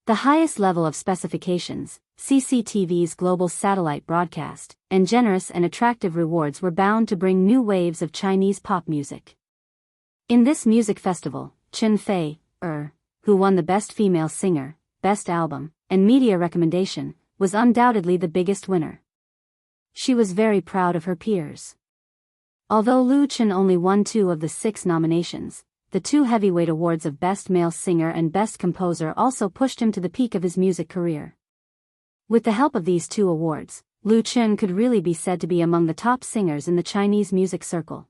The highest level of specifications, CCTV's global satellite broadcast, and generous and attractive rewards were bound to bring new waves of Chinese pop music. In this music festival, Chen Fei, who won the Best Female Singer, Best Album, and Media Recommendation, was undoubtedly the biggest winner. She was very proud of her peers. Although Lu Chen only won 2 of the 6 nominations, the 2 heavyweight awards of Best Male Singer and Best Composer also pushed him to the peak of his music career. With the help of these 2 awards, Lu Chen could really be said to be among the top singers in the Chinese music circle.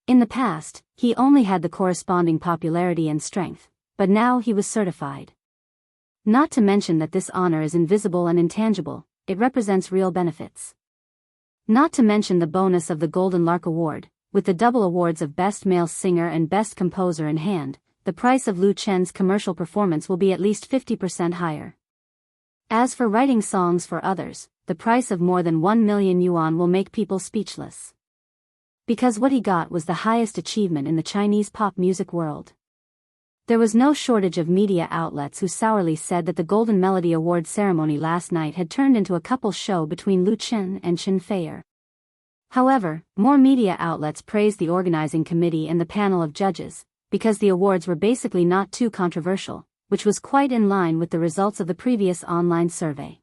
In the past, he only had the corresponding popularity and strength, but now he was certified. Not to mention that this honor is invisible and intangible, it represents real benefits. Not to mention the bonus of the Golden Lark Award. With the double awards of Best Male Singer and Best Composer in hand, the price of Lu Chen's commercial performance will be at least 50% higher. As for writing songs for others, the price of more than 1 million yuan will make people speechless. Because what he got was the highest achievement in the Chinese pop music world. There was no shortage of media outlets who sourly said that the Golden Melody Award ceremony last night had turned into a couple show between Lu Chen and Chen Fei. However, more media outlets praised the organizing committee and the panel of judges, because the awards were basically not too controversial, which was quite in line with the results of the previous online survey.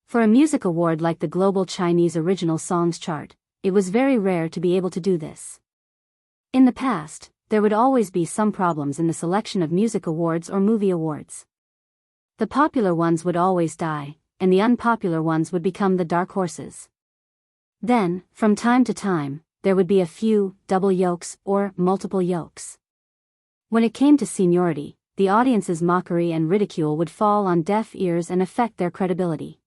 For a music award like the Global Chinese Original Songs chart, it was very rare to be able to do this. In the past, there would always be some problems in the selection of music awards or movie awards. The popular ones would always die, and the unpopular ones would become the dark horses. Then, from time to time, there would be a few double yolks or multiple yolks. When it came to seniority, the audience's mockery and ridicule would fall on deaf ears and affect their credibility.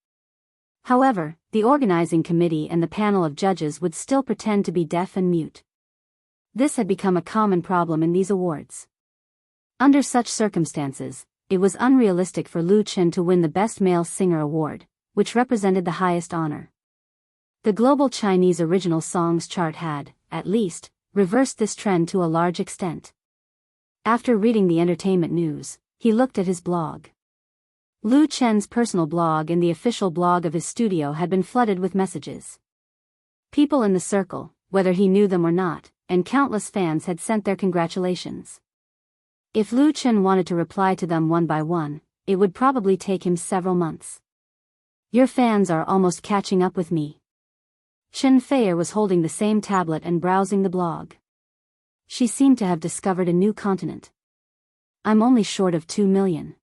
However, the organizing committee and the panel of judges would still pretend to be deaf and mute. This had become a common problem in these awards. Under such circumstances, it was unrealistic for Lu Chen to win the Best Male Singer award, which represented the highest honor. The global Chinese original songs chart had, at least, reversed this trend to a large extent. After reading the entertainment news, he looked at his blog. Lu Chen's personal blog and the official blog of his studio had been flooded with messages. People in the circle, whether he knew them or not, and countless fans had sent their congratulations. If Lu Chen wanted to reply to them one by one, it would probably take him several months. Your fans are almost catching up with me. Chen Feier was holding the same tablet and browsing the blog. She seemed to have discovered a new continent. I'm only short of 2 million.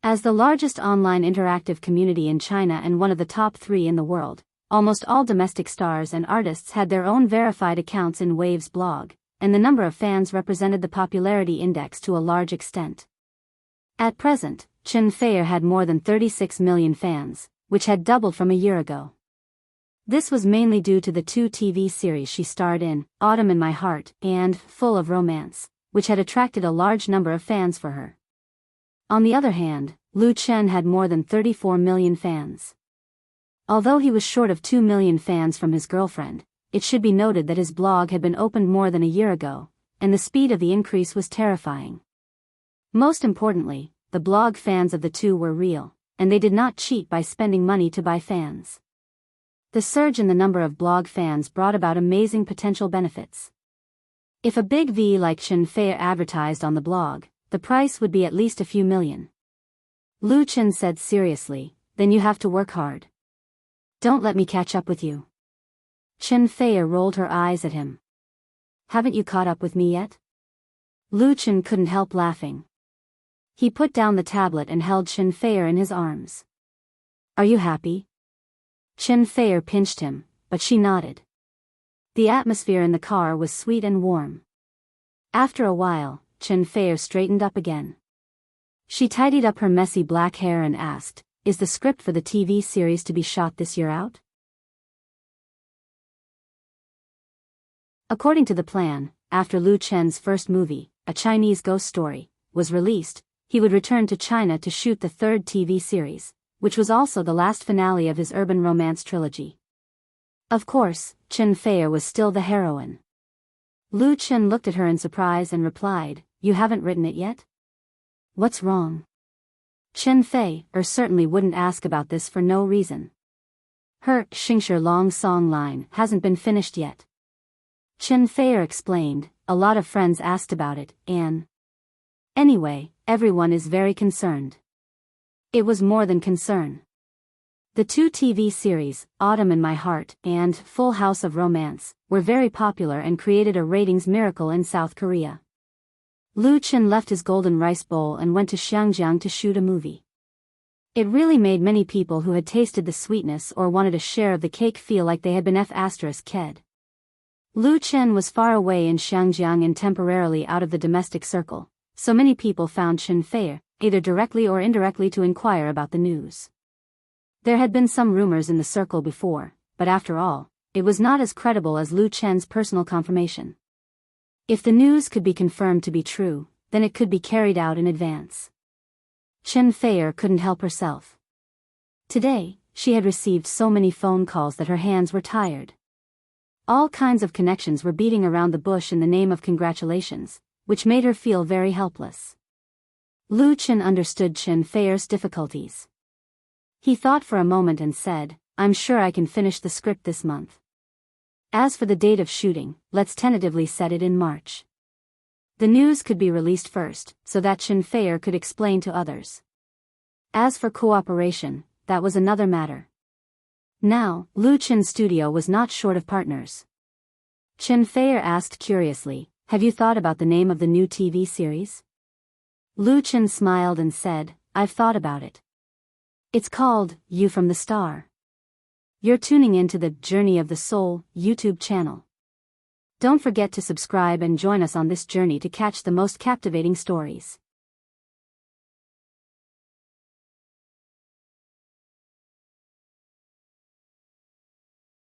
As the largest online interactive community in China and one of the top 3 in the world, almost all domestic stars and artists had their own verified accounts in Wave's blog, and the number of fans represented the popularity index to a large extent. At present, Chen Feier had more than 36 million fans, which had doubled from a year ago. This was mainly due to the 2 TV series she starred in, Autumn in My Heart and Full of Romance, which had attracted a large number of fans for her. On the other hand, Lu Chen had more than 34 million fans. Although he was short of 2 million fans from his girlfriend, it should be noted that his blog had been opened more than a year ago, and the speed of the increase was terrifying. Most importantly, the blog fans of the two were real, and they did not cheat by spending money to buy fans. The surge in the number of blog fans brought about amazing potential benefits. If a big V like Chen Feier advertised on the blog, the price would be at least a few million. Lu Chen said seriously, then you have to work hard. Don't let me catch up with you. Chen Feier rolled her eyes at him. Haven't you caught up with me yet? Lu Chen couldn't help laughing. He put down the tablet and held Chen Feier in his arms. Are you happy? Chen Feier pinched him, but she nodded. The atmosphere in the car was sweet and warm. After a while, Chen Feier straightened up again. She tidied up her messy black hair and asked, is the script for the TV series to be shot this year out? According to the plan, after Lu Chen's first movie, A Chinese Ghost Story, was released, he would return to China to shoot the 3rd TV series, which was also the last finale of his urban romance trilogy. Of course, Chen Feier was still the heroine. Lu Chen looked at her in surprise and replied, you haven't written it yet? What's wrong? Chen Feier certainly wouldn't ask about this for no reason. Her Xingshi long song line hasn't been finished yet. Chen Feier explained, a lot of friends asked about it, and anyway, everyone is very concerned. It was more than concern. The 2 TV series, Autumn in My Heart and Full House of Romance, were very popular and created a ratings miracle in South Korea. Lu Chen left his golden rice bowl and went to Xiangjiang to shoot a movie. It really made many people who had tasted the sweetness or wanted a share of the cake feel like they had been ked. Lu Chen was far away in Xiangjiang and temporarily out of the domestic circle, so many people found Chen Feier, either directly or indirectly, to inquire about the news. There had been some rumors in the circle before, but after all, it was not as credible as Lu Chen's personal confirmation. If the news could be confirmed to be true, then it could be carried out in advance. Chen Feier couldn't help herself. Today, she had received so many phone calls that her hands were tired. All kinds of connections were beating around the bush in the name of congratulations, which made her feel very helpless. Lu Chen understood Chen Feier's difficulties. He thought for a moment and said, I'm sure I can finish the script this month. As for the date of shooting, let's tentatively set it in March. The news could be released first, so that Chen Feier could explain to others. As for cooperation, that was another matter. Now, Lu Chen's studio was not short of partners. Chen Feier asked curiously, have you thought about the name of the new TV series? Lu Chen smiled and said, I've thought about it. It's called, You from the Star. You're tuning in to the Journey of the Soul YouTube channel. Don't forget to subscribe and join us on this journey to catch the most captivating stories.